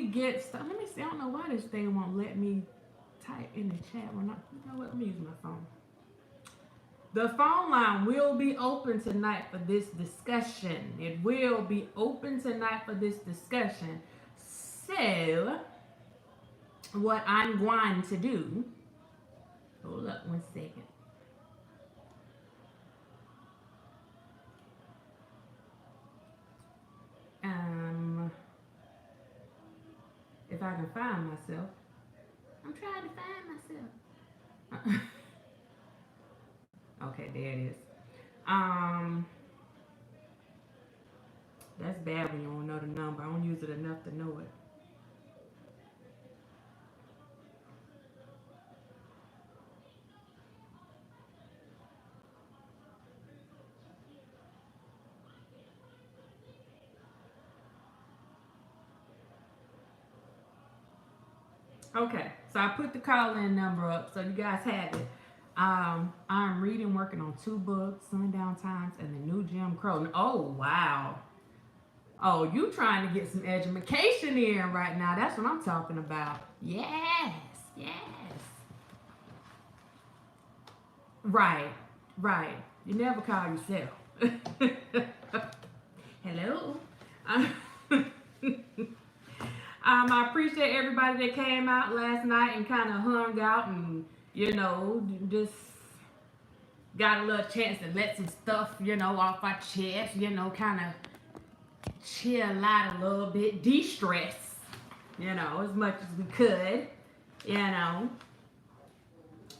get stuff. Let me see. I don't know why this thing won't let me type in the chat. When you know what? Let me use my phone. The phone line will be open tonight for this discussion. It will be open tonight for this discussion. So, what I'm going to do, hold up 1 second. If I can find myself, I'm trying to find myself. Okay, there it is. Um, that's bad when you don't know the number. I don't use it enough to know it. Okay, so I put the call-in number up so you guys have it. I'm reading, working on 2 books, Sundown Times, and the new Jim Crow. Oh wow! Oh, you trying to get some education in right now? That's what I'm talking about. Yes, yes. Right, right. You never call yourself. Hello. I appreciate everybody that came out last night and kind of hung out and, just got a little chance to let some stuff, off our chest, kind of chill out a little bit, de-stress, as much as we could, you know.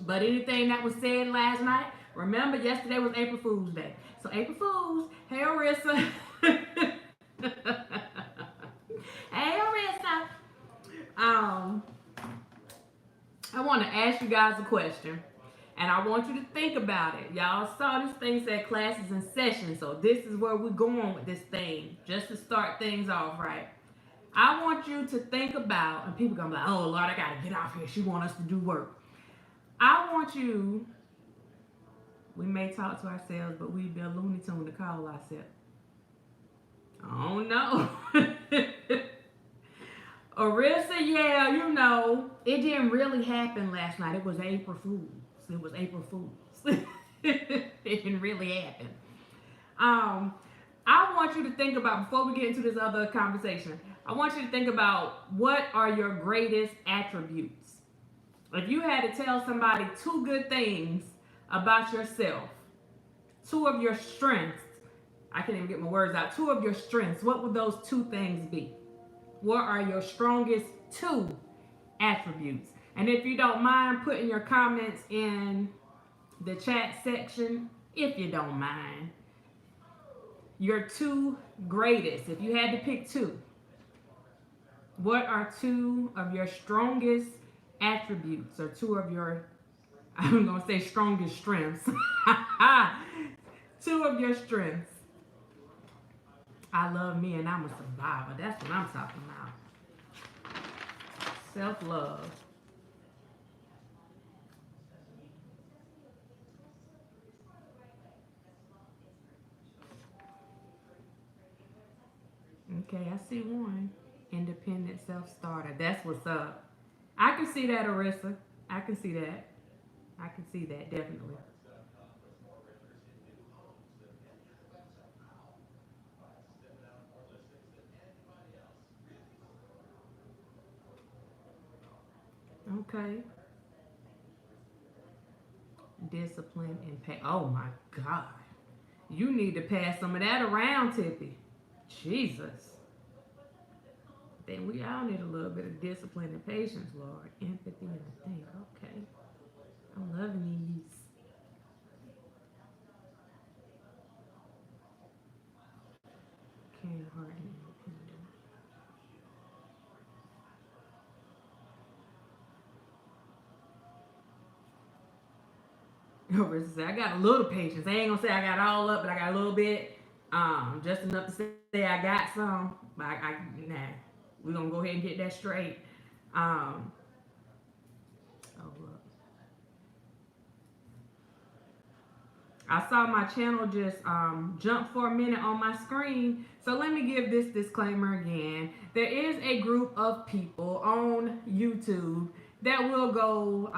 But anything that was said last night, remember yesterday was April Fool's Day. So April Fools, hey Arissa. Hey Arissa. I want to ask you guys a question. And I want you to think about it. Y'all saw this thing said classes in session. So this is where we're going with this thing. Just to start things off, right? I want you to think about, and people gonna be like, oh Lord, I gotta get off here. She want us to do work. I want you, we may talk to ourselves, but we'd be a Looney Tune to call ourselves. Oh no. Arissa, yeah, it didn't really happen last night. It was April Fool's. It was April Fool's. It didn't really happen. I want you to think about, before we get into this other conversation, I want you to think about what are your greatest attributes. If you had to tell somebody 2 good things about yourself, 2 of your strengths, I can't even get my words out, 2 of your strengths, what would those 2 things be? What are your strongest 2 attributes? And if you don't mind putting your comments in the chat section, if you don't mind, your 2 greatest, if you had to pick 2, what are 2 of your strongest attributes, or 2 of your, I'm going to say strongest strengths. 2 of your strengths. I love me and I'm a survivor. That's what I'm talking about. Self-love. Okay, I see one. Independent self-starter. That's what's up. I can see that, Arissa. I can see that. I can see that, definitely. Okay. Discipline and pay. Oh my God. You need to pass some of that around, Tippy. Jesus. Then we all need a little bit of discipline and patience, Lord. Empathy and a think. Okay. I'm loving these. Caring heart and independent. I got a little patience. I ain't gonna say I got all up, but I got a little bit. Just enough to say I got some. But nah. We're gonna go ahead and get that straight. Um, oh, look. I saw my channel just jump for a minute on my screen. So let me give this disclaimer again. There is a group of people on YouTube that will go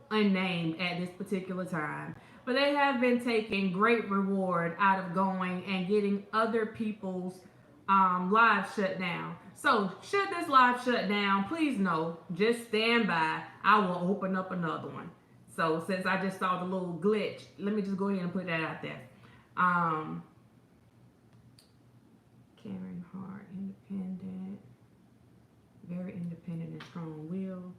unnamed at this particular time. But they have been taking great reward out of going and getting other people's live shut down. So should this live shut down, please know, just stand by. I will open up another one. So since I just saw the little glitch, let me just go ahead and put that out there. Karen Hart, independent, very independent and strong will.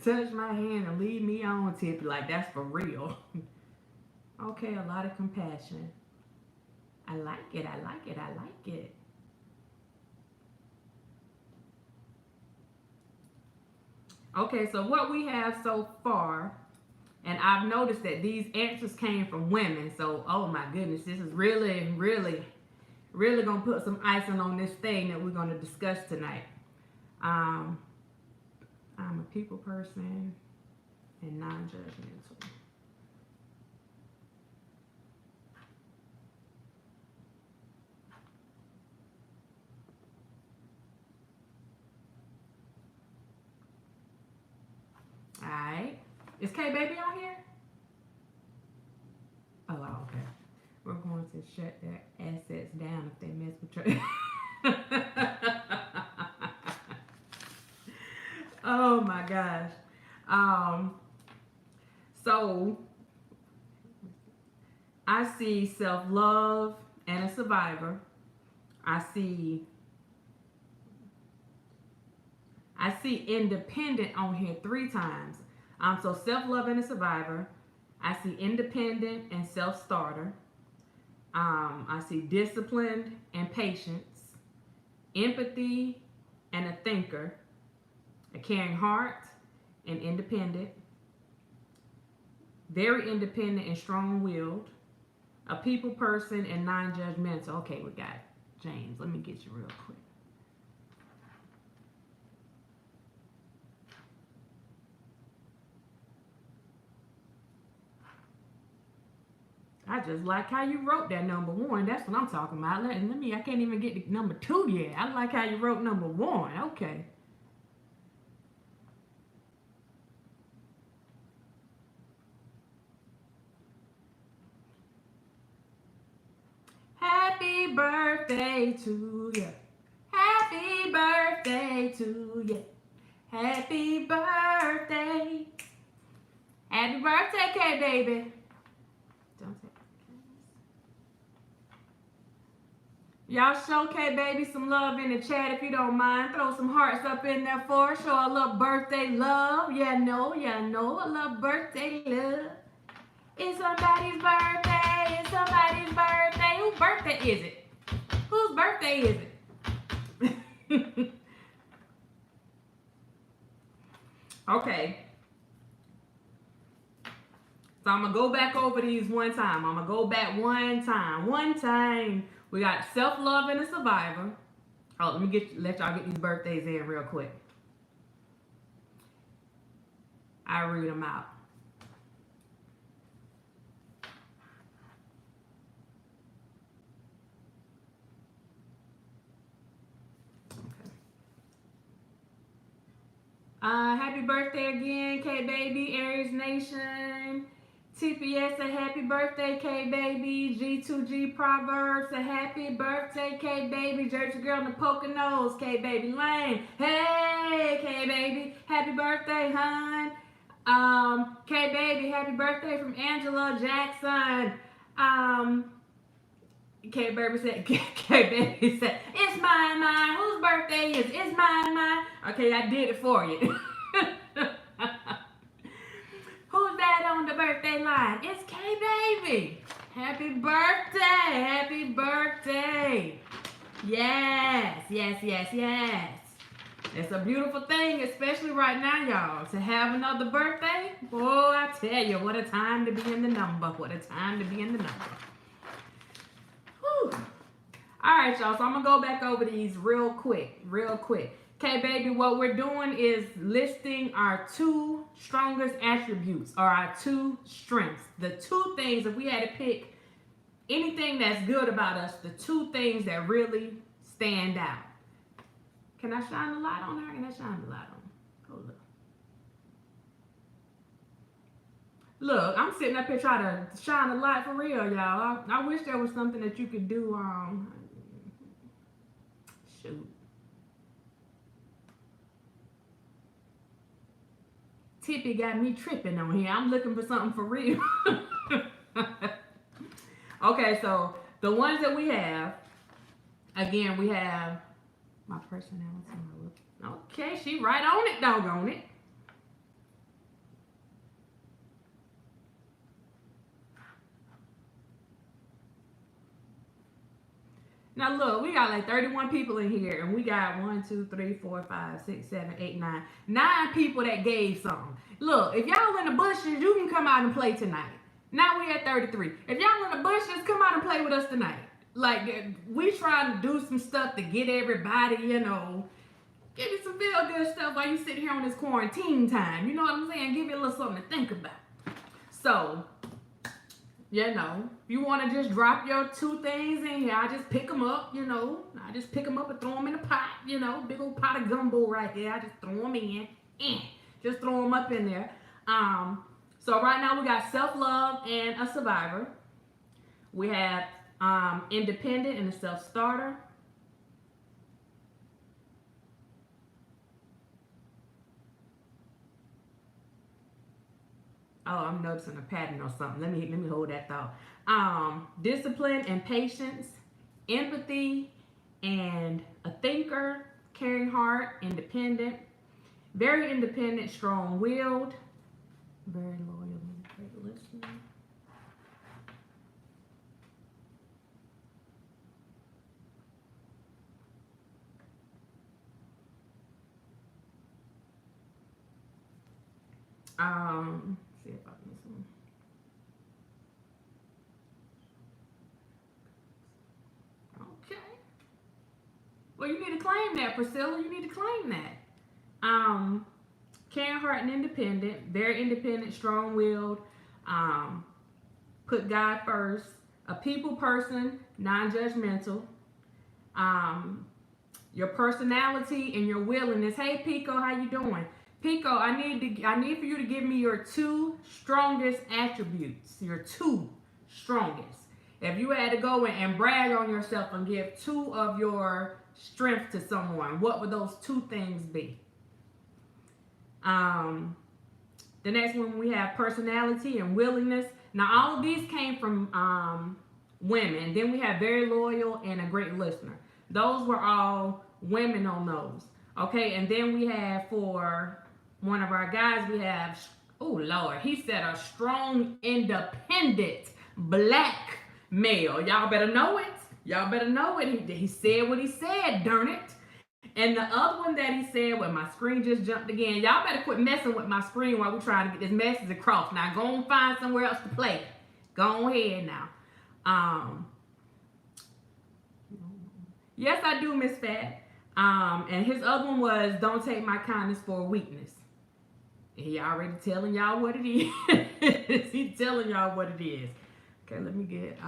Touch my hand and lead me on, Tippy. Like, that's for real. Okay, a lot of compassion. I like it, I like it, I like it. Okay, so what we have so far, and I've noticed that these answers came from women. So, oh my goodness, this is really, really, really going to put some icing on this thing that we're going to discuss tonight. I'm a people person and non-judgmental. Alright. Is K Baby on here? Oh, okay. We're going to shut their assets down if they mess with your... Oh my gosh. So I see self-love and a survivor. I see independent on here 3 times. So self-love and a survivor. I see independent and self-starter. I see disciplined and patience. Empathy and a thinker. A caring heart and independent. Very independent and strong-willed. A people person and non-judgmental. Okay, we got James. Let me get you real quick. I just like how you wrote that number 1. That's what I'm talking about. I can't even get to number 2 yet. I like how you wrote number 1. Okay. Happy birthday to you. Happy birthday to you. Happy birthday. Happy birthday, K Baby. Don't take Y'all show K Baby some love in the chat if you don't mind. Throw some hearts up in there for her. Show a little birthday love. Yeah, no, a little birthday love. It's somebody's birthday. It's somebody's birthday. Whose birthday is it? Whose birthday is it? Okay. So I'm going to go back over these one time. I'm going to go back one time. We got self-love and a survivor. Oh, let y'all get these birthdays in real quick. I read them out. Happy birthday again, K-Baby, Aries Nation. TPS, a happy birthday, K-Baby. G2G Proverbs, a happy birthday, K-Baby. Jersey Girl in the Poconos, K-Baby Lane. Hey, K-Baby, happy birthday, hun. K-Baby, happy birthday from Angela Jackson. K-Baby said, it's mine. Whose birthday is it? It's mine. Okay, I did it for you. Who's that on the birthday line? It's K-Baby. Happy birthday. Yes. It's a beautiful thing, especially right now, y'all. To have another birthday, boy, I tell you, what a time to be in the number. Woo. All right, y'all. So I'm gonna go back over these real quick. Okay, baby, what we're doing is listing our 2 strongest attributes or our 2 strengths. The 2 things, if we had to pick anything that's good about us, the 2 things that really stand out. Can I shine the light on her? Can I shine the light on her? Hold up. Look, I'm sitting up here trying to shine the light for real, y'all. I wish there was something that you could do. Shoot. Tippy got me tripping on here. I'm looking for something for real. Okay, so the ones that we have, again, we have my personality. Okay, she right on it, doggone it. Now look, we got like 31 people in here, and we got 1, 2, 3, 4, 5, 6, 7, 8, 9 people that gave something. Look, if y'all in the bushes, you can come out and play tonight. Now we at 33. If y'all in the bushes, come out and play with us tonight. Like, we trying to do some stuff to get everybody, you know, give you some feel good stuff while you sit here on this quarantine time. You know what I'm saying? Give you a little something to think about. So, you know, if you want to just drop your 2 things in here, I just pick them up, you know. I just pick them up and throw them in a pot, you know. Big old pot of gumbo right there. I just throw them in. Just throw them up in there. So right now we got self-love and a survivor. We have independent and a self-starter. Oh, I'm noticing a pattern or something. Let me hold that thought. Discipline and patience, empathy, and a thinker, caring heart, independent, very independent, strong-willed, very loyal, great listener. Let's see if I miss one. Okay. Well, you need to claim that, Priscilla. You need to claim that. Caring heart and independent, very independent, strong-willed, put God first, a people person, non-judgmental, your personality and your willingness. Hey, Pico, how you doing? Pico, I need for you to give me your 2 strongest attributes. Your 2 strongest. If you had to go and brag on yourself and give 2 of your strengths to someone, what would those 2 things be? The next one we have personality and willingness. Now all of these came from women. Then we have very loyal and a great listener. Those were all women on those. Okay, and then we have for one of our guys, we have, oh Lord, he said a strong, independent black male. Y'all better know it. Y'all better know it. He said what he said, darn it. And the other one that he said, well, my screen just jumped again. Y'all better quit messing with my screen while we're trying to get this message across. Now, go and find somewhere else to play. Go ahead now. Yes, I do, Miss Fat. And his other one was, don't take my kindness for a weakness. And he already telling y'all what it is. He's telling y'all what it is. Okay, let me get...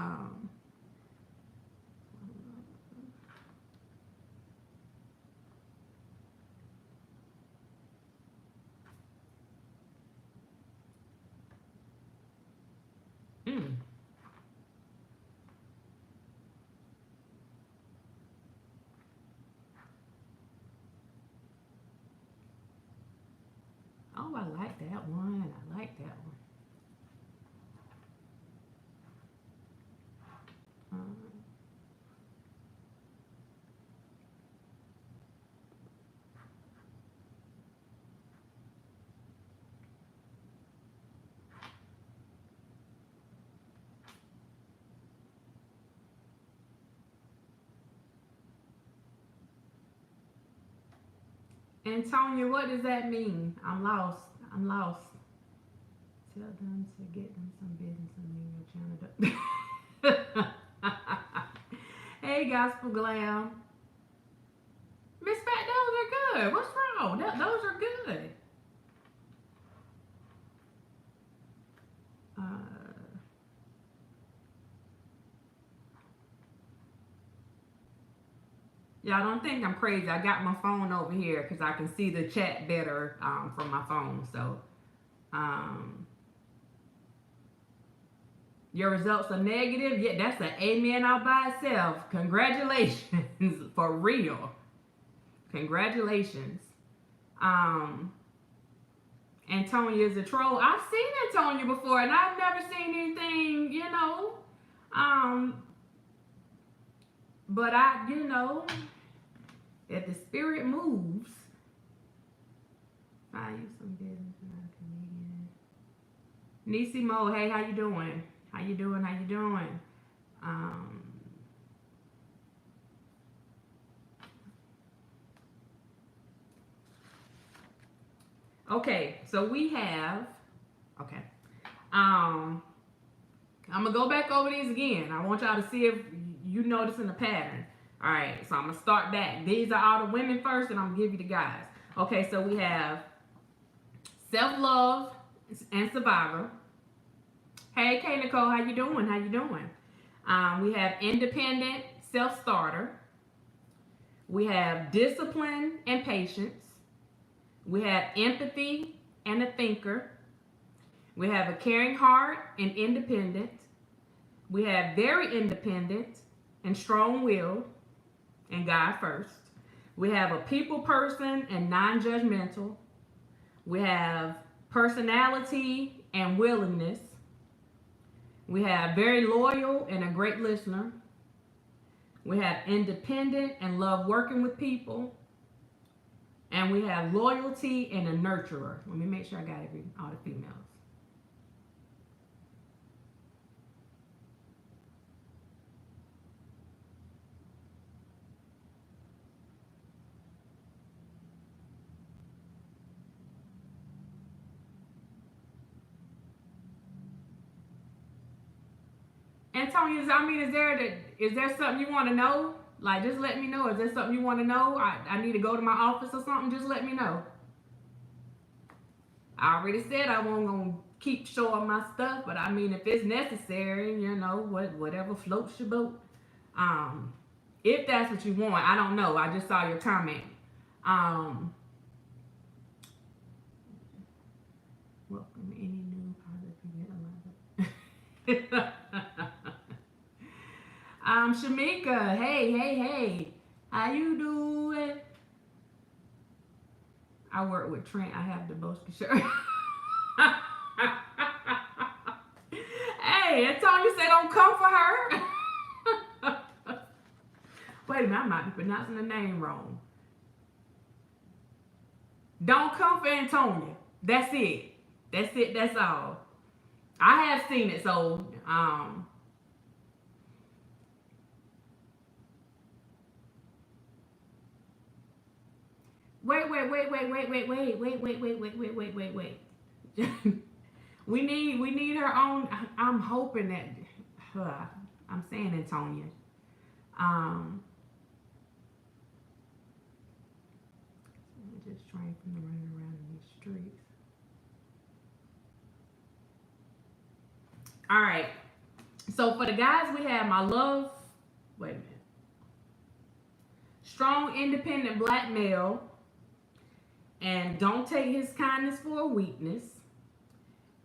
Oh, I like that one. I like that one. Antonia, what does that mean? I'm lost. I'm lost. Tell them to get them some business and leave your channel. Hey, Gospel Glam. Miss Fat, those are good. What's wrong? Those are good. Uh, Y'all don't think I'm crazy. I got my phone over here because I can see the chat better from my phone. So, um, your results are negative. Yeah, that's an amen all by itself. Congratulations, for real. Congratulations. Um, Antonia is a troll. I've seen Antonia before, and I've never seen anything, Um, but if the spirit moves, I use some business, not a comedian. Nisi Mo, hey, how you doing? How you doing? How you doing? Um, okay, so we have. Okay, I'm gonna go back over these again. I want y'all to see if you noticing a pattern. All right, so I'm gonna start back. These are all the women first, and I'm gonna give you the guys. Okay, so we have self-love and survivor. Hey, K Nicole, how you doing? How you doing? We have independent, self-starter. We have discipline and patience. We have empathy and a thinker. We have a caring heart and independent. We have very independent and strong-willed and God first. We have a people person and non-judgmental. We have personality and willingness. We have very loyal and a great listener. We have independent and love working with people. And we have loyalty and a nurturer. Let me make sure I got all the females. Antonia, is there something you want to know? Like, just let me know. Is there something you want to know? I need to go to my office or something? Just let me know. I already said I wasn't going to keep showing my stuff, but I mean, if it's necessary, whatever floats your boat. If that's what you want, I don't know. I just saw your comment. Welcome any new positive. Shamika, hey, how you doing? I work with Trent. I have the Boski shirt. Hey, Antonia said don't come for her. Wait a minute, I might be pronouncing the name wrong. Don't come for Antonia. That's it. That's all. I have seen it, so Wait. We need her on. I'm hoping that. I'm saying Antonia. Just trying from the running around in these streets. All right. So for the guys, we have my love. Wait a minute. Strong, independent black male. And don't take his kindness for a weakness.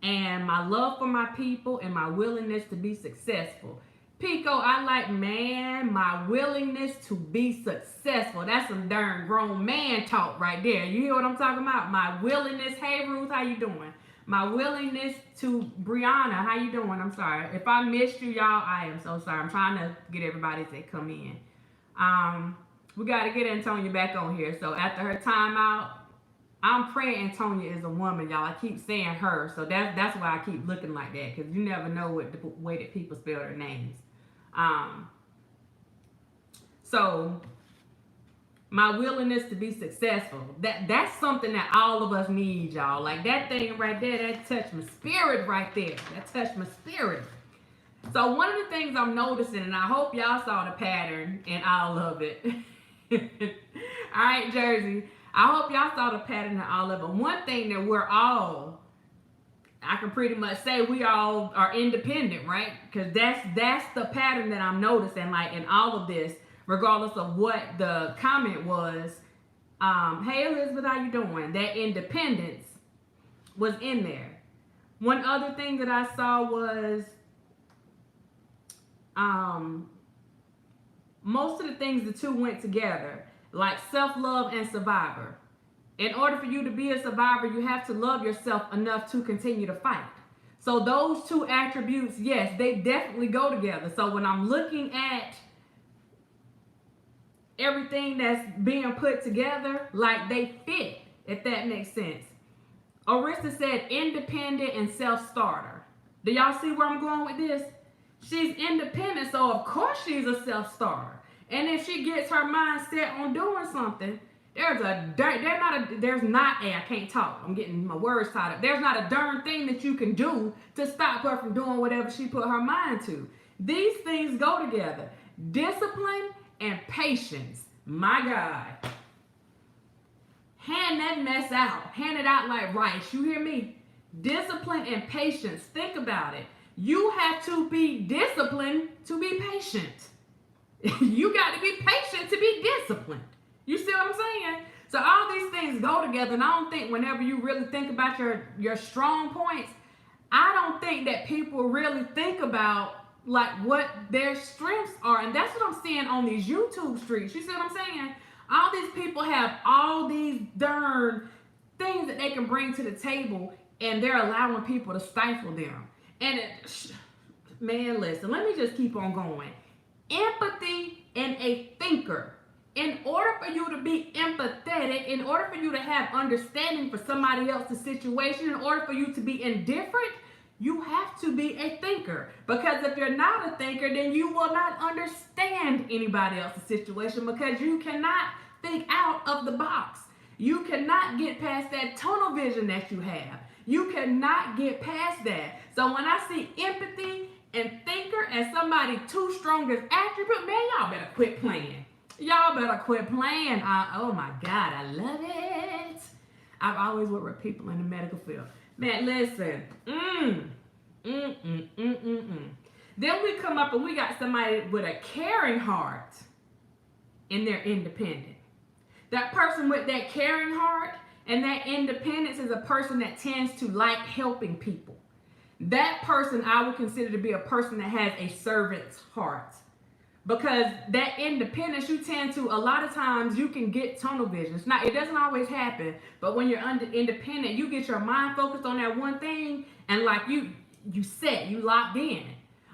And my love for my people and my willingness to be successful. Pico, I like, man, my willingness to be successful. That's some darn grown man talk right there. You hear what I'm talking about? My willingness. Hey, Ruth, how you doing? My willingness to, Brianna, how you doing? I'm sorry. If I missed you, y'all, I am so sorry. I'm trying to get everybody to come in. We got to get Antonia back on here. So after her timeout, I'm praying Antonia is a woman, y'all. I keep saying her, so that's why I keep looking like that, because you never know what the way that people spell their names. So my willingness to be successful, that's something that all of us need, y'all. Like that thing right there, that touched my spirit right there. That touched my spirit. So one of the things I'm noticing, and I hope y'all saw the pattern in all of it. All right, Jersey. I hope y'all saw the pattern in all of it. One thing that I can pretty much say we all are independent, right? Because that's the pattern that I'm noticing, like in all of this, regardless of what the comment was. Hey Elizabeth, how you doing? That independence was in there. One other thing that I saw was most of the things the two went together, like self-love and survivor. In order for you to be a survivor, you have to love yourself enough to continue to fight. So those two attributes, yes, they definitely go together. So when I'm looking at everything that's being put together, like they fit, if that makes sense. Arista said independent and self-starter. Do y'all see where I'm going with this? She's independent, so of course she's a self-starter. And if she gets her mind set on doing something, there's not a, I can't talk. I'm getting my words tied up. There's not a darn thing that you can do to stop her from doing whatever she put her mind to. These things go together. Discipline and patience. My God. Hand that mess out. Hand it out like rice. You hear me? Discipline and patience. Think about it. You have to be disciplined to be patient. You got to be patient to be disciplined. You see what I'm saying? So all these things go together, and I don't think whenever you really think about your strong points, I don't think that people really think about like what their strengths are. And that's what I'm seeing on these YouTube streets. You see what I'm saying? All these people have all these darn things that they can bring to the table, and they're allowing people to stifle them. And man, listen, let me just keep on going. Empathy and a thinker. In order for you to be empathetic, in order for you to have understanding for somebody else's situation, in order for you to be indifferent, you have to be a thinker. Because if you're not a thinker, then you will not understand anybody else's situation, because you cannot think out of the box. You cannot get past that tunnel vision that you have. You cannot get past that. So when I see empathy and thinker as somebody two strongest attribute, man, y'all better quit playing. Y'all better quit playing. Oh my God, I love it. I've always worked with people in the medical field. Man, listen. Then we come up and we got somebody with a caring heart and they're independent. That person with that caring heart and that independence is a person that tends to like helping people. That person I would consider to be a person that has a servant's heart. Because that independence, you tend to, a lot of times you can get tunnel vision. It doesn't always happen, but when you're independent, you get your mind focused on that one thing, and like you locked in.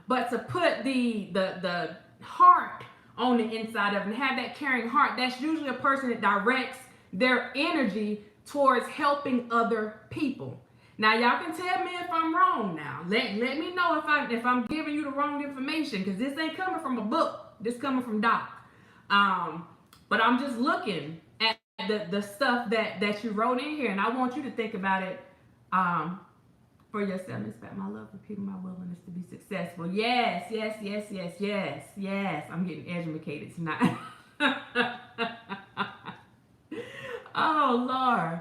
But to put the heart on the inside of it and have that caring heart, that's usually a person that directs their energy towards helping other people. Now y'all can tell me if I'm wrong now. Let me know if I'm giving you the wrong information, because this ain't coming from a book. This coming from Doc. But I'm just looking at the stuff that you wrote in here, and I want you to think about it for yourself. Respect my love for people, my willingness to be successful. Yes. I'm getting educated tonight. Oh Lord.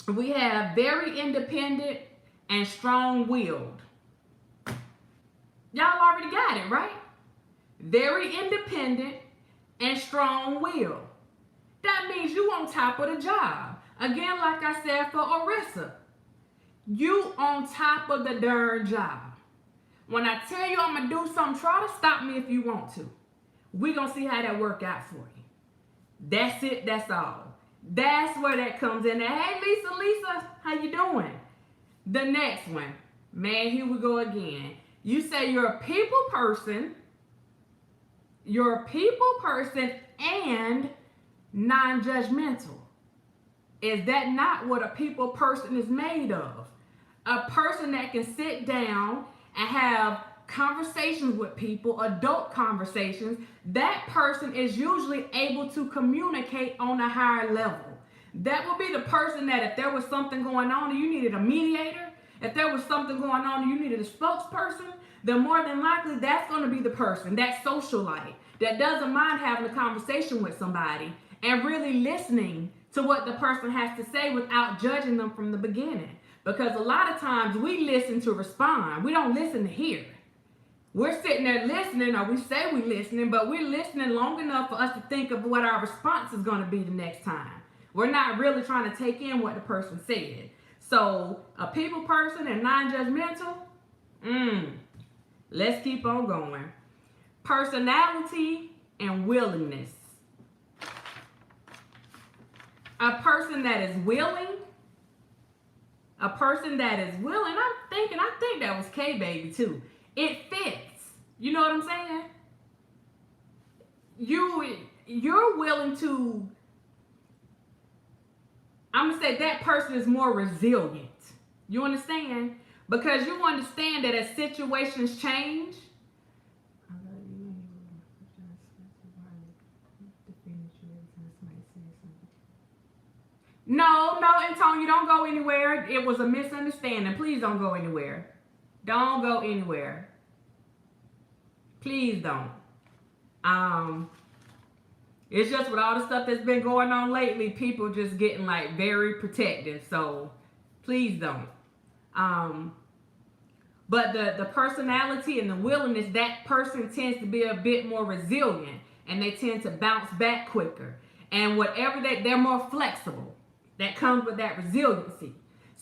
We have very independent and strong-willed. Y'all already got it, right? Very independent and strong-willed. That means you on top of the job. Again, like I said for Arissa, you on top of the darn job. When I tell you I'm going to do something, try to stop me if you want to. We're going to see how that work out for you. That's it. That's all. That's where that comes in. Hey, Lisa, how you doing? The next one. Man, here we go again. You say you're a people person. You're a people person and non-judgmental. Is that not what a people person is made of? A person that can sit down and have conversations with people, adult conversations. That person is usually able to communicate on a higher level. That would be the person that if there was something going on and you needed a mediator, If there was something going on and you needed a spokesperson, then more than likely that's going to be the person, that socialite, that doesn't mind having a conversation with somebody and really listening to what the person has to say without judging them from the beginning. Because a lot of times we listen to respond. We don't listen to hear. We're sitting there listening, or we say we're listening, but we're listening long enough for us to think of what our response is going to be the next time. We're not really trying to take in what the person said. So a people person and non-judgmental, let's keep on going. Personality and willingness. A person that is willing, I think that was K-Baby too. It fits. You know what I'm saying? You're willing to, I'm going to say that person is more resilient. You understand? Because you understand that as situations change, No, Antonio, don't go anywhere. It was a misunderstanding. Please don't go anywhere. Don't go anywhere. Please don't. It's just with all the stuff that's been going on lately, people just getting like very protective. So please don't. But the personality and the willingness, that person tends to be a bit more resilient and they tend to bounce back quicker. And whatever they're more flexible. That comes with that resiliency.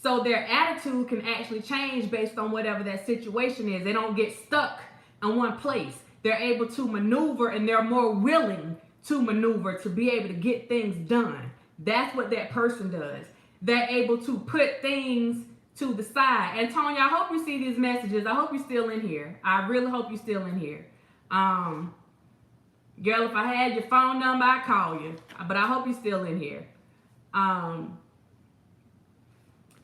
So their attitude can actually change based on whatever that situation is. They don't get stuck in one place. They're able to maneuver and they're more willing to maneuver to be able to get things done. That's what that person does. They're able to put things to the side. Antonio, I hope you see these messages. I hope you're still in here. I really hope you're still in here. Girl, if I had your phone number, I'd call you. But I hope you're still in here.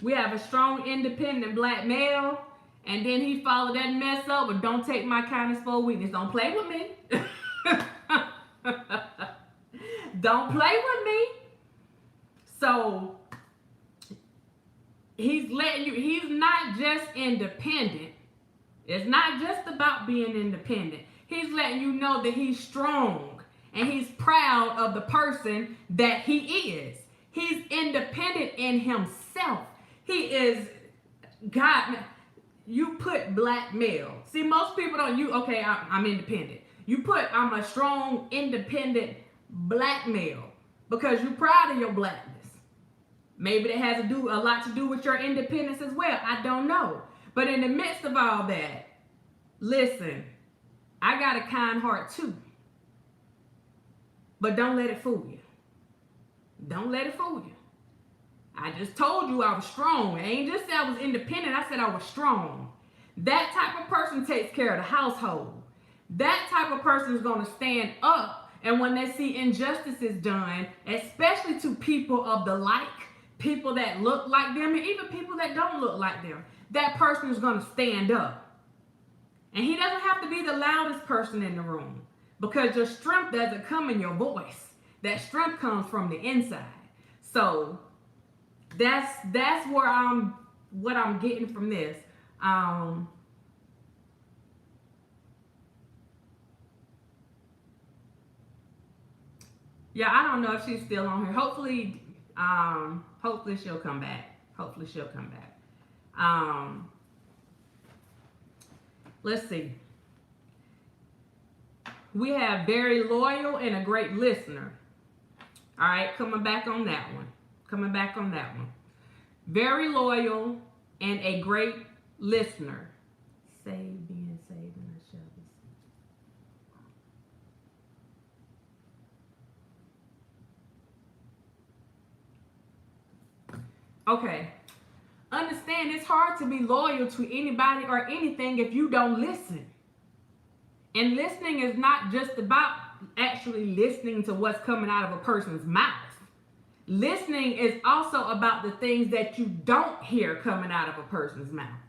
We have a strong, independent black male, and then he followed that mess up with don't take my kindness for a weakness. Don't play with me. Don't play with me. So he's letting you, he's not just independent. It's not just about being independent. He's letting you know that he's strong and he's proud of the person that he is. He's independent in himself. He is, God, you put black male. See, most people don't, I'm independent. You put, I'm a strong, independent black male because you're proud of your blackness. Maybe that has a lot to do with your independence as well. I don't know. But in the midst of all that, listen, I got a kind heart too. But don't let it fool you. Don't let it fool you. I just told you I was strong. I ain't just said I was independent. I said I was strong. That type of person takes care of the household. That type of person is going to stand up. And when they see injustices done, especially to people of the like, people that look like them, and even people that don't look like them, that person is going to stand up. And he doesn't have to be the loudest person in the room because your strength doesn't come in your voice. That strength comes from the inside. So that's where what I'm getting from this. Yeah, I don't know if she's still on here. Hopefully she'll come back. Let's see. We have very loyal and a great listener. All right, coming back on that one. Very loyal and a great listener. Being saved in the shelters. Okay. Understand it's hard to be loyal to anybody or anything if you don't listen. And listening is not just about actually listening to what's coming out of a person's mouth. Listening is also about the things that you don't hear coming out of a person's mouth.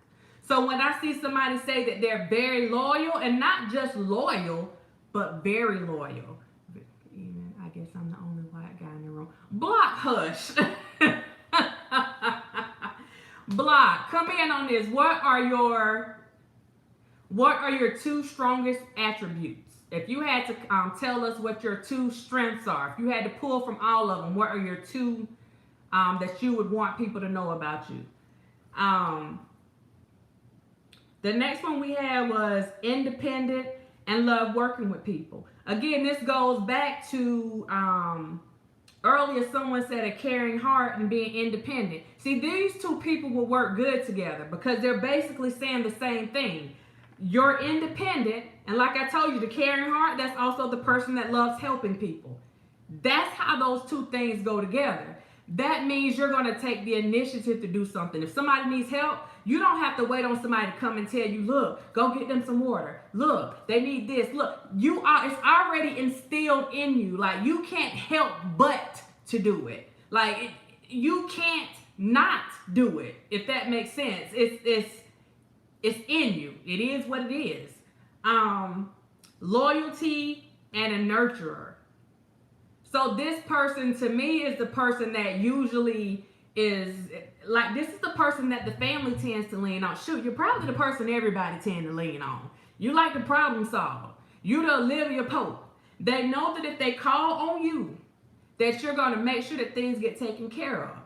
So when I see somebody say that they're very loyal, and not just loyal, but very loyal. I guess I'm the only white guy in the room. Block hush. Block, come in on this. What are your two strongest attributes? If you had to tell us what your two strengths are, if you had to pull from all of them, what are your two that you would want people to know about you? The next one we had was independent and love working with people. Again, this goes back to earlier someone said a caring heart and being independent. See, these two people will work good together because they're basically saying the same thing. You're independent, and like I told you, the caring heart, that's also the person that loves helping people. That's how those two things go together. That means you're going to take the initiative to do something. If somebody needs help, you don't have to wait on somebody to come and tell you, look, go get them some water. Look, they need this. Look, it's already instilled in you. Like, you can't help but to do it. Like, you can't not do it, if that makes sense. It's in you. It is what it is. Loyalty and a nurturer. So this person to me is the person that usually is like, this is the person that the family tends to lean on. Shoot, you're probably the person everybody tends to lean on. You like to problem solve. You the Olivia Pope. They know that if they call on you, that you're going to make sure that things get taken care of.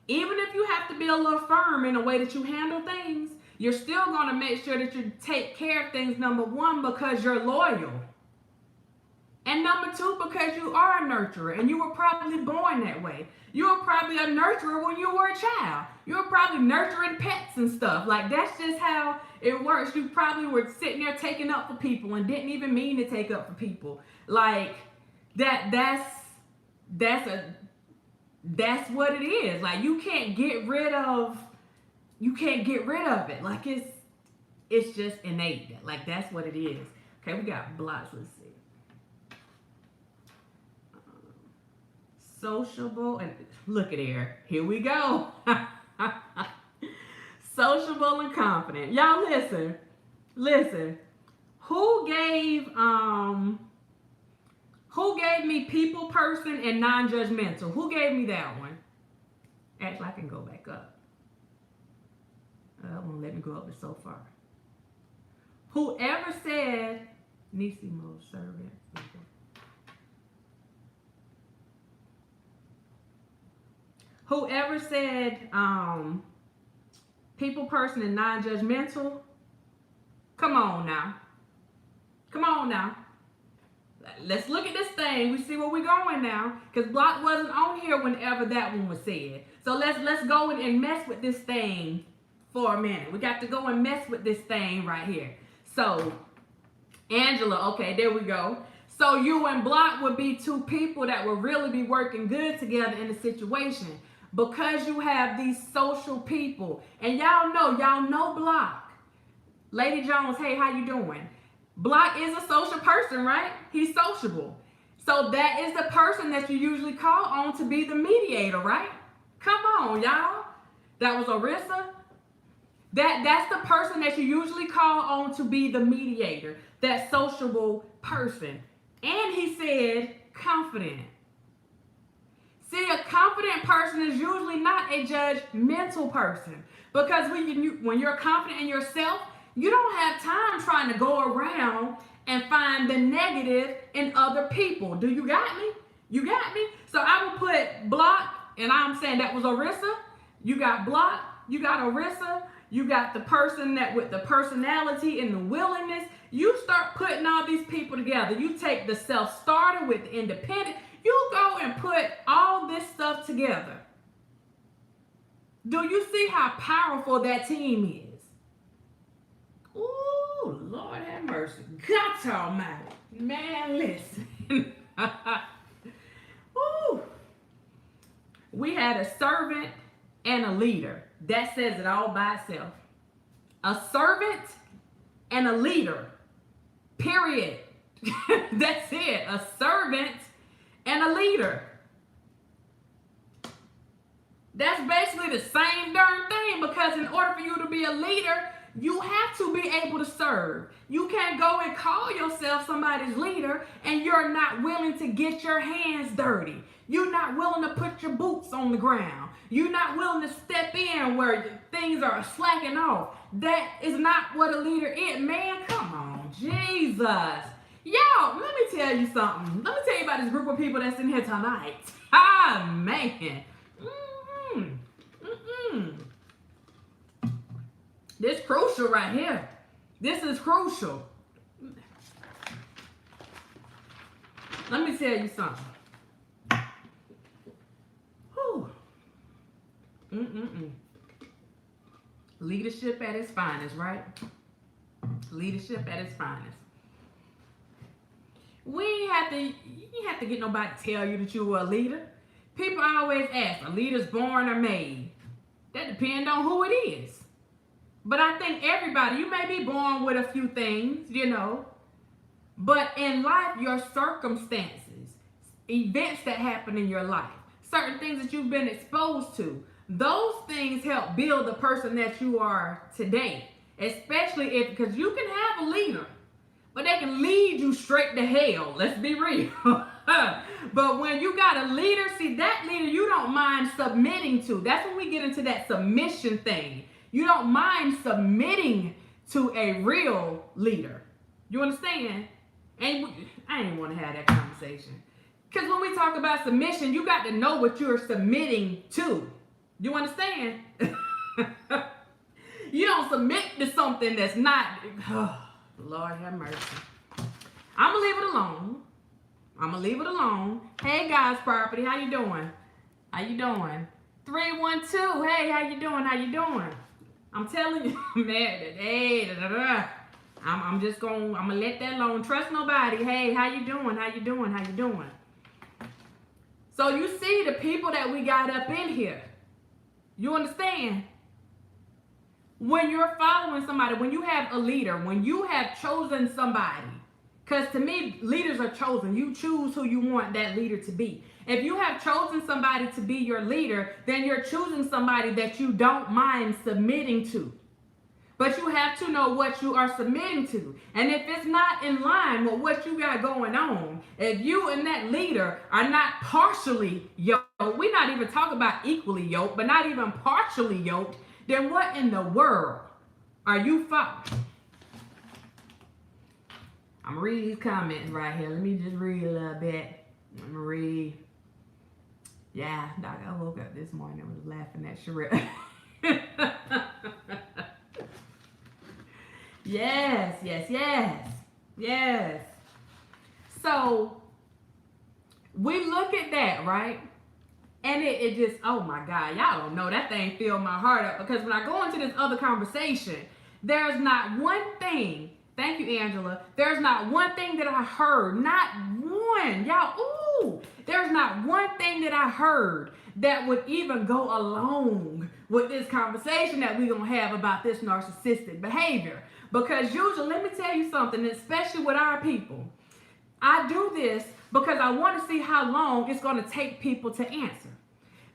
Even if you have to be a little firm in the way that you handle things, you're still going to make sure that you take care of things, number one, because you're loyal. And number two, because you are a nurturer and you were probably born that way. You were probably a nurturer when you were a child. You were probably nurturing pets and stuff. Like, that's just how it works. You probably were sitting there taking up for people and didn't even mean to take up for people. Like, that's what it is. Like, you can't get rid of it. Like, it's just innate. Like, that's what it is. Okay, we got blocks. Let's see. Sociable, and look at here we go. Sociable and confident. Y'all listen. Who gave me people person and non-judgmental? Who gave me that one? Actually, I can go back up. It won't let me go up so far. Whoever said Nisimo servant. Whoever said people person and non-judgmental, come on now. Let's look at this thing. We see where we're going now. Because Block wasn't on here whenever that one was said. So let's go and mess with this thing for a minute. We got to go and mess with this thing right here. So, Angela, okay, there we go. So you and Block would be two people that would really be working good together in a situation. Because you have these social people. And y'all know Block. Lady Jones, hey, how you doing? Block is a social person, right? He's sociable. So that is the person that you usually call on to be the mediator, right? Come on, y'all. That was Arissa. That's the person that you usually call on to be the mediator. That sociable person. And he said confident. See, a confident person is usually not a judgmental person. Because when you're confident in yourself, you don't have time trying to go around and find the negative in other people. Do you got me? You got me? So I will put Block, and I'm saying that was Arissa. You got Block, you got Arissa, you got the person that with the personality and the willingness. You start putting all these people together. You take the self-starter with the independent. You go and put all this stuff together. Do you see how powerful that team is? Ooh, Lord have mercy. God almighty. Man, listen. Ooh. We had a servant and a leader. That says it all by itself. A servant and a leader. Period. That's it. A servant and a leader. That's basically the same darn thing, because in order for you to be a leader, you have to be able to serve. You can't go and call yourself somebody's leader and you're not willing to get your hands dirty. You're not willing to put your boots on the ground. You're not willing to step in where things are slacking off. That is not what a leader is. Man, come on, Jesus. Y'all, let me tell you something. Let me tell you about this group of people that's in here tonight. Ah, man. This crucial right here. This is crucial. Let me tell you something. Whew. Leadership at its finest, right? Leadership at its finest. You have to get nobody to tell you that you were a leader. People always ask, are leaders born or made? That depends on who it is. But I think everybody, you may be born with a few things, but in life, your circumstances, events that happen in your life, certain things that you've been exposed to, those things help build the person that you are today. Especially because you can have a leader, but they can lead you straight to hell. Let's be real. But when you got a leader, see, that leader you don't mind submitting to. That's when we get into that submission thing. You don't mind submitting to a real leader. You understand? And I ain't want to have that conversation. Because when we talk about submission, you got to know what you're submitting to. You understand? You don't submit to something that's not. Oh, Lord have mercy. I'm going to leave it alone. Hey, God's property. How you doing? 312. Hey, how you doing? I'm telling you, man. Hey, I'm just going to let that alone. Trust nobody. Hey, how you doing? So you see the people that we got up in here. You understand? When you're following somebody, when you have a leader, when you have chosen somebody, because to me, leaders are chosen. You choose who you want that leader to be. If you have chosen somebody to be your leader, then you're choosing somebody that you don't mind submitting to. But you have to know what you are submitting to. And if it's not in line with what you got going on, if you and that leader are not partially yoked, we're not even talking about equally yoked, but not even partially yoked, then what in the world are you following? I'm going to read these comments right here. Let me just read a little bit. I'm going to read. Yeah, Doc, I woke up this morning and was laughing at Sherelle. Yes. So, we look at that, right? And it just, oh my God, y'all don't know, that thing filled my heart up. Because when I go into this other conversation, there's not one thing, thank you, Angela, there's not one thing that I heard, not one, there's not one thing that I heard that would even go along with this conversation that we're going to have about this narcissistic behavior. Because usually, let me tell you something, especially with our people, I do this because I want to see how long it's going to take people to answer.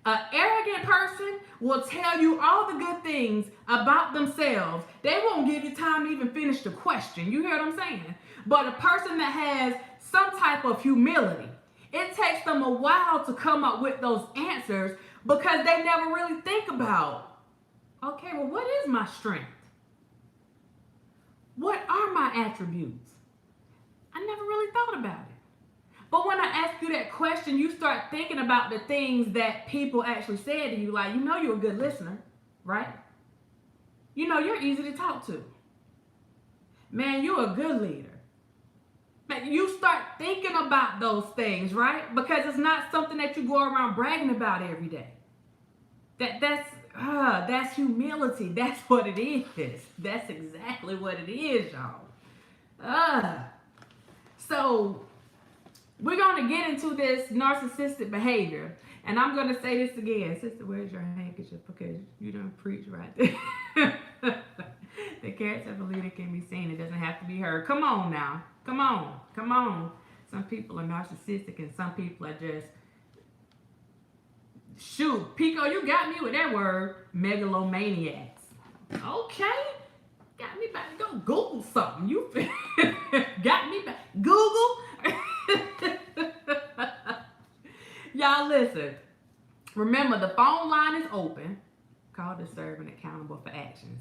An arrogant person will tell you all the good things about themselves. They won't give you time to even finish the question. You hear what I'm saying? But a person that has some type of humility, it takes them a while to come up with those answers because they never really think about, okay, well, what is my strength? What are my attributes? I never really thought about it. But when I ask you that question, you start thinking about the things that people actually said to you, like, you're a good listener, right? You're easy to talk to. Man, you're a good leader. Man, you start thinking about those things, right? Because it's not something that you go around bragging about every day. That's humility. That's what it is. That's exactly what it is, y'all. So we're going to get into this narcissistic behavior. And I'm going to say this again. Sister, where's your handkerchief? Because you don't preach right there. The character of a leader can be seen. It doesn't have to be heard. Come on now. Come on. Some people are narcissistic and some people are just, shoot, Pico, you got me with that word, megalomaniacs. Okay. Got me back to go Google something. You got me back. Google. Y'all listen. Remember, the phone line is open. called to serve and accountable for actions.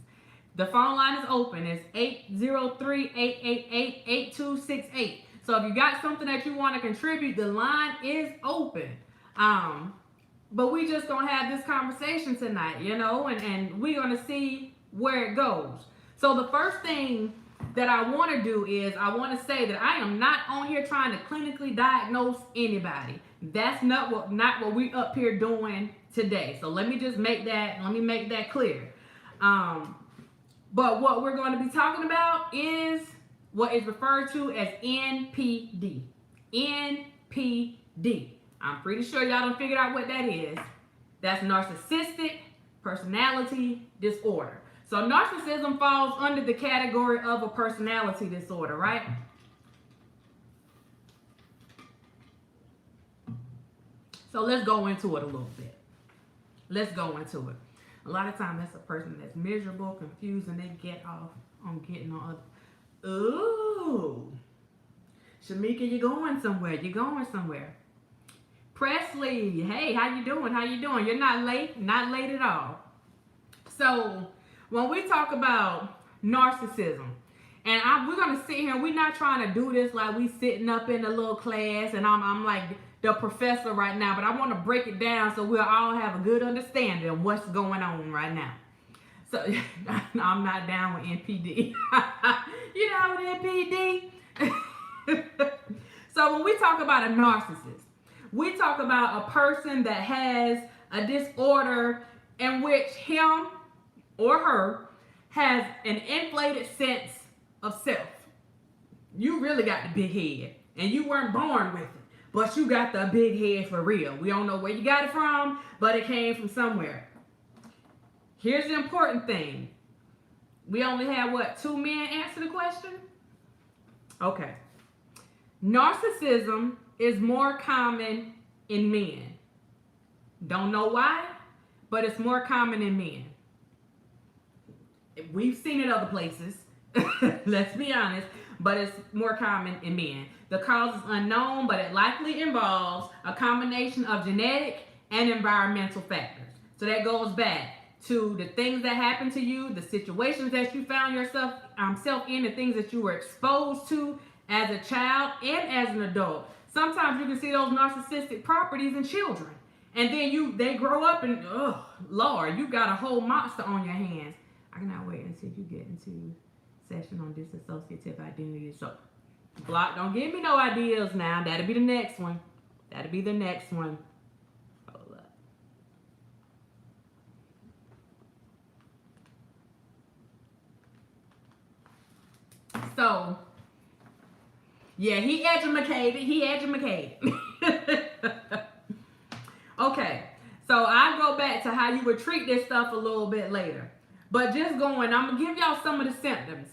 The phone line is open. It's 803-888-8268. So if you got something that you want to contribute, the line is open. But we just gonna have this conversation tonight, and we're gonna see where it goes. So the first thing that I want to do is I want to say that I am not on here trying to clinically diagnose anybody. That's not what we up here doing today. So let me make that clear. But what we're going to be talking about is what is referred to as NPD. NPD. I'm pretty sure y'all done figured out what that is. That's narcissistic personality disorder. So narcissism falls under the category of a personality disorder, right? So let's go into it a little bit. Let's go into it. A lot of times that's a person that's miserable, confused, and they get off on getting on other. Ooh. Shamika, you're going somewhere. Presley, hey, how you doing? You're not late at all. So when we talk about narcissism, and we're going to sit here, and we're not trying to do this like we sitting up in a little class, and I'm like the professor right now, but I want to break it down so we'll all have a good understanding of what's going on right now. So I'm not down with NPD. You know what NPD? So when we talk about a narcissist, we talk about a person that has a disorder in which him or her has an inflated sense of self. You really got the big head, and you weren't born with it, but you got the big head for real. We don't know where you got it from, but it came from somewhere. Here's the important thing. We only had, 2 men answer the question? Okay. Narcissism is more common in men. Don't know why, but it's more common in men. We've seen it other places, let's be honest, but it's more common in men. The cause is unknown, but it likely involves a combination of genetic and environmental factors. So that goes back to the things that happened to you, the situations that you found yourself in, the things that you were exposed to as a child and as an adult. Sometimes you can see those narcissistic properties in children. And then they grow up and, oh, Lord, you got a whole monster on your hands. I cannot wait until you get into session on dissociative identity. So, Block, don't give me no ideas now. That'll be the next one. Hold up. So, yeah, he educated. Okay, so I'll go back to how you would treat this stuff a little bit later. But I'm going to give y'all some of the symptoms.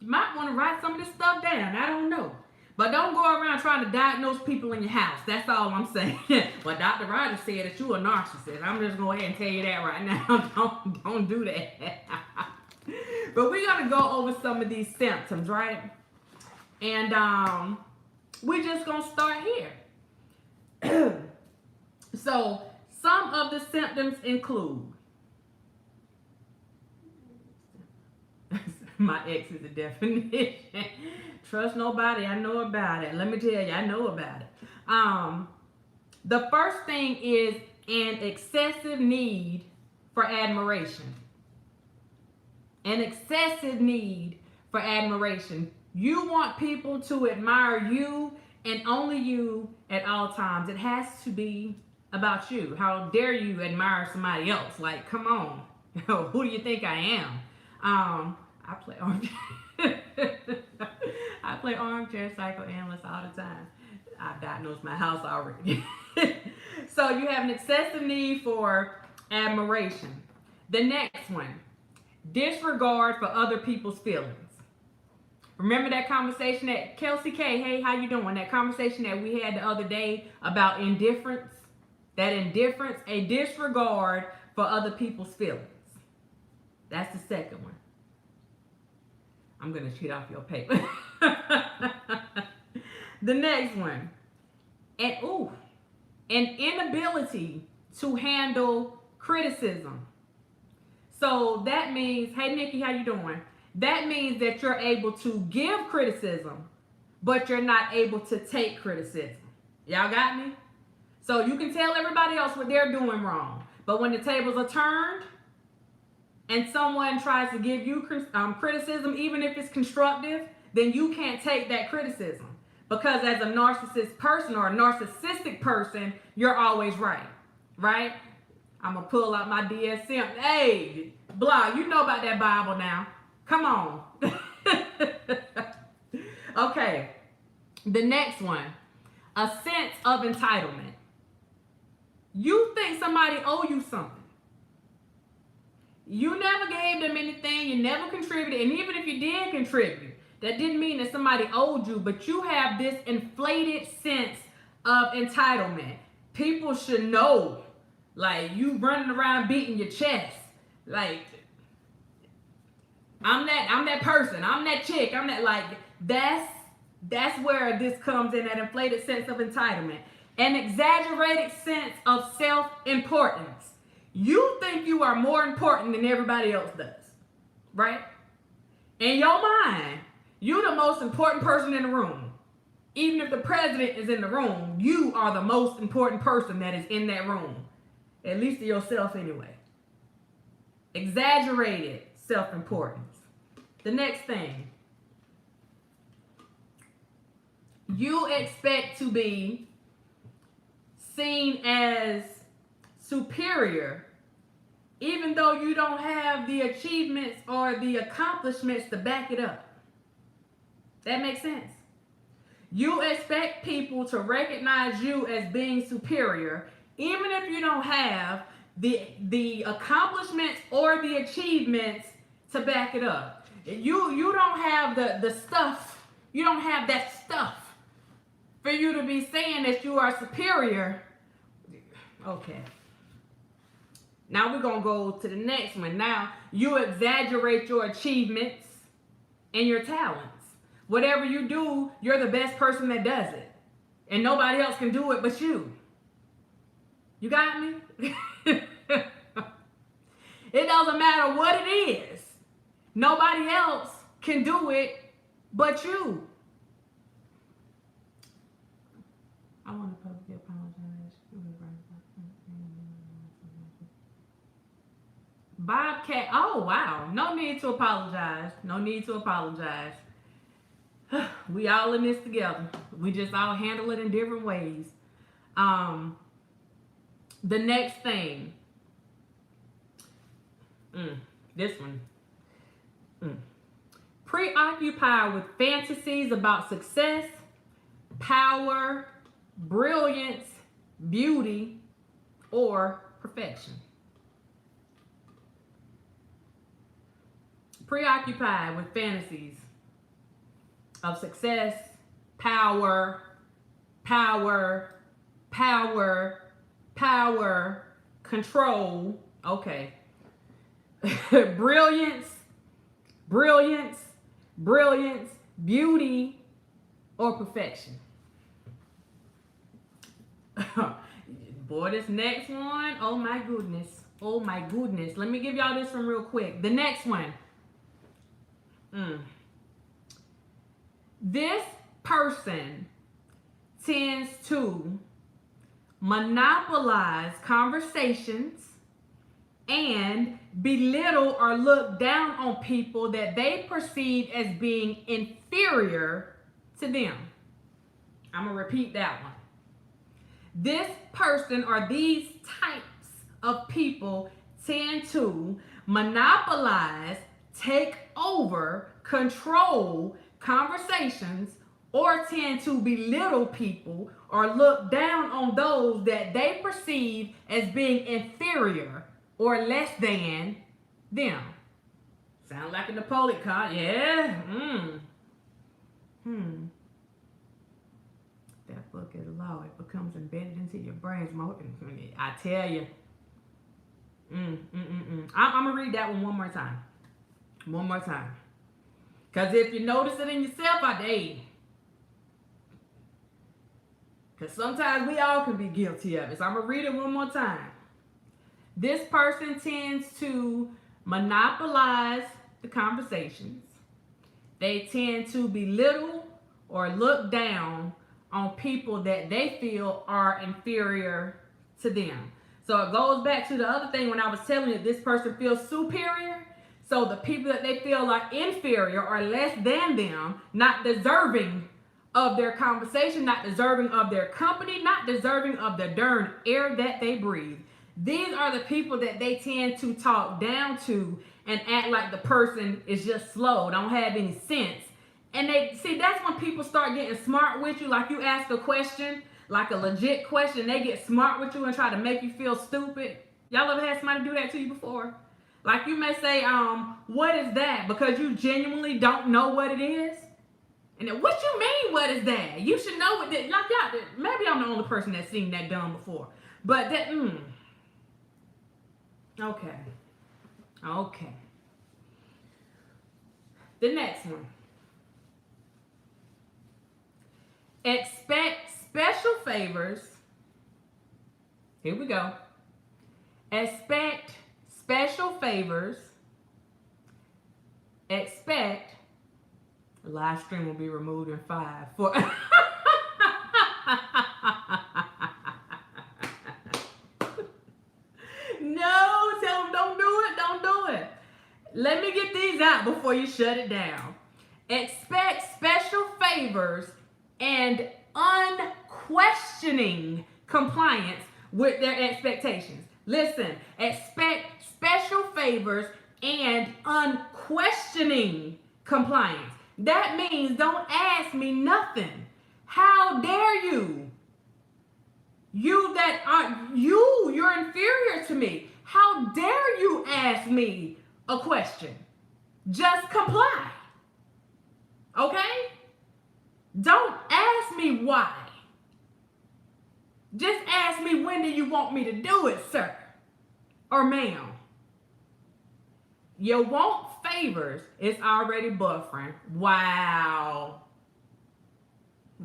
You might want to write some of this stuff down. I don't know. But don't go around trying to diagnose people in your house. That's all I'm saying. But Dr. Rogers said that you're a narcissist. I'm just going to go ahead and tell you that right now. Don't do that. But we're going to go over some of these symptoms, right? And we're just going to start here. So some of the symptoms include, my ex is a definition. Trust nobody, I know about it. Let me tell you, I know about it. The first thing is an excessive need for admiration. An excessive need for admiration. You want people to admire you and only you at all times. It has to be about you. How dare you admire somebody else? Like, come on. Who do you think I am? I play armchair psychoanalyst all the time. I've diagnosed my house already. So you have an excessive need for admiration. The next one, disregard for other people's feelings. Remember that conversation that Kelsey K, hey, how you doing? That conversation that we had the other day about indifference. That indifference, a disregard for other people's feelings. That's the second one. I'm going to cheat off your paper. The next one. An inability to handle criticism. So that means, hey Nikki, how you doing? That means that you're able to give criticism, but you're not able to take criticism. Y'all got me? So you can tell everybody else what they're doing wrong, but when the tables are turned and someone tries to give you criticism, even if it's constructive, then you can't take that criticism. Because as a narcissist person or a narcissistic person, you're always right, right? I'm going to pull out my DSM. Hey, blah, you know about that Bible now. Come on. Okay, the next one, a sense of entitlement. You think somebody owe you something. You never gave them anything. You never contributed. And even if you did contribute, that didn't mean that somebody owed you, but you have this inflated sense of entitlement. People should know, like, you running around beating your chest. Like, I'm that person. I'm that chick. I'm that, like, that's where this comes in, that inflated sense of entitlement. An exaggerated sense of self-importance. You think you are more important than everybody else does, right? In your mind, you're the most important person in the room. Even if the president is in the room, you are the most important person that is in that room. At least to yourself anyway. Exaggerated self-importance. The next thing. You expect to be seen as superior, even though you don't have the achievements or the accomplishments to back it up. That makes sense. You expect people to recognize you as being superior, even if you don't have the accomplishments or the achievements to back it up. You don't have the stuff. You don't have that stuff for you to be saying that you are superior. Okay. Now we're going to go to the next one. Now, you exaggerate your achievements and your talents. Whatever you do, you're the best person that does it. And nobody else can do it but you. You got me? It doesn't matter what it is. Nobody else can do it but you. I want to publicly apologize. Bobcat. Oh, wow. No need to apologize. No need to apologize. We all in this together. We just all handle it in different ways. The next thing. This one. Preoccupied with fantasies about success, power, brilliance, beauty, or perfection. Preoccupied with fantasies of success, power, control, okay. brilliance, beauty, or perfection. Boy, this next one, oh my goodness. Let me give y'all this one real quick. The next one. This person tends to monopolize conversations and belittle or look down on people that they perceive as being inferior to them. I'm going to repeat that one. This person or these types of people tend to monopolize, take over, control conversations, or tend to belittle people or look down on those that they perceive as being inferior or less than them. Sound like a Napoleon card? Yeah. That book is law. It becomes embedded into your brains. I tell you. I'm going to read that one more time. One more time. Because if you notice it in yourself, I dare. Because sometimes we all can be guilty of it. So I'm going to read it one more time. This person tends to monopolize the conversations. They tend to belittle or look down on people that they feel are inferior to them. So it goes back to the other thing when I was telling you this person feels superior. So the people that they feel like inferior or less than them, not deserving of their conversation, not deserving of their company, not deserving of the darn air that they breathe. These are the people that they tend to talk down to and act like the person is just slow, don't have any sense. And they see that's when people start getting smart with you. Like you ask a question, like a legit question, they get smart with you and try to make you feel stupid. Y'all ever had somebody do that to you before? Like you may say, what is that? Because you genuinely don't know what it is. And then, what you mean, what is that? You should know what that, like y'all, maybe I'm the only person that's seen that done before. But that, okay. Okay. The next one. Expect special favors. Here we go. Expect special favors. Expect. The live stream will be removed in 5, 4. No, tell them don't do it. Don't do it. Let me get these out before you shut it down. Expect special favors and unquestioning compliance with their expectations. Listen, expect special favors and unquestioning compliance. That means don't ask me nothing. How dare you? You that are you're inferior to me. How dare you ask me a question? Just comply. Okay? Don't ask me why. Just ask me when do you want me to do it, sir or ma'am. You want favors, it's already buffering. Wow.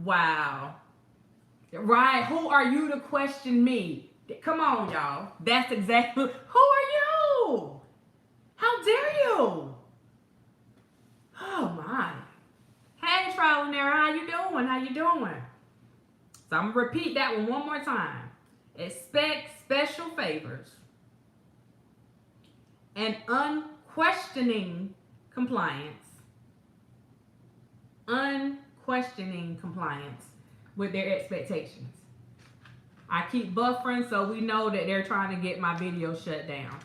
Wow. Right? Who are you to question me? Come on, y'all. That's exactly. Who are you? How dare you? Oh my. Hey, trial and error. How you doing? How you doing? So I'm gonna repeat that one more time. Expect special favors and unquestioning compliance. Unquestioning compliance with their expectations. I keep buffering so we know that they're trying to get my video shut down.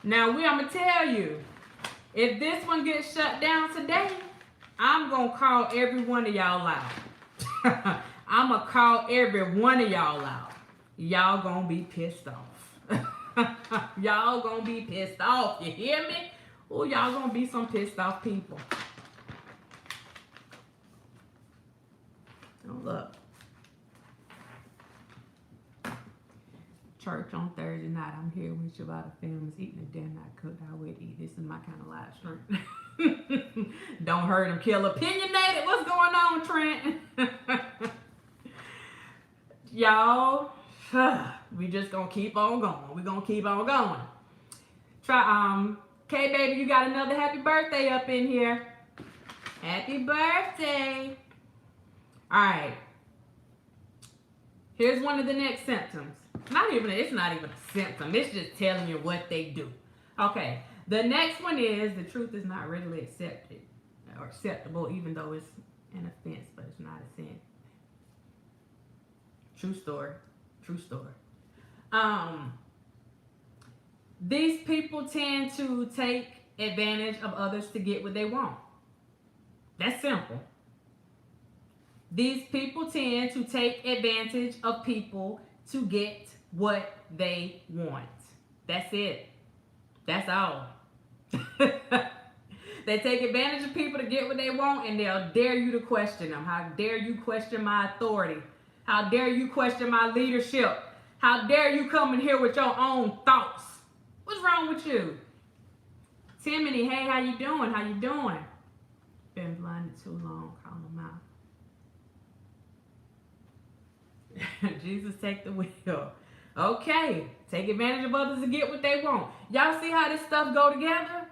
Now, I'm going to tell you, if this one gets shut down today, I'm going to call every one of y'all out. I'm going to call every one of y'all out. Y'all going to be pissed off. Y'all going to be pissed off. You hear me? Oh, y'all going to be some pissed off people. Oh, look. Church on Thursday night. I'm here with you about the families eating the dinner I cooked. I would eat. This is my kind of live stream. Don't hurt him, kill opinionated. What's going on, Trent? Y'all, we just gonna keep on going. We gonna keep on going. Try K baby, you got another happy birthday up in here. Happy birthday. All right. Here's one of the next symptoms. It's not even a symptom. It's just telling you what they do. Okay. The next one is the truth is not readily accepted or acceptable, even though it's an offense, but it's not a sin. True story. True story. These people tend to take advantage of others to get what they want. That's simple. These people tend to take advantage of people to get what they want. That's it. That's all. They take advantage of people to get what they want, and they'll dare you to question them. How dare you question my authority? How dare you question my leadership? How dare you come in here with your own thoughts? What's wrong with you? Timothy, hey, how you doing? How you doing? Been blinded too long. Call them out. Jesus, take the wheel. Okay, take advantage of others to get what they want. Y'all see how this stuff go together?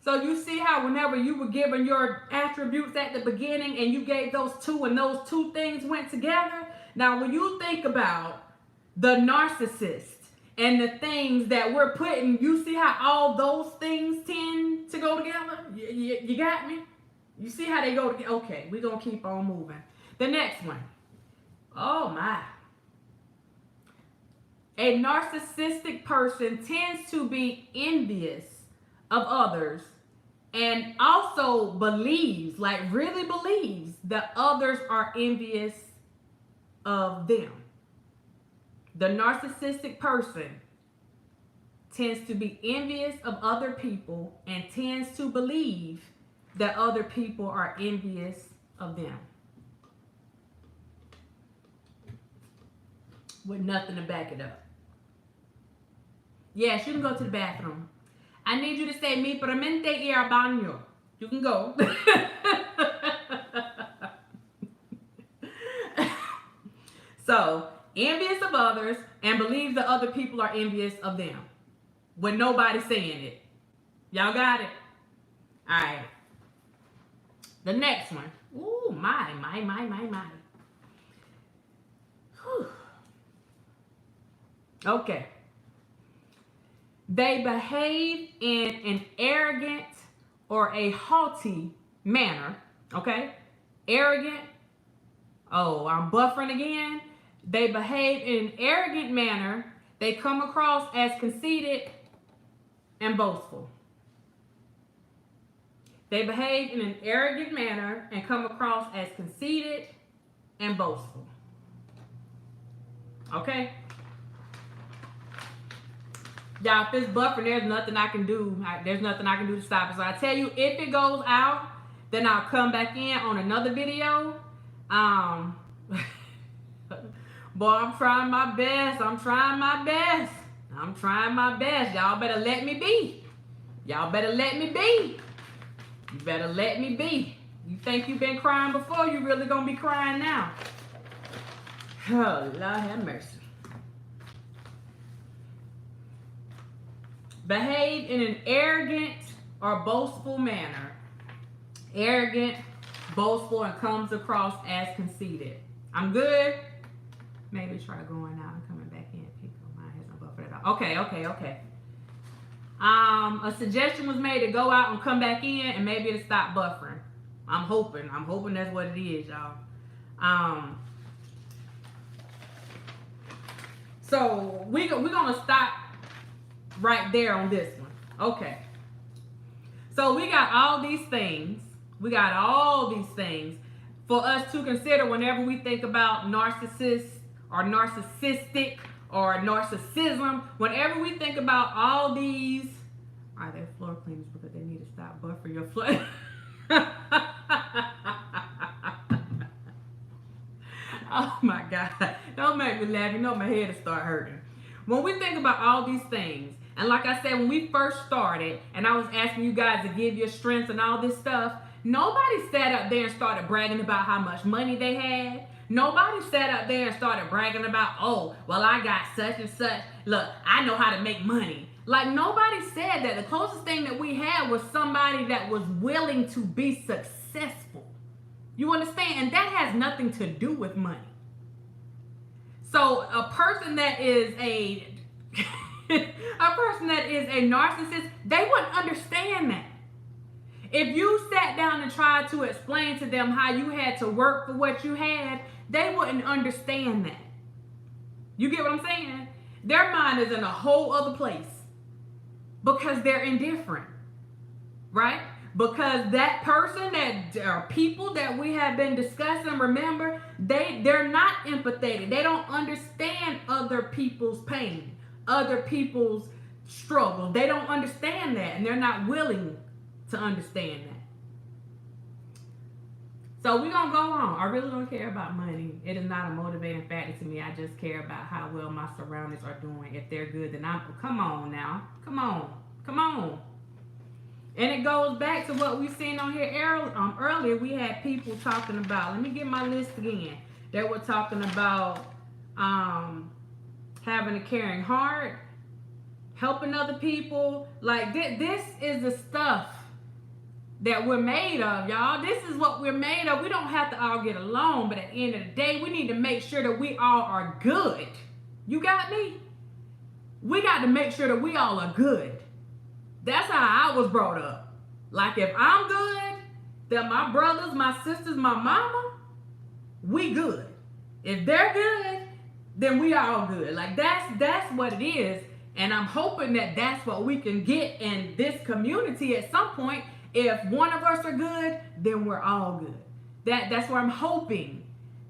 So you see how whenever you were given your attributes at the beginning and you gave those two and those two things went together? Now when you think about the narcissist and the things that we're putting, you see how all those things tend to go together? You got me? You see how they go together? Okay, we're going to keep on moving. The next one. Oh my. A narcissistic person tends to be envious of others and also believes, like really believes, that others are envious of them. The narcissistic person tends to be envious of other people and tends to believe that other people are envious of them. With nothing to back it up. Yes, you can go to the bathroom. I need you to say mi permite ir al baño. You can go. So, envious of others and believes that other people are envious of them. With nobody saying it. Y'all got it? Alright. The next one. Ooh, my. Whew. Okay. They behave in an arrogant or a haughty manner. Okay? Arrogant. Oh, I'm buffering again. They behave in an arrogant manner. They come across as conceited and boastful. They behave in an arrogant manner and come across as conceited and boastful. Okay? Y'all, if it's buffering, there's nothing I can do. There's nothing I can do to stop it. So I tell you, if it goes out, then I'll come back in on another video. Boy, I'm trying my best. I'm trying my best. Y'all better let me be. Y'all better let me be. You better let me be. You think you've been crying before, you really gonna be crying now. Oh, Lord have mercy. Behave in an arrogant or boastful manner. Arrogant, boastful, and comes across as conceited. I'm good. Maybe try going out and coming back in. Pick up my head and buffer that out. Okay. A suggestion was made to go out and come back in, and maybe it'll stop buffering. I'm hoping that's what it is, y'all. So we're gonna stop right there on this one. Okay. So we got all these things. For us to consider whenever we think about narcissists or narcissistic or narcissism. Whenever we think about all these, are they floor cleaners because they need to stop buffering your floor? Oh my God. Don't make me laugh. You know my head will start hurting. When we think about all these things, and like I said, when we first started, and I was asking you guys to give your strengths and all this stuff, nobody sat up there and started bragging about how much money they had. Nobody sat up there and started bragging about, oh, well, I got such and such. Look, I know how to make money. Like, nobody said that. The closest thing that we had was somebody that was willing to be successful. You understand? And that has nothing to do with money. So a person that is a narcissist, they wouldn't understand that. If you sat down and tried to explain to them how you had to work for what you had, they wouldn't understand that. You get what I'm saying? Their mind is in a whole other place because they're indifferent, right? Because that person, that are people that we have been discussing, remember, they're not empathetic. They don't understand other people's pain, other people's struggle. They don't understand that, and they're not willing to understand that. So we're going to go on. I really don't care about money. It is not a motivating factor to me. I just care about how well my surroundings are doing. If they're good, then come on now. Come on. And it goes back to what we've seen on here earlier. We had people talking about, let me get my list again. They were talking about having a caring heart, helping other people. Like this is the stuff that we're made of, y'all. This is what we're made of. We don't have to all get along, but at the end of the day, we need to make sure that we all are good. You got me? We got to make sure that we all are good. That's how I was brought up. Like if I'm good, then my brothers, my sisters, my mama, we good. If they're good, then we all good. Like that's what it is. And I'm hoping that that's what we can get in this community at some point. If one of us are good, then we're all good. That's where I'm hoping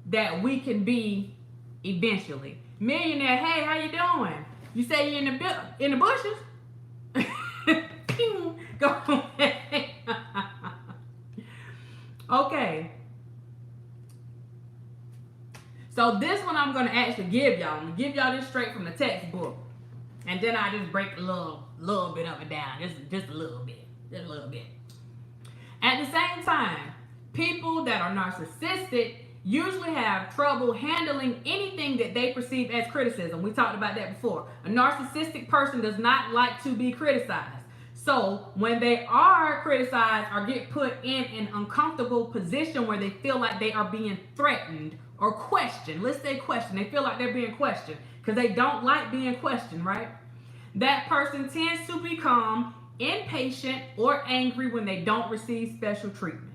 that we can be eventually. Millionaire, hey, how you doing? You say you're in the bushes? Go ahead. Okay. So this one I'm going to actually give y'all. I'm going to give y'all this straight from the textbook. And then I just break a little bit of it down. Just a little bit. Just a little bit. At the same time, people that are narcissistic usually have trouble handling anything that they perceive as criticism. We talked about that before. A narcissistic person does not like to be criticized. So when they are criticized or get put in an uncomfortable position where they feel like they are being threatened or questioned, let's say questioned, they feel like they're being questioned because they don't like being questioned, right? That person tends to become impatient or angry when they don't receive special treatment.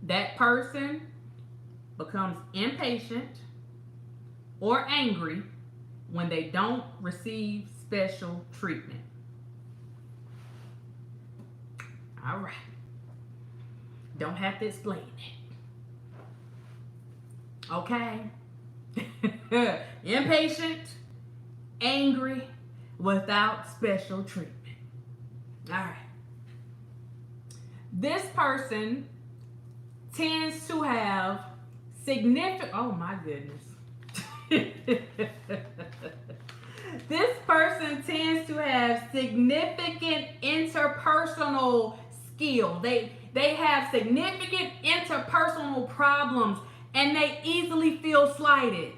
That person becomes impatient or angry when they don't receive special treatment. All right. Don't have to explain it. Okay? Impatient, angry, without special treatment. All right. This person tends to have significant, oh my goodness. This person tends to have significant interpersonal skill. They have significant interpersonal problems and they easily feel slighted.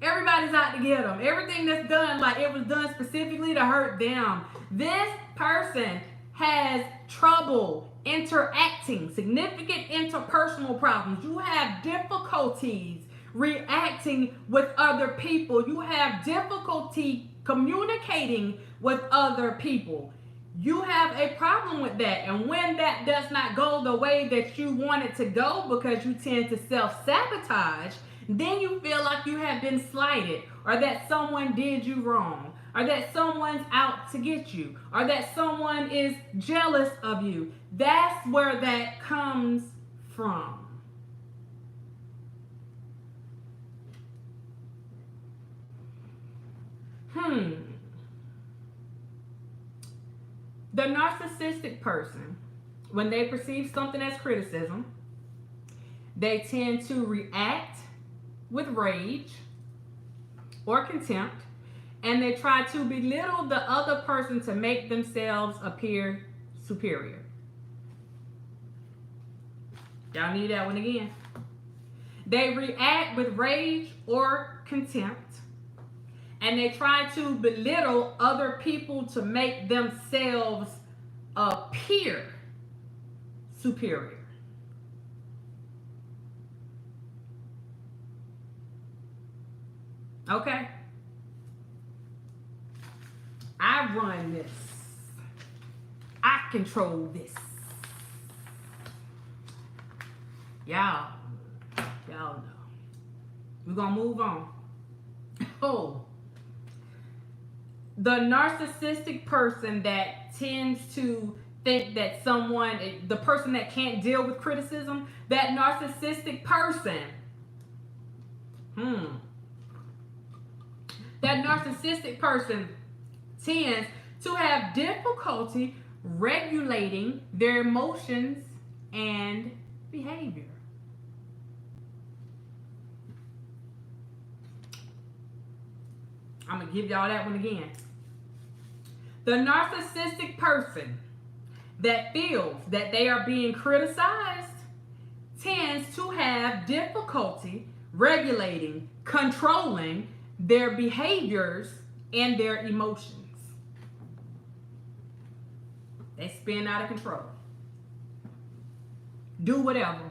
Everybody's out to get them. Everything that's done, like it was done specifically to hurt them. This person has trouble interacting, significant interpersonal problems. You have difficulties reacting with other people. You have difficulty communicating with other people. You have a problem with that. And when that does not go the way that you want it to go because you tend to self-sabotage, then you feel like you have been slighted or that someone did you wrong or that someone's out to get you or that someone is jealous of you. That's where that comes from. The narcissistic person, when they perceive something as criticism, they tend to react with rage or contempt, and they try to belittle the other person to make themselves appear superior. Y'all need that one again. They react with rage or contempt, and they try to belittle other people to make themselves appear superior. Okay? I run this. I control this. Y'all know. We're gonna move on. Oh. The narcissistic person that tends to think that someone, the person that can't deal with criticism, that narcissistic person, that narcissistic person tends to have difficulty regulating their emotions and behavior. I'm going to give y'all that one again. The narcissistic person that feels that they are being criticized tends to have difficulty regulating, controlling their behaviors and their emotions. They spin out of control. Do whatever.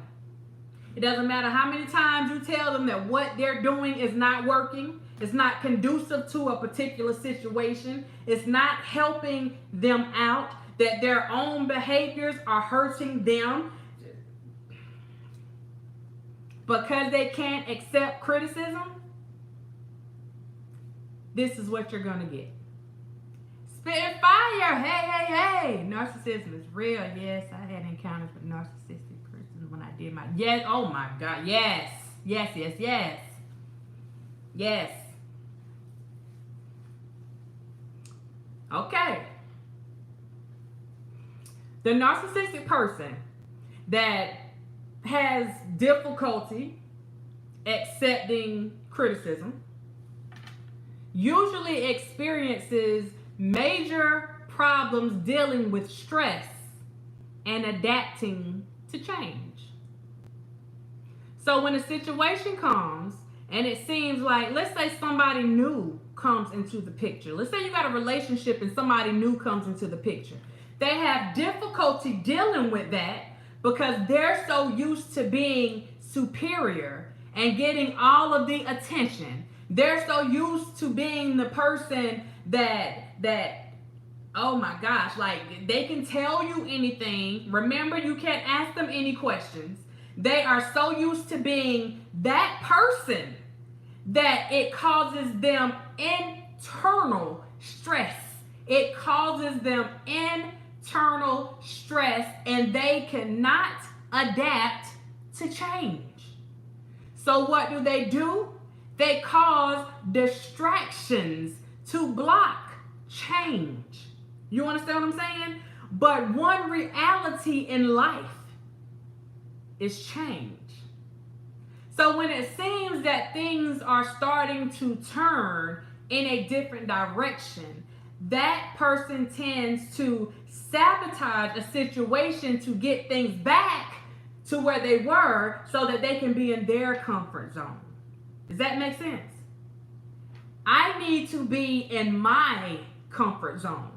It doesn't matter how many times you tell them that what they're doing is not working, it's not conducive to a particular situation, it's not helping them out, that their own behaviors are hurting them. Because they can't accept criticism, this is what you're going to get. Spitting fire. Hey. Narcissism is real. Yes, I had encounters with narcissistic persons when I did my... Yes, oh my God. Yes. Okay. The narcissistic person that has difficulty accepting criticism usually experiences major problems dealing with stress and adapting to change. So when a situation comes and it seems like, let's say somebody new comes into the picture. Let's say you got a relationship and somebody new comes into the picture. They have difficulty dealing with that because they're so used to being superior and getting all of the attention. They're so used to being the person that oh my gosh, like they can tell you anything. Remember, you can't ask them any questions. They are so used to being that person that it causes them internal stress. It causes them internal stress, and they cannot adapt to change. So what do? They cause distractions to block change. You understand what I'm saying? But one reality in life is change. So when it seems that things are starting to turn in a different direction, that person tends to sabotage a situation to get things back to where they were so that they can be in their comfort zone. Does that make sense? I need to be in my comfort zone.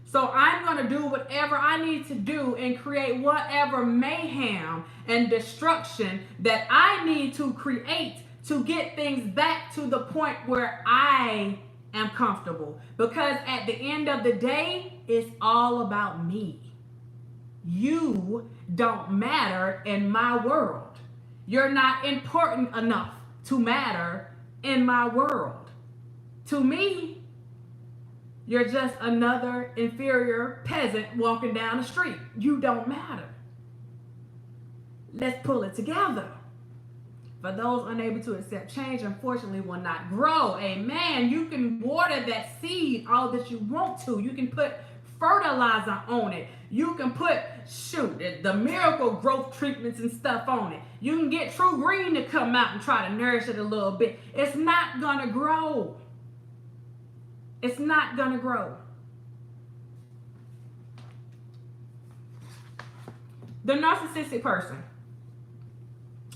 So I'm going to do whatever I need to do and create whatever mayhem and destruction that I need to create to get things back to the point where I am comfortable. Because at the end of the day, it's all about me. You don't matter in my world. You're not important enough to matter in my world. To me, you're just another inferior peasant walking down the street. You don't matter. Let's pull it together. For those unable to accept change, unfortunately, will not grow. Amen. You can water that seed all that you want to. You can put fertilizer on it. You can put, the miracle growth treatments and stuff on it. You can get True Green to come out and try to nourish it a little bit. It's not going to grow. It's not going to grow. The narcissistic person.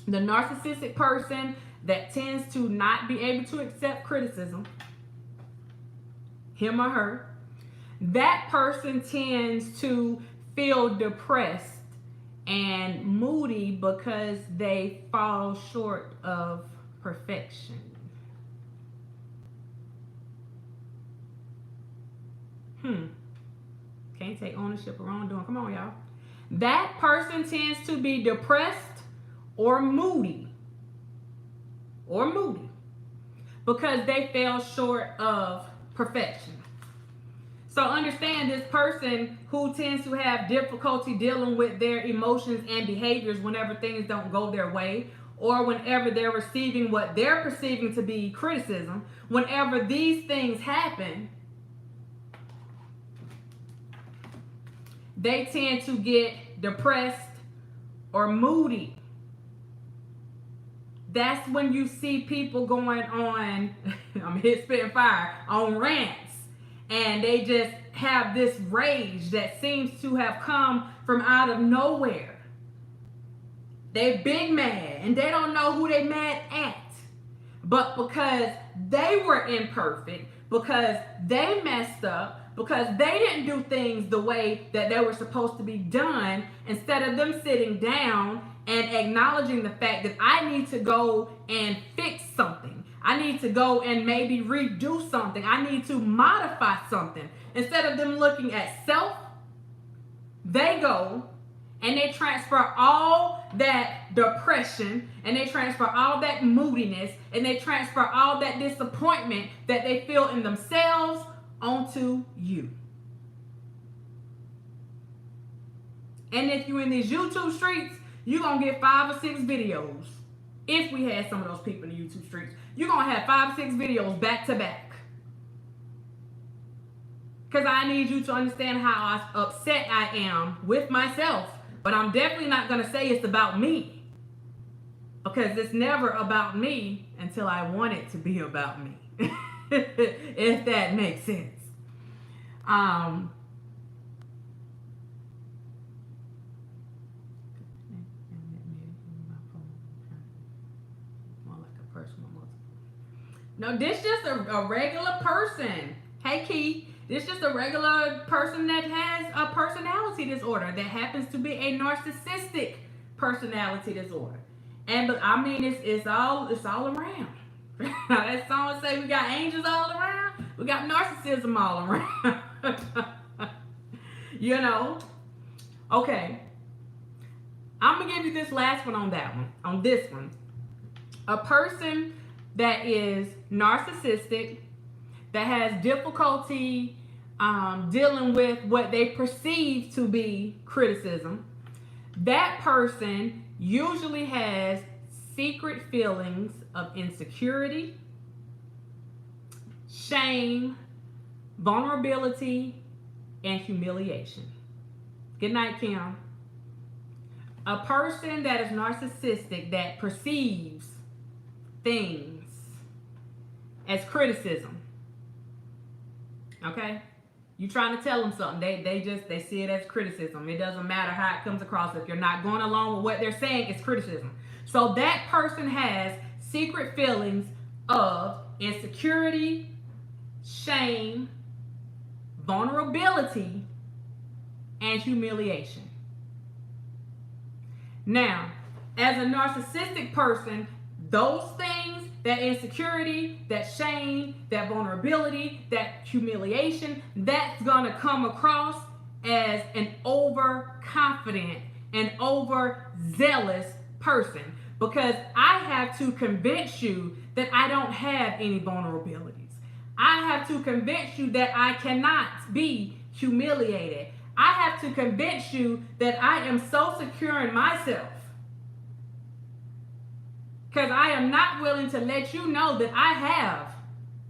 The narcissistic person that tends to not be able to accept criticism, him or her, that person tends to feel depressed and moody because they fall short of perfection. Can't take ownership of wrongdoing. Come on, y'all. That person tends to be depressed or moody because they fell short of perfection. So understand, this person who tends to have difficulty dealing with their emotions and behaviors whenever things don't go their way, or whenever they're receiving what they're perceiving to be criticism, whenever these things happen, they tend to get depressed or moody. That's when you see people going on, I'm spitting fire, on rants and they just have this rage that seems to have come from out of nowhere. They big mad and they don't know who they mad at. But because they were imperfect, because they messed up, because they didn't do things the way that they were supposed to be done, instead of them sitting down and acknowledging the fact that I need to go and fix something, I need to go and maybe redo something, I need to modify something, instead of them looking at self, they go and they transfer all that depression, and they transfer all that moodiness, and they transfer all that disappointment that they feel in themselves onto you. And if you're in these YouTube streets, you're going to get 5 or 6 videos. If we had some of those people in the YouTube streets, you're going to have 5 or 6 videos back to back. Because I need you to understand how upset I am with myself. But I'm definitely not going to say it's about me. Because it's never about me until I want it to be about me. If that makes sense. No, this just a regular person. Hey, Key. This just a regular person that has a personality disorder that happens to be a narcissistic personality disorder. And I mean, it's all around. That song say we got angels all around. We got narcissism all around. You know. Okay. I'm gonna give you this last one on that one. On this one, a person that is narcissistic, that has difficulty dealing with what they perceive to be criticism, that person usually has secret feelings of insecurity, shame, vulnerability, and humiliation. Good night, Kim. A person that is narcissistic that perceives things as criticism. Okay? You trying to tell them something, they see it as criticism. It doesn't matter how it comes across. If you're not going along with what they're saying, it's criticism. So that person has secret feelings of insecurity, shame, vulnerability, and humiliation. Now, as a narcissistic person, those things, that insecurity, that shame, that vulnerability, that humiliation, that's going to come across as an overconfident and overzealous person, because I have to convince you that I don't have any vulnerabilities. I have to convince you that I cannot be humiliated. I have to convince you that I am so secure in myself, because I am not willing to let you know that I have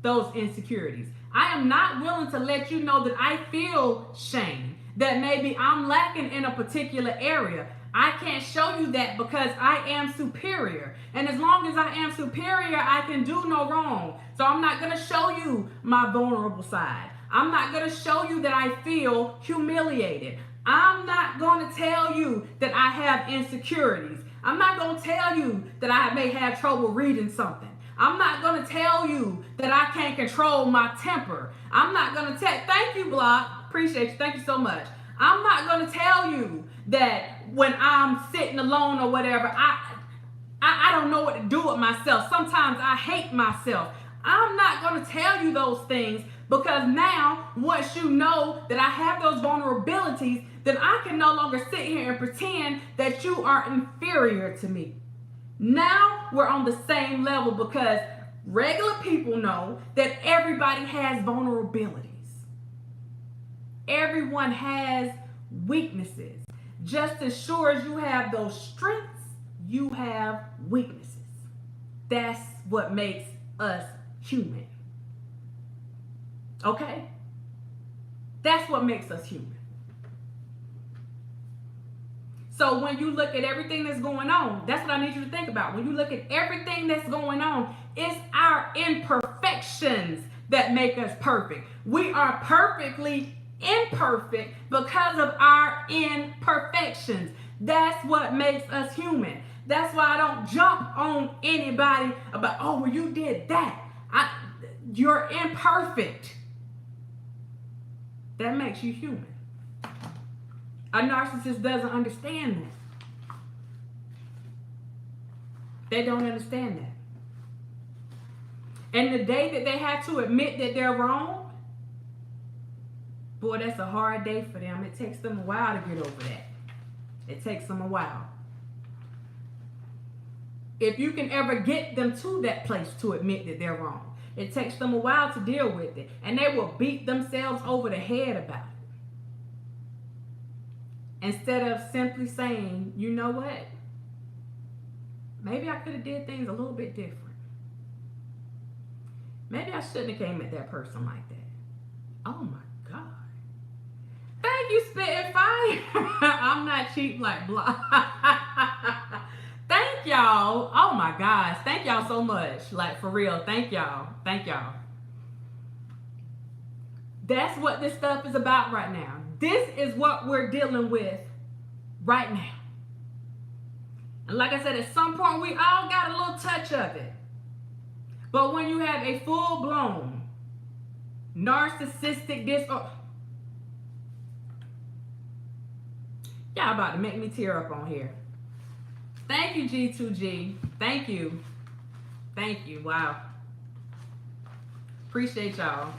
those insecurities. I am not willing to let you know that I feel shame, that maybe I'm lacking in a particular area. I can't show you that because I am superior. And as long as I am superior, I can do no wrong. So I'm not going to show you my vulnerable side. I'm not going to show you that I feel humiliated. I'm not going to tell you that I have insecurities. I'm not going to tell you that I may have trouble reading something. I'm not going to tell you that I can't control my temper. I'm not going to thank you, Block. Appreciate you. Thank you so much. I'm not going to tell you that when I'm sitting alone or whatever, I don't know what to do with myself. Sometimes I hate myself. I'm not going to tell you those things, because now once you know that I have those vulnerabilities, then I can no longer sit here and pretend that you are inferior to me. Now we're on the same level, because regular people know that everybody has vulnerabilities. Everyone has weaknesses. Just as sure as you have those strengths, you have weaknesses. That's what makes us human. Okay? That's what makes us human. So when you look at everything that's going on, that's what I need you to think about. When you look at everything that's going on, it's our imperfections that make us perfect. We are perfectly imperfect because of our imperfections. That's what makes us human. That's why I don't jump on anybody about, oh, well, you did that. You're imperfect. That makes you human. A narcissist doesn't understand that. They don't understand that. And the day that they have to admit that they're wrong, boy, that's a hard day for them. It takes them a while to get over that. It takes them a while. If you can ever get them to that place to admit that they're wrong, it takes them a while to deal with it. And they will beat themselves over the head about it. Instead of simply saying, you know what? Maybe I could have did things a little bit different. Maybe I shouldn't have came at that person like that. Oh my God. Thank you, Spitting Fire. I'm not cheap like blah. Thank y'all. Oh my gosh. Thank y'all so much. Like, for real. Thank y'all. Thank y'all. That's what this stuff is about right now. This is what we're dealing with right now. And like I said, at some point, we all got a little touch of it. But when you have a full-blown narcissistic disorder, y'all about to make me tear up on here. Thank you, G2G. Thank you. Thank you. Wow. Appreciate y'all.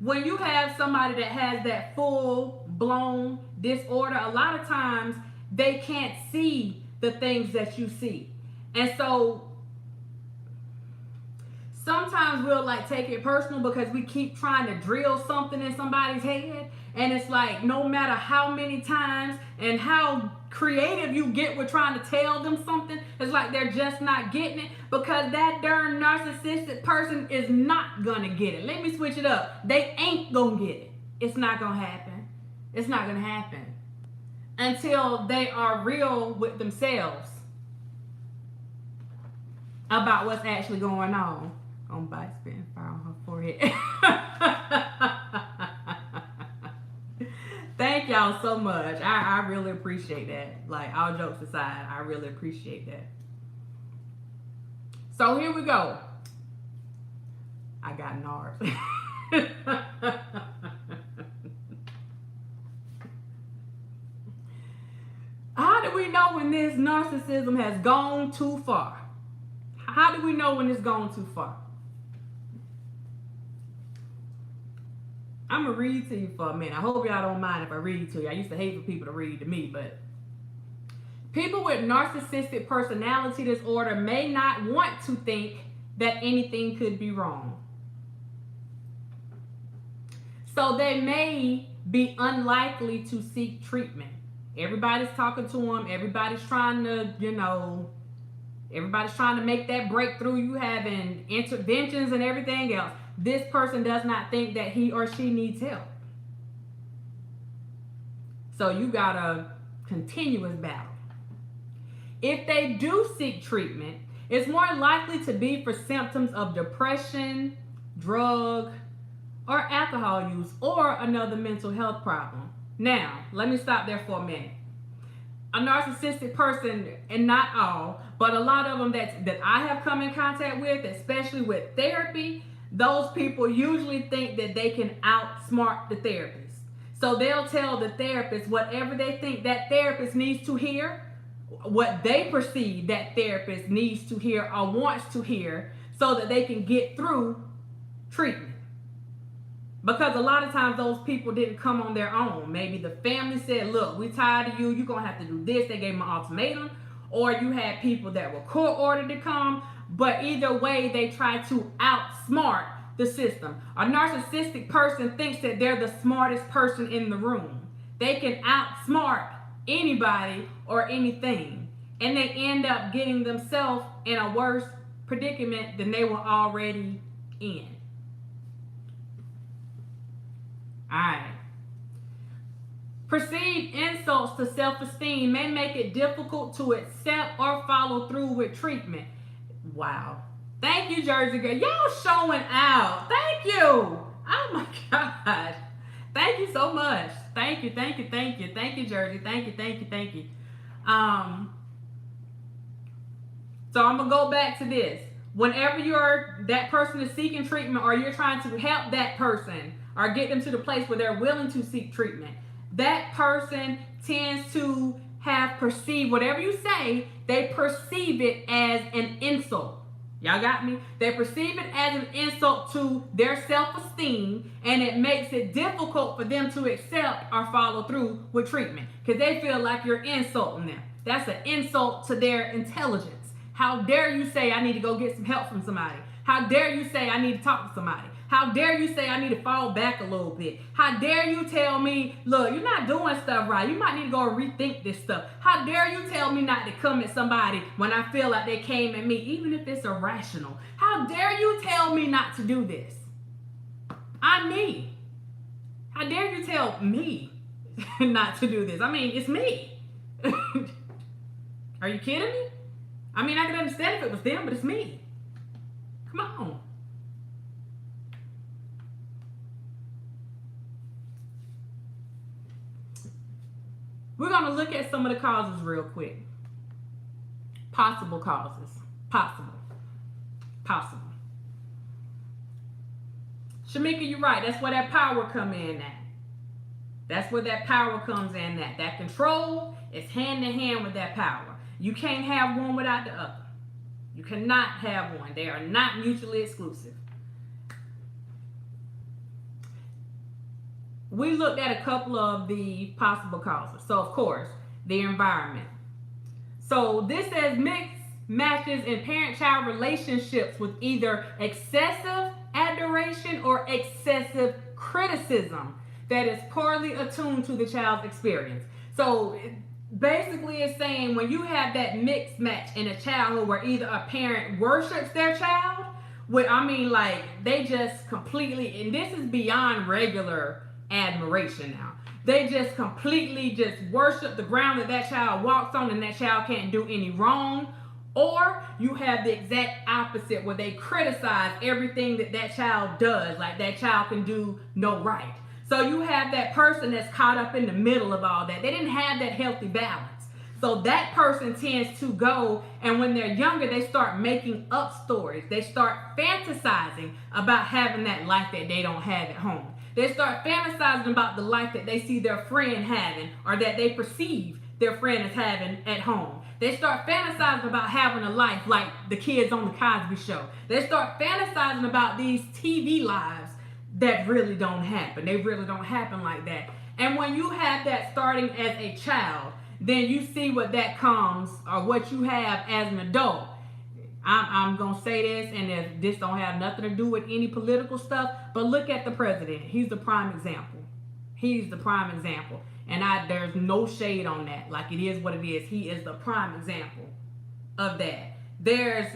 When you have somebody that has that full-blown disorder, a lot of times they can't see the things that you see. And so sometimes we'll like take it personal because we keep trying to drill something in somebody's head. And it's like, no matter how many times and how creative you get with trying to tell them something, it's like they're just not getting it because that darn narcissistic person is not gonna get it. Let me switch it up. They ain't gonna get it. It's not gonna happen. It's not gonna happen until they are real with themselves about what's actually going on. On by spitting fire on her forehead. Thank y'all so much. I really appreciate that. Like, all jokes aside, I really appreciate that. So here we go. I got NARS. How do we know when this narcissism has gone too far? How do we know when it's gone too far? I'm going to read to you for a minute. I hope y'all don't mind if I read to you. I used to hate for people to read to me, but people with narcissistic personality disorder may not want to think that anything could be wrong. So they may be unlikely to seek treatment. Everybody's talking to them. Everybody's trying to, everybody's trying to make that breakthrough. You having interventions and everything else. This person does not think that he or she needs help. So you got a continuous battle. If they do seek treatment, it's more likely to be for symptoms of depression, drug, or alcohol use, or another mental health problem. Now, let me stop there for a minute. A narcissistic person, and not all, but a lot of them that I have come in contact with, especially with therapy, those people usually think that they can outsmart the therapist. So they'll tell the therapist whatever they think that therapist needs to hear, what they perceive that therapist needs to hear or wants to hear, so that they can get through treatment. Because a lot of times those people didn't come on their own. Maybe the family said, look, we're tired of you. You're going to have to do this. They gave them an ultimatum. Or you had people that were court ordered to come. But either way, they try to outsmart the system. A narcissistic person thinks that they're the smartest person in the room. They can outsmart anybody or anything. And they end up getting themselves in a worse predicament than they were already in. Alright. Perceived insults to self-esteem may make it difficult to accept or follow through with treatment. Wow. Thank you, Jersey girl. Y'all showing out. Thank you. Oh my God. Thank you so much. Thank you, thank you, thank you. Thank you, Jersey. Thank you, thank you, thank you. So I'm gonna go back to this. Whenever that person is seeking treatment, or you're trying to help that person or get them to the place where they're willing to seek treatment, that person tends to have perceived whatever you say, they perceive it as an insult. Y'all got me? They perceive it as an insult to their self-esteem, and it makes it difficult for them to accept or follow through with treatment because they feel like you're insulting them. That's an insult to their intelligence. How dare you say I need to go get some help from somebody? How dare you say I need to talk to somebody? How dare you say I need to fall back a little bit? How dare you tell me, look, you're not doing stuff right. You might need to go rethink this stuff. How dare you tell me not to come at somebody when I feel like they came at me, even if it's irrational? How dare you tell me not to do this? I'm me. How dare you tell me not to do this? I mean, it's me. Are you kidding me? I mean, I could understand if it was them, but it's me. Come on. We're going to look at some of the causes real quick. Possible causes. Possible. Shamika, you're right. That's where that power come in at. That's where that power comes in at. That control is hand in hand with that power. You can't have one without the other. You cannot have one. They are not mutually exclusive. We looked at a couple of the possible causes. So, of course, the environment. So, this says mixed matches in parent-child relationships with either excessive adoration or excessive criticism that is poorly attuned to the child's experience. So, basically it's saying when you have that mixed match in a childhood where either a parent worships their child, like they just completely, and this is beyond regular admiration now. They just completely just worship the ground that child walks on, and that child can't do any wrong. Or you have the exact opposite where they criticize everything that child does, like that child can do no right. So you have that person that's caught up in the middle of all that. They didn't have that healthy balance. So that person tends to go, and when they're younger, they start making up stories. They start fantasizing about having that life that they don't have at home. They start fantasizing about the life that they see their friend having, or that they perceive their friend is having at home. They start fantasizing about having a life like the kids on the Cosby Show. They start fantasizing about these TV lives that really don't happen. They really don't happen like that. And when you have that starting as a child, then you see what that comes, or what you have as an adult. I'm going to say this, and if this don't have nothing to do with any political stuff, but look at the president. He's the prime example. He's the prime example. And there's no shade on that. Like, it is what it is. He is the prime example of that. There's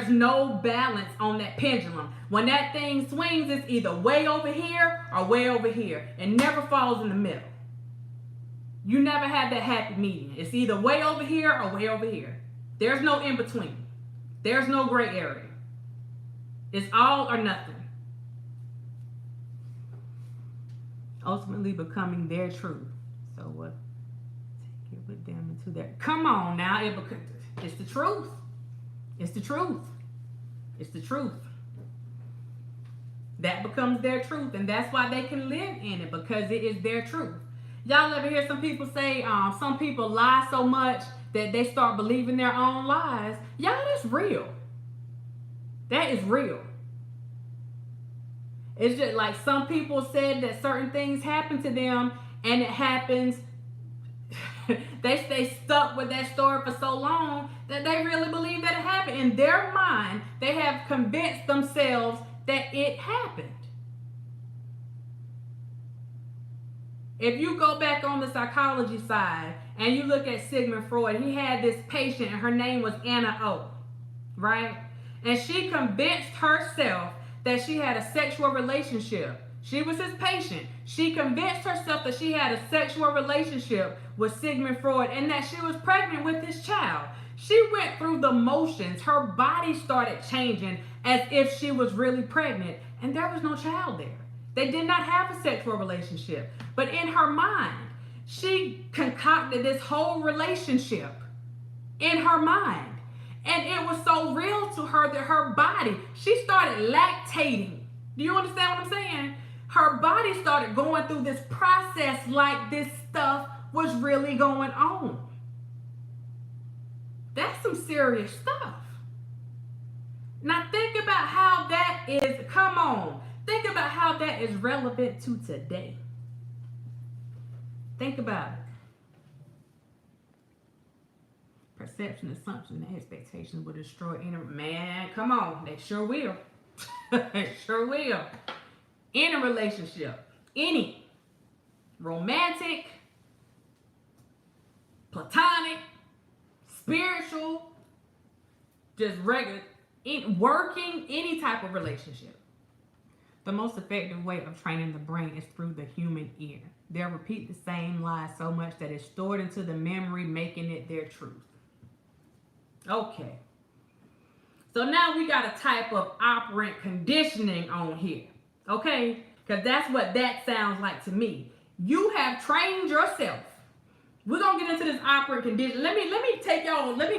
no balance on that pendulum. When that thing swings, it's either way over here or way over here. It never falls in the middle. You never have that happy medium. It's either way over here or way over here. There's no in between. There's no gray area. It's all or nothing. Ultimately becoming their truth. So what? Take it with them into their. Come on now. It's the truth. It's the truth. It's the truth. That becomes their truth, and that's why they can live in it, because it is their truth. Y'all ever hear some people say, some people lie so much that they start believing their own lies? Y'all, that's real. That is real. It's just like some people said that certain things happen to them, and it happens. They stay stuck with that story for so long that they really believe that it happened. In their mind, they have convinced themselves that it happened. If you go back on the psychology side and you look at Sigmund Freud, he had this patient, and her name was Anna O, right? And she convinced herself that she had a sexual relationship. She was his patient. She convinced herself that she had a sexual relationship with Sigmund Freud, and that she was pregnant with his child. She went through the motions. Her body started changing as if she was really pregnant, and there was no child there. They did not have a sexual relationship. But in her mind, she concocted this whole relationship in her mind. And it was so real to her that her body, she started lactating. Do you understand what I'm saying? Her body started going through this process like this stuff was really going on. That's some serious stuff. Now think about how that is, come on. Think about how that is relevant to today. Think about it. Perception, assumption, and expectations will destroy any man. Come on, they sure will. They sure will. In a relationship, any romantic, platonic, spiritual, just regular, working, any type of relationship. The most effective way of training the brain is through the human ear. They'll repeat the same lies so much that it's stored into the memory, making it their truth. Okay. So now we got a type of operant conditioning on here. Okay? Because that's what that sounds like to me. You have trained yourself. We're going to get into this operant condition. Let me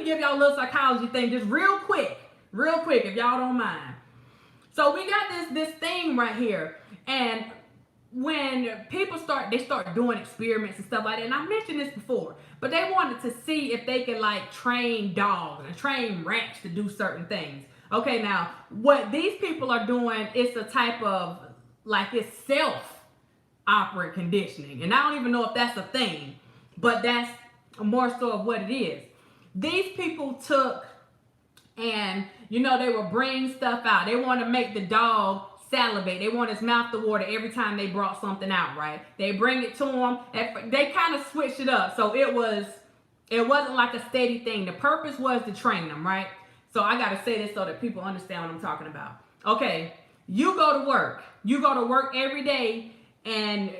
give y'all a little psychology thing just real quick, if y'all don't mind. So we got this thing right here. And when people start doing experiments and stuff like that, and I mentioned this before, but they wanted to see if they could like train dogs and train rats to do certain things. Okay, now what these people are doing is a type of like it's self-operant conditioning, and I don't even know if that's a thing, but that's more so of what it is. These people took and they would bring stuff out. They want to make the dog salivate. They want his mouth to water every time they brought something out, right? They bring it to him. They kind of switched it up. So it wasn't like a steady thing. The purpose was to train them, right? So I got to say this so that people understand what I'm talking about. Okay, you go to work. You go to work every day, and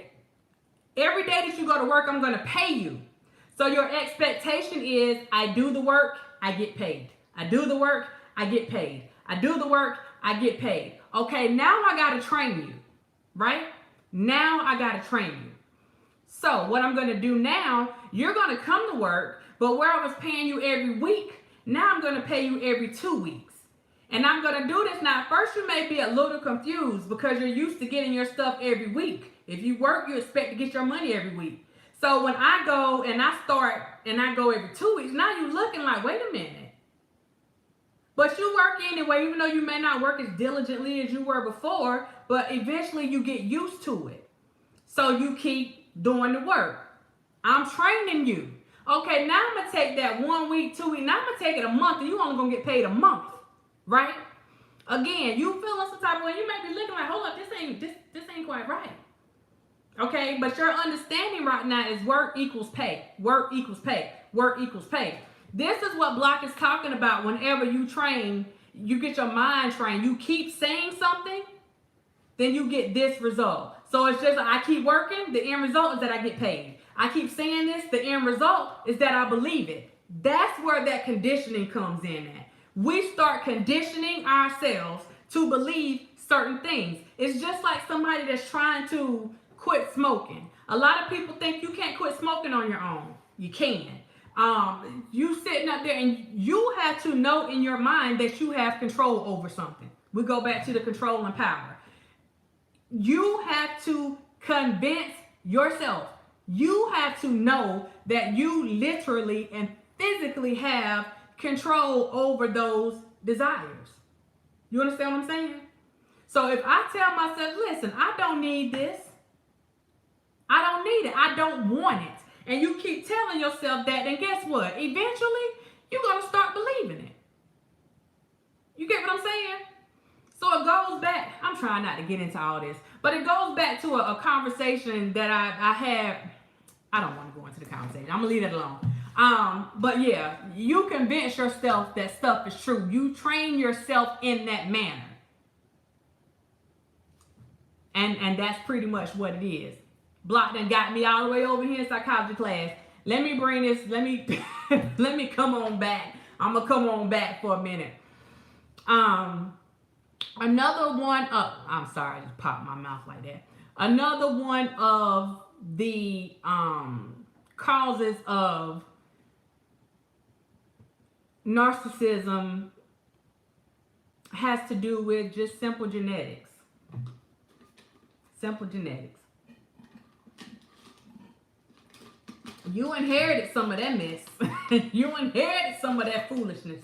every day that you go to work, I'm going to pay you. So your expectation is I do the work, I get paid. I do the work, I get paid. I do the work, I get paid. Okay, now I got to train you, right? Now I got to train you. So what I'm going to do now, you're going to come to work, but where I was paying you every week, now I'm going to pay you every 2 weeks. And I'm going to do this now. First, you may be a little confused because you're used to getting your stuff every week. If you work, you expect to get your money every week. So when I go and I go every 2 weeks, now you're looking like, wait a minute. But you work anyway, even though you may not work as diligently as you were before, but eventually you get used to it. So you keep doing the work. I'm training you. Okay, now I'm going to take that 1 week, 2 weeks. Now I'm going to take it a month, and you're only going to get paid a month, right? Again, you feeling some type of way. You may be looking like, hold up, this ain't quite right. Okay, but your understanding right now is work equals pay. Work equals pay. Work equals pay. This is what Block is talking about whenever you train, you get your mind trained. You keep saying something, then you get this result. So it's just, I keep working, the end result is that I get paid. I keep saying this, the end result is that I believe it. That's where that conditioning comes in at. We start conditioning ourselves to believe certain things. It's just like somebody that's trying to quit smoking. A lot of people think you can't quit smoking on your own. You can. You sitting up there and you have to know in your mind that you have control over something. We go back to the control and power. You have to convince yourself. You have to know that you literally and physically have control over those desires. You understand what I'm saying? So if I tell myself, listen, I don't need this. I don't need it. I don't want it. And you keep telling yourself that, then guess what? Eventually, you're going to start believing it. You get what I'm saying? So it goes back. I'm trying not to get into all this, but it goes back to a conversation that I had. I don't want to go into the conversation. I'm going to leave it alone. But yeah, you convince yourself that stuff is true. You train yourself in that manner. And that's pretty much what it is. Block done got me all the way over here in psychology class. Let me bring this, let me come on back I'm gonna come on back for a minute. Another one of, I'm sorry, I just popped my mouth like that. Another one of the causes of narcissism has to do with just simple genetics. Simple genetics. You inherited some of that mess. You inherited some of that foolishness.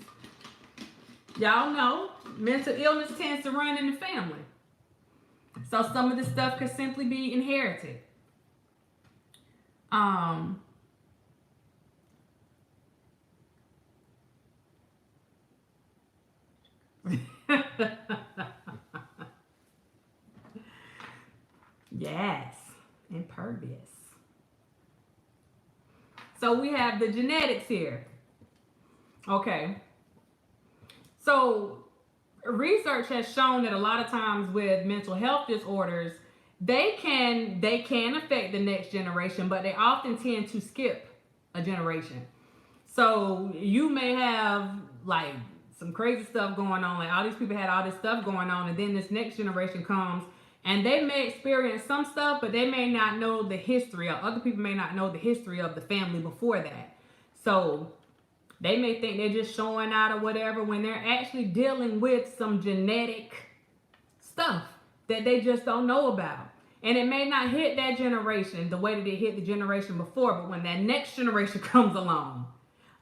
Y'all know mental illness tends to run in the family. So some of this stuff could simply be inherited. Yes, impervious. So we have the genetics here. Okay. So research has shown that a lot of times with mental health disorders, they can affect the next generation, but they often tend to skip a generation. So you may have like some crazy stuff going on, like all these people had all this stuff going on, and then this next generation comes and they may experience some stuff, but they may not know the history, or other people may not know the history of the family before that. So they may think they're just showing out or whatever when they're actually dealing with some genetic stuff that they just don't know about. And it may not hit that generation the way that it hit the generation before, but when that next generation comes along,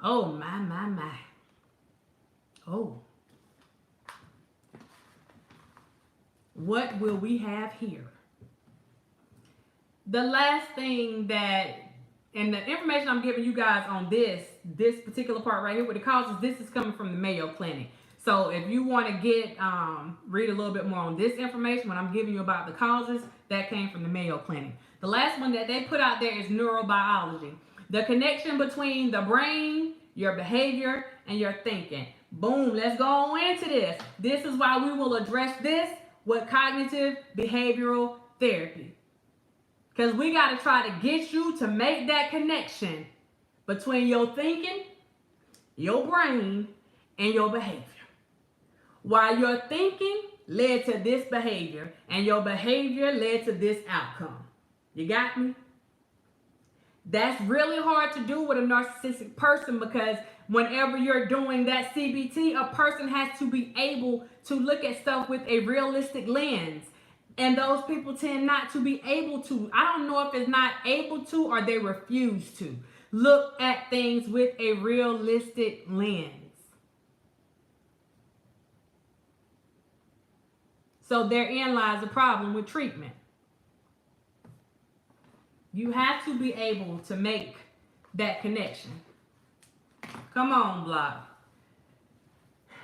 oh my. Oh. What will we have here? The last thing that, and the information I'm giving you guys on this particular part right here with the causes, this is coming from the Mayo Clinic. So if you want to get, read a little bit more on this information, when I'm giving you about the causes, that came from the Mayo Clinic. The last one that they put out there is neurobiology. The connection between the brain, your behavior, and your thinking. Boom, let's go on into this. This is why we will address this with cognitive behavioral therapy. Because we got to try to get you to make that connection between your thinking, your brain, and your behavior. Why your thinking led to this behavior, and your behavior led to this outcome. You got me? That's really hard to do with a narcissistic person, because whenever you're doing that CBT, a person has to be able to look at stuff with a realistic lens. And those people tend not to be able to. I don't know if it's not able to or they refuse to look at things with a realistic lens. So therein lies the problem with treatment. You have to be able to make that connection. Come on, Block.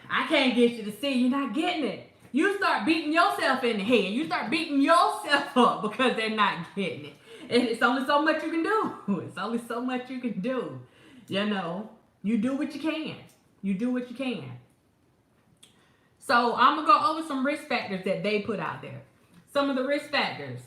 I can't get you to see. You're not getting it. You start beating yourself in the head. You start beating yourself up because they're not getting it. And it's only so much you can do. It's only so much you can do. You know, you do what you can. You do what you can. So I'm going to go over some risk factors that they put out there. Some of the risk factors.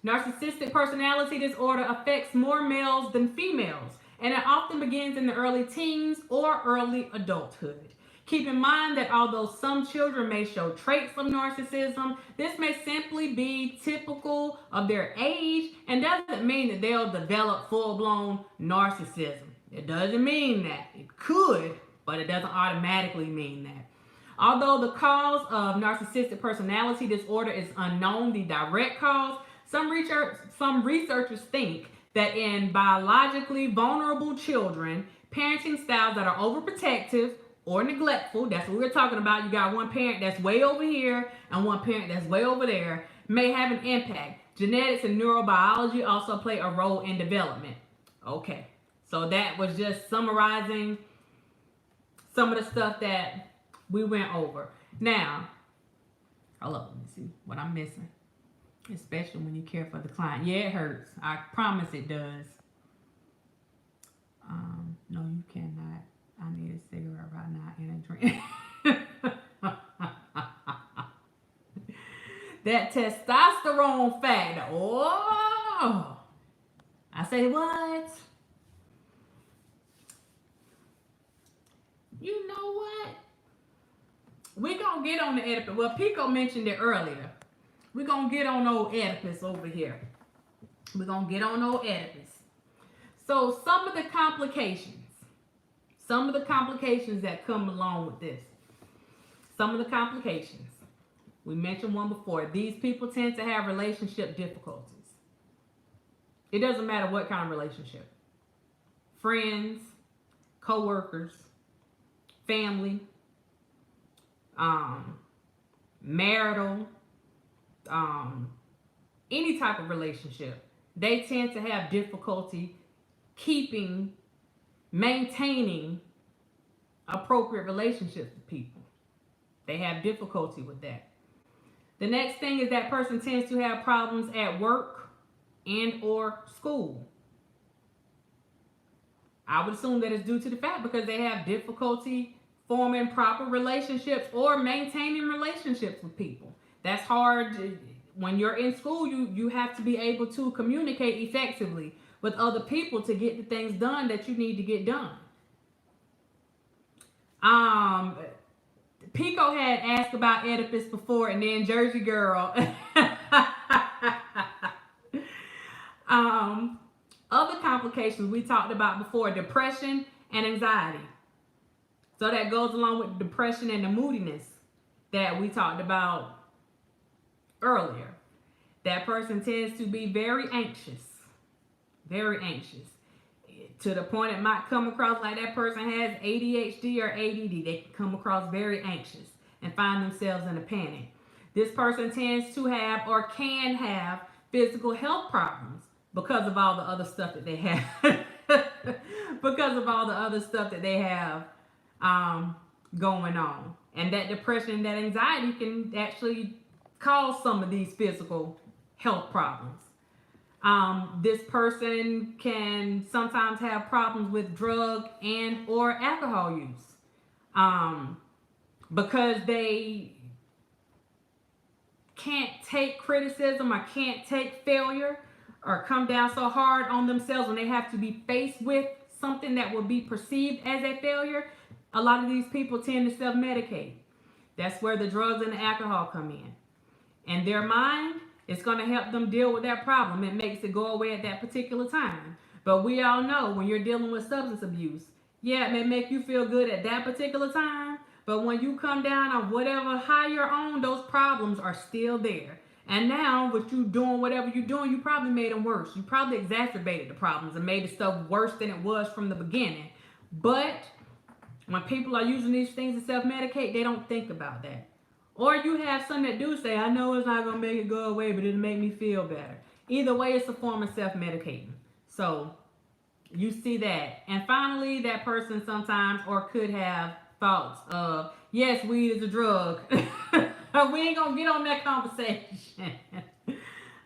Narcissistic personality disorder affects more males than females, and it often begins in the early teens or early adulthood. Keep in mind that although some children may show traits of narcissism, this may simply be typical of their age and doesn't mean that they'll develop full-blown narcissism. It doesn't mean that. It could, but it doesn't automatically mean that. Although the cause of narcissistic personality disorder is unknown, the direct cause, some researchers think that in biologically vulnerable children, parenting styles that are overprotective or neglectful, that's what we're talking about. You got one parent that's way over here and one parent that's way over there, may have an impact. Genetics and neurobiology also play a role in development. Okay, so that was just summarizing some of the stuff that we went over. Now, hold up, let me see what I'm missing. Especially when you care for the client. Yeah, it hurts. I promise it does. No, you cannot. I need a cigarette right now and a drink. That testosterone factor. Oh, I say what? You know what? We're going to get on the Oedipus. Well, Pico mentioned it earlier. We're going to get on old Oedipus over here. We're going to get on old Oedipus. So some of the complications that come along with this. Some of the complications. We mentioned one before. These people tend to have relationship difficulties. It doesn't matter what kind of relationship. Friends, co-workers, family, marital, any type of relationship. They tend to have difficulty maintaining appropriate relationships with people. They have difficulty with that. The next thing is that person tends to have problems at work and or school. I would assume that it's due to the fact because they have difficulty forming proper relationships or maintaining relationships with people. That's hard. When you're in school, you have to be able to communicate effectively with other people to get the things done that you need to get done. Pico had asked about Oedipus before, and then Jersey Girl. Other complications we talked about before, depression and anxiety. So that goes along with depression and the moodiness that we talked about earlier. That person tends to be very anxious, to the point it might come across like that person has ADHD or ADD. They can come across very anxious and find themselves in a panic. This person tends to have or can have physical health problems because of all the other stuff that they have. Going on. And that depression and that anxiety can actually cause some of these physical health problems. This person can sometimes have problems with drug and or alcohol use because they can't take criticism or can't take failure or come down so hard on themselves when they have to be faced with something that will be perceived as a failure. A lot of these people tend to self-medicate. That's where the drugs and the alcohol come in. And their mind, it's going to help them deal with that problem. It makes it go away at that particular time. But we all know when you're dealing with substance abuse, yeah, it may make you feel good at that particular time, but when you come down on whatever high you're on, those problems are still there. And now, with you doing whatever you're doing, you probably made them worse. You probably exacerbated the problems and made the stuff worse than it was from the beginning. But when people are using these things to self-medicate, they don't think about that. Or you have some that do say, I know it's not going to make it go away, but it'll make me feel better. Either way, it's a form of self-medicating. So you see that. And finally, that person sometimes or could have thoughts of, yes, weed is a drug. We ain't going to get on that conversation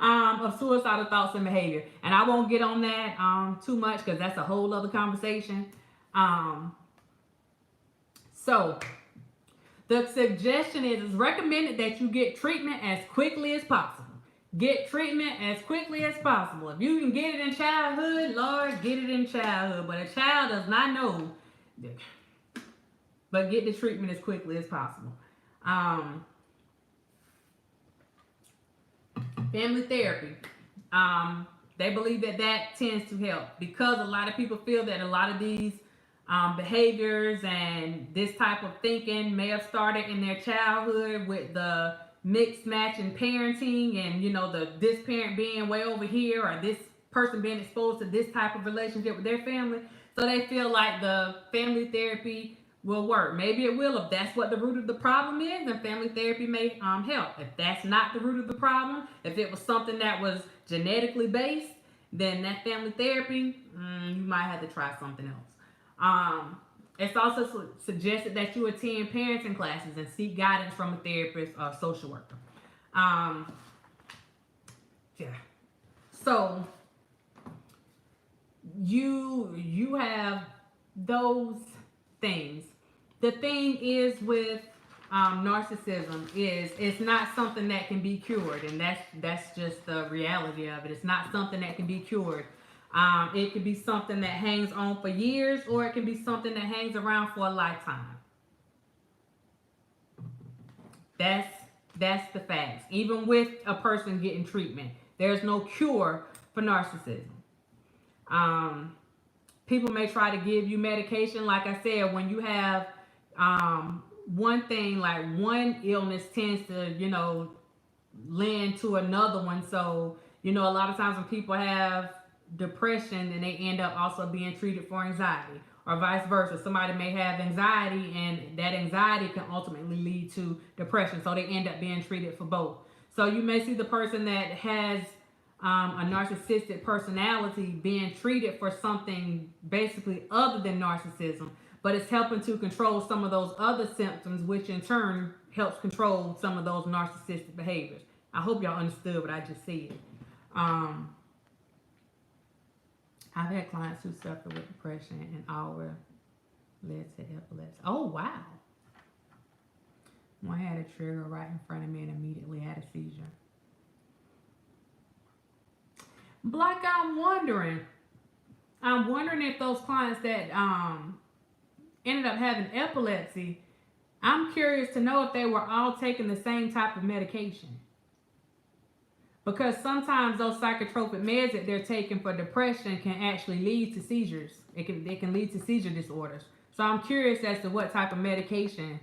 of suicidal thoughts and behavior. And I won't get on that too much because that's a whole other conversation. So the suggestion is recommended that you get treatment as quickly as possible. Get treatment as quickly as possible. If you can get it in childhood, Lord, get it in childhood. But a child does not know. But get the treatment as quickly as possible. Family therapy. They believe that tends to help because a lot of people feel that a lot of these behaviors and this type of thinking may have started in their childhood with the mixed matching parenting and, you know, this parent being way over here or this person being exposed to this type of relationship with their family. So they feel like the family therapy will work. Maybe it will if that's what the root of the problem is, then family therapy may help. If that's not the root of the problem, if it was something that was genetically based, then that family therapy, you might have to try something else. It's also suggested that you attend parenting classes and seek guidance from a therapist or a social worker. So you have those things. The thing is with narcissism is it's not something that can be cured, and that's just the reality of it. It's not something that can be cured. It could be something that hangs on for years, or it can be something that hangs around for a lifetime. That's that's the facts. Even with a person getting treatment, there's no cure for narcissism. Um, People may try to give you medication. Like I said, when you have one thing, like one illness tends to, lend to another one. So, a lot of times when people have depression, then they end up also being treated for anxiety, or vice versa. Somebody may have anxiety, and that anxiety can ultimately lead to depression. So they end up being treated for both. So you may see the person that has a narcissistic personality being treated for something basically other than narcissism, but it's helping to control some of those other symptoms, which in turn helps control some of those narcissistic behaviors. I hope y'all understood what I just said. I've had clients who suffer with depression and all led to epilepsy. Oh, wow. One had a trigger right in front of me and immediately had a seizure. Black, I'm wondering if those clients that ended up having epilepsy, I'm curious to know if they were all taking the same type of medication. Because sometimes those psychotropic meds that they're taking for depression can actually lead to seizures. It can lead to seizure disorders. So I'm curious as to what type of medication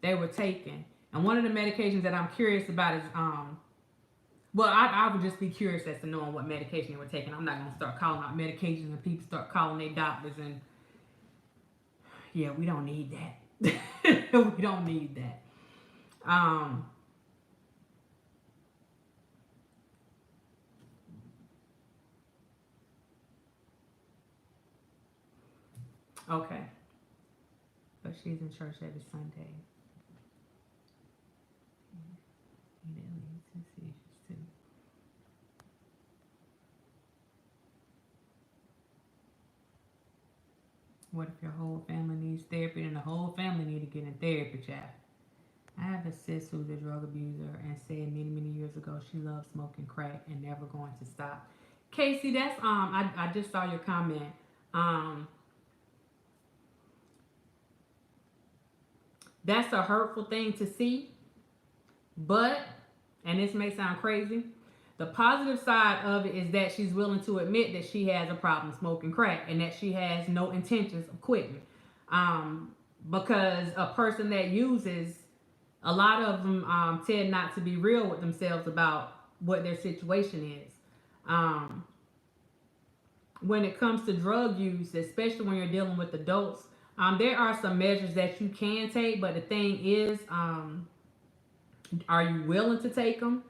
they were taking. And one of the medications that I'm curious about is I would just be curious as to knowing what medication they were taking. I'm not going to start calling out medications and people start calling their doctors, and yeah, we don't need that. We don't need that. Okay. But she's in church every Sunday. What if your whole family needs therapy and the whole family need to get in therapy, child? I have a sis who's a drug abuser and said many years ago she loves smoking crack and never going to stop. Casey, that's I just saw your comment. That's a hurtful thing to see, but, and this may sound crazy, the positive side of it is that she's willing to admit that she has a problem smoking crack and that she has no intentions of quitting. Because a person that uses, a lot of them tend not to be real with themselves about what their situation is. When it comes to drug use, especially when you're dealing with adults, there are some measures that you can take, but the thing is, are you willing to take them?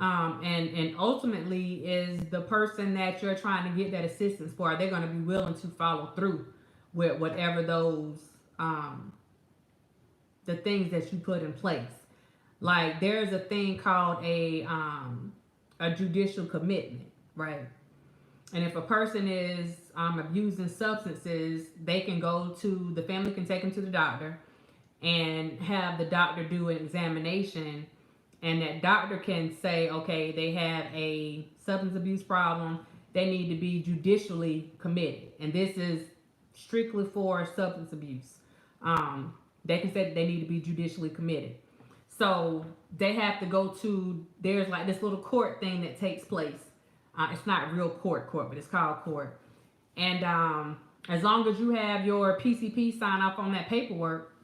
And ultimately, is the person that you're trying to get that assistance for, are they going to be willing to follow through with whatever those the things that you put in place? Like, there's a thing called a judicial commitment, right? And if a person is abusing substances, they can go to, the family can take them to the doctor and have the doctor do an examination, and that doctor can say, okay, they have a substance abuse problem, they need to be judicially committed. And this is strictly for substance abuse. They can say that they need to be judicially committed. So they have to go to, there's like this little court thing that takes place. It's not real court, but it's called court. And as long as you have your PCP sign off on that paperwork,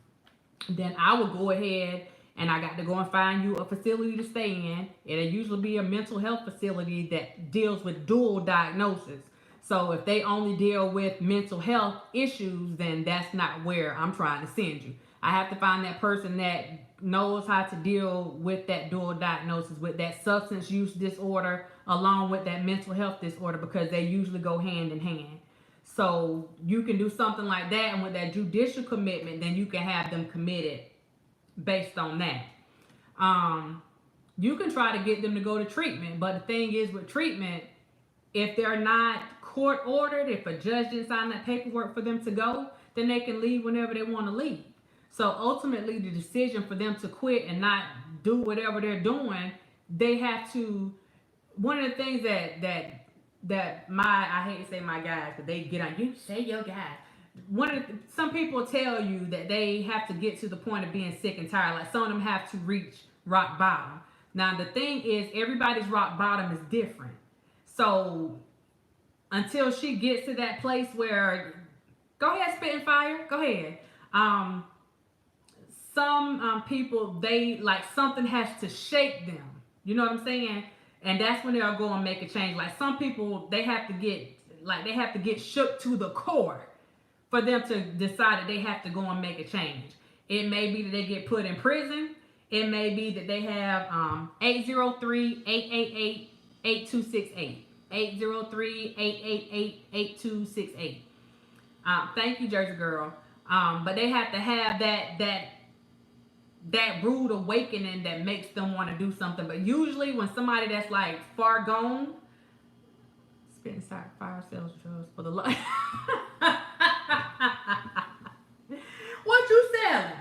then I will go ahead and I got to go and find you a facility to stay in. It'll usually be a mental health facility that deals with dual diagnosis. So if they only deal with mental health issues, then that's not where I'm trying to send you. I have to find that person that knows how to deal with that dual diagnosis, with that substance use disorder, along with that mental health disorder, because they usually go hand in hand. So you can do something like that, and with that judicial commitment, then you can have them committed based on that. You can try to get them to go to treatment, but the thing is with treatment, if they're not court ordered, if a judge didn't sign that paperwork for them to go, then they can leave whenever they want to leave. So ultimately, the decision for them to quit and not do whatever they're doing, they have to, one of the things that that I hate to say my guys, but they get on you say your guys. Some people tell you that they have to get to the point of being sick and tired. Like some of them have to reach rock bottom. Now the thing is, everybody's rock bottom is different. So until she gets to that place where, go ahead, spit and fire, go ahead. Um, some people, they like something has to shake them. You know what I'm saying? And that's when they'll go and make a change. Like some people, they have to get shook to the core for them to decide that they have to go and make a change. It may be that they get put in prison. It may be that they have 803-888-8268. 803-888-8268. Thank you, Jersey Girl. But they have to have that rude awakening that makes them want to do something. But usually when somebody that's like far gone, spitting fire sales drugs for the life. What you selling?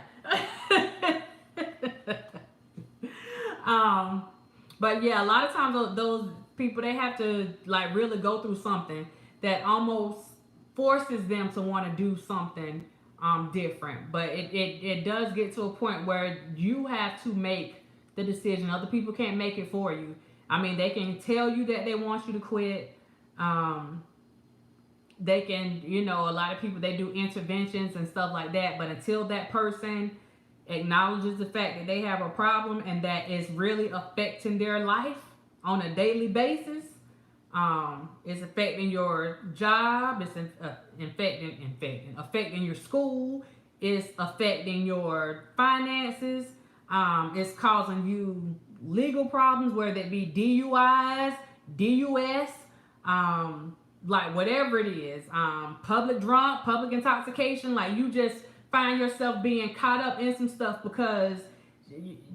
But yeah, a lot of times those people, they have to like really go through something that almost forces them to want to do something different. But it does get to a point where you have to make the decision. Other people can't make it for you. I mean, they can tell you that they want you to quit. They can, a lot of people, they do interventions and stuff like that. But until that person acknowledges the fact that they have a problem and that it's really affecting their life on a daily basis, it's affecting your job, it's affecting your school, it's affecting your finances, it's causing you legal problems, whether it be DUIs, DUS, like whatever it is, public drunk, public intoxication, like you just find yourself being caught up in some stuff because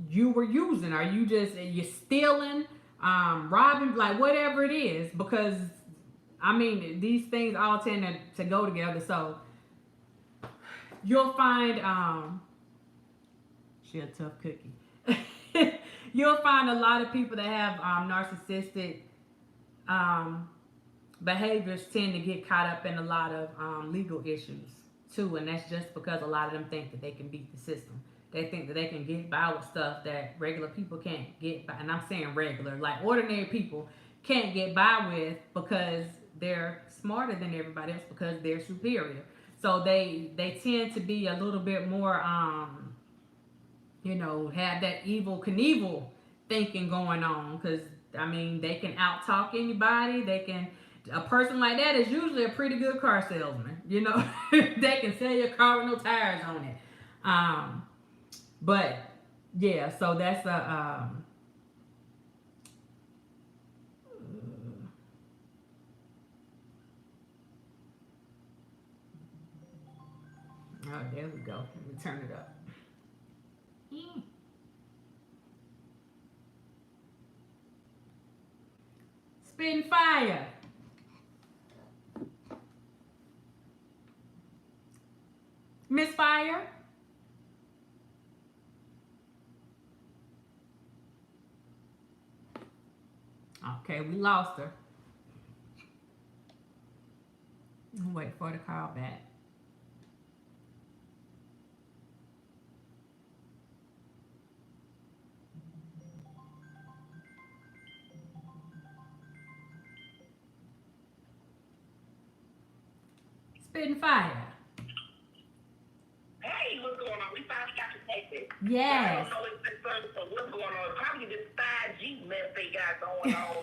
you were using, or you're stealing, robbing, like whatever it is, because I mean these things all tend to go together. So you'll find she a tough cookie. You'll find a lot of people that have narcissistic behaviors tend to get caught up in a lot of legal issues too, and that's just because a lot of them think that they can beat the system. They think that they can get by with stuff that regular people can't get by. And I'm saying regular, like ordinary people can't get by with because they're smarter than everybody else, because they're superior. So they tend to be a little bit more, have that evil Knievel thinking going on. Because, I mean, they can out-talk anybody. A person like that is usually a pretty good car salesman. They can sell your car with no tires on it. But yeah, so that's a oh, there we go. Let me turn it up. Spitting fire. Miss Fire. Okay, we lost her. Wait for the call back. Spitting fire. Hey, what's going on? We finally got connected. Yes. I don't know if it's so what's going on. Probably this 5G mess they got going on.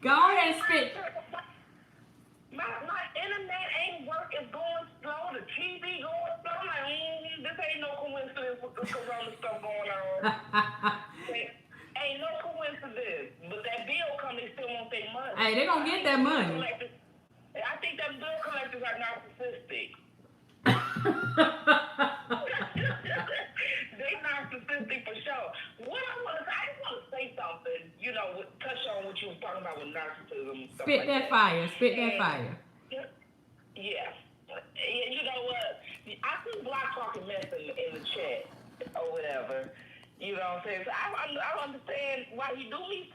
Go ahead and spit. My internet ain't working, going slow. The TV going slow. I'm like, this ain't no coincidence with the corona stuff going on. Ain't no coincidence. But that bill come, they still want their money. Hey, they gonna get that money. I think that bill collectors are narcissistic. They narcissistic for sure. I just want to say something, touch on what you was talking about with narcissism and stuff Spit like that fire. Spit that fire. Yeah. You know what? I see Block talking mess in the chat or whatever. You know what I'm saying? So I understand why you do me.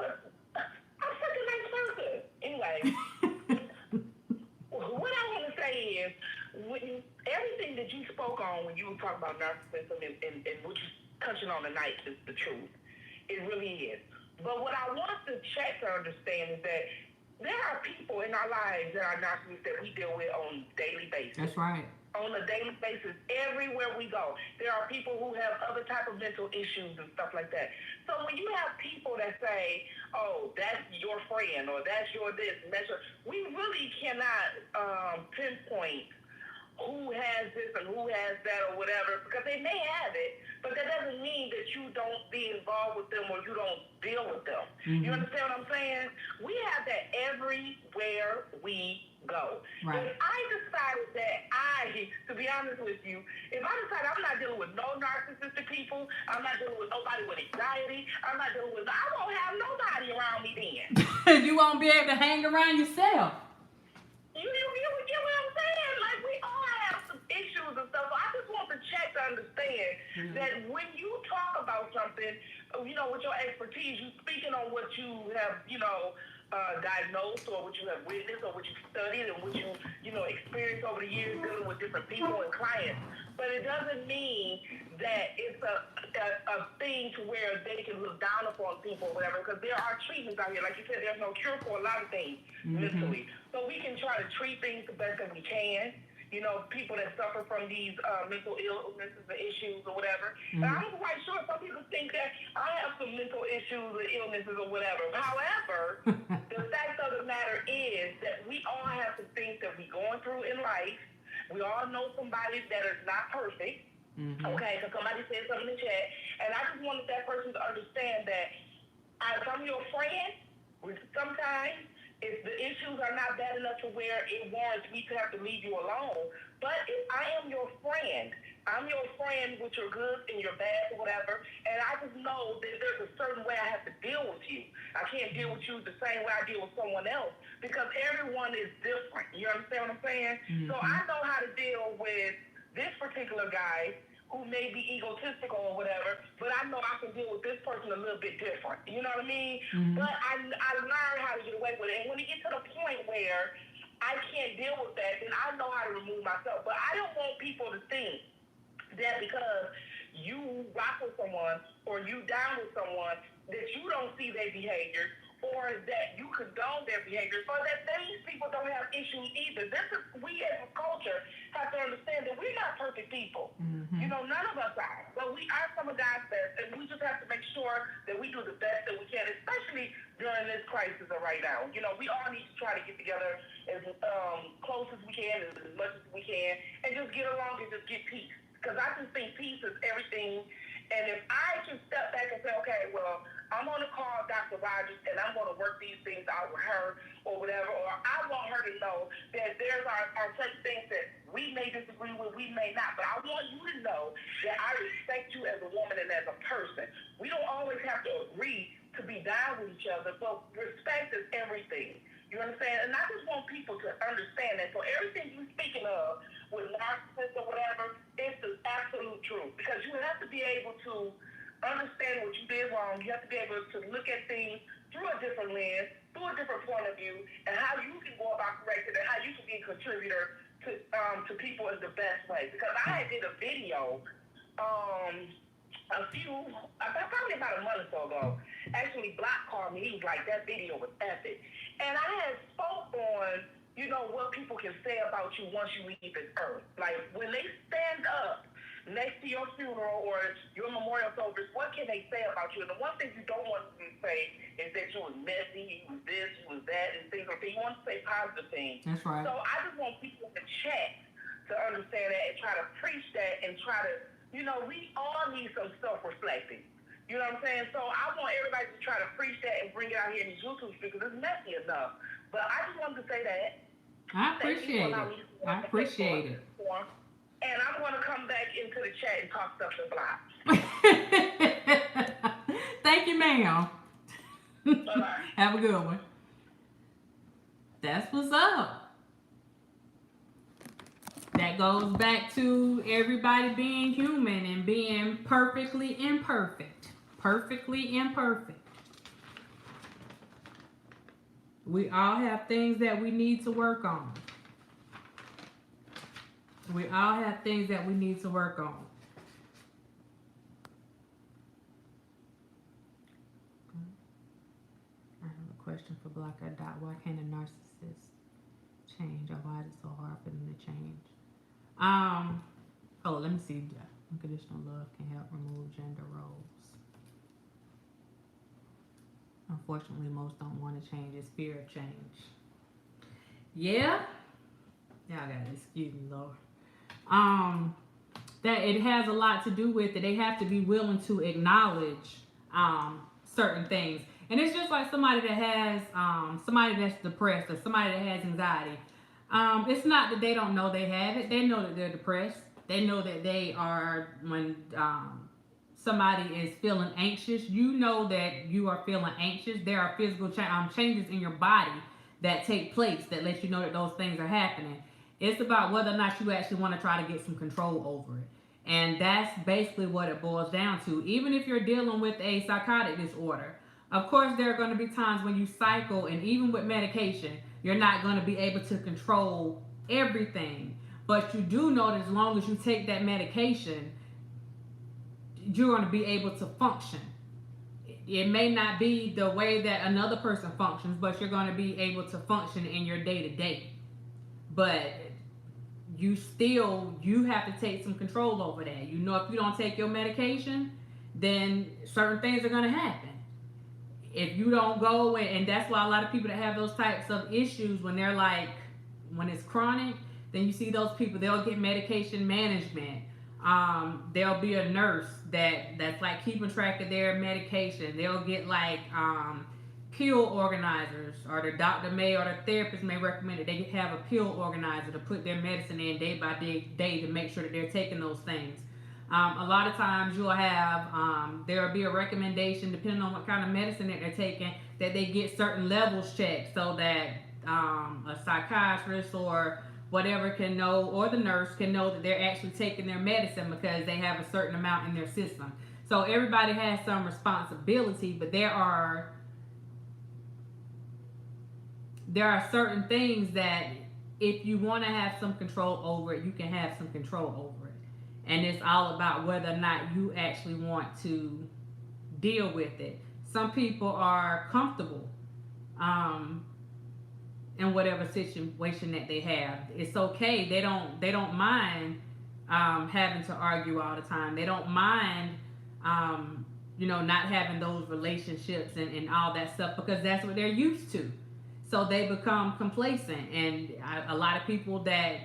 I freaking anyway, what I want to say is, everything that you spoke on when you were talking about narcissism and what you're touching on tonight is the truth. It really is. But what I want the chat to understand is that there are people in our lives that are narcissists that we deal with on a daily basis. That's right. On a daily basis, everywhere we go. There are people who have other type of mental issues and stuff like that. So when you have people that say, oh, that's your friend, or that's your this, and that's your, we really cannot pinpoint who has this and who has that or whatever, because they may have it, but that doesn't mean that you don't be involved with them or you don't deal with them. Mm-hmm. You understand what I'm saying? We have that everywhere we go. Right. If I decided that to be honest with you, if I decide I'm not dealing with no narcissistic people, I'm not dealing with nobody with anxiety, I won't have nobody around me then. You won't be able to hang around yourself. You get what I'm saying? Like, we all have some issues and stuff. So I just want the chat to understand that when you talk about something, with your expertise, you're speaking on what you have, diagnosed, or what you have witnessed, or what you've studied, and what you experienced over the years dealing with different people and clients. But it doesn't mean that it's a thing to where they can look down upon people or whatever, because there are treatments out here. Like you said, there's no cure for a lot of things mentally. So we can try to treat things the best that we can. People that suffer from these mental illnesses or issues or whatever. And I'm quite sure some people think that I have some mental issues or illnesses or whatever. However, the fact of the matter is that we all have some things that we're going through in life. We all know somebody that is not perfect. Okay, so somebody said something in the chat, and I just wanted that person to understand that if I'm your friend, sometimes if the issues are not bad enough to where it warrants me to have to leave you alone, but if I am your friend, I'm your friend with your good and your bad or whatever, and I just know that there's a certain way I have to deal with you. I can't deal with you the same way I deal with someone else, because everyone is different. You understand what I'm saying? So I know how to deal with this particular guy who may be egotistical or whatever, but I know I can deal with this person a little bit different. You know what I mean? But I learned how to get away with it. And when it gets to the point where I can't deal with that, then I know how to remove myself. But I don't want people to think that because you rock with someone or you down with someone that you don't see their behaviors, or that you condone their behaviors, or that these people don't have issues either. We as a culture have to understand that we're not perfect people. None of us are. But we are some of God's best, and we just have to make sure that we do the best that we can, especially during this crisis right now. We all need to try to get together as close as we can, as much as we can, and just get along and just get peace. Because I just think peace is everything. And if I can step back and say, okay, well, I'm going to call Dr. Rogers and I'm going to work these things out with her or whatever, or I want her to know that there are certain things that we may disagree with, we may not, but I want you to know that I respect you as a woman and as a person. We don't always have to agree to be down with each other, but respect is everything. You understand? And I just want people to understand that. So everything you're speaking of with narcissists or whatever, it's the absolute truth. Because you have to be able to understand what you did wrong. You have to be able to look at things through a different lens, through a different point of view, and how you can go about correcting it, and how you can be a contributor to people in the best way. Because I did a video probably about a month or so ago. Actually, Block called me. He was like, that video was epic. And I had spoke on, what people can say about you once you leave this earth. Like, when they stand up next to your funeral or your memorial service, what can they say about you? And the one thing you don't want to say is that you was messy, you was this, you was that, and things like that. You want to say positive things. That's right. So I just want people to check to understand that and try to preach that and try to, we all need some self-reflecting. You know what I'm saying? So I want everybody to try to preach that and bring it out here in these YouTube speakers. It's messy enough. But I just wanted to say that. I appreciate it. I appreciate it. And I'm going to come back into the chat and talk stuff to Block. Thank you, ma'am. Bye-bye. Have a good one. That's what's up. That goes back to everybody being human and being perfectly imperfect. Perfectly imperfect. We all have things that we need to work on. We all have things that we need to work on. I have a question for Black Eye Dot. Why can't a narcissist change, or why is it so hard for them to change? Let me see. Unconditional love can help remove gender roles. Unfortunately, most don't want to change. It's fear of change. Yeah. Y'all gotta excuse me, Lord. That it has a lot to do with it. They have to be willing to acknowledge certain things. And it's just like somebody that has somebody that's depressed or somebody that has anxiety. It's not that they don't know they have it. They know that they're depressed. They know that they are, when somebody is feeling anxious, you know that you are feeling anxious. There are physical changes in your body that take place that let you know that those things are happening. It's about whether or not you actually want to try to get some control over it. And that's basically what it boils down to. Even if you're dealing with a psychotic disorder, of course, there are going to be times when you cycle, and even with medication, you're not going to be able to control everything. But you do know that as long as you take that medication, you're going to be able to function. It may not be the way that another person functions, but you're going to be able to function in your day-to-day. But you have to take some control over that. You know, if you don't take your medication, then certain things are going to happen. If you don't go, and that's why a lot of people that have those types of issues, when it's chronic, then you see those people, they'll get medication management. There'll be a nurse that's like keeping track of their medication. They'll get like pill organizers, or the doctor may, or the therapist may recommend that they have a pill organizer to put their medicine in day by day to make sure that they're taking those things. A lot of times you'll have, there'll be a recommendation, depending on what kind of medicine that they're taking, that they get certain levels checked so that a psychiatrist or whatever can know, or the nurse can know that they're actually taking their medicine because they have a certain amount in their system. So everybody has some responsibility, but there are certain things that if you want to have some control over it, you can have some control over it. And it's all about whether or not you actually want to deal with it. Some people are comfortable in whatever situation that they have. It's okay. They don't mind having to argue all the time. They don't mind not having those relationships and all that stuff, because that's what they're used to. So they become complacent, and a lot of people that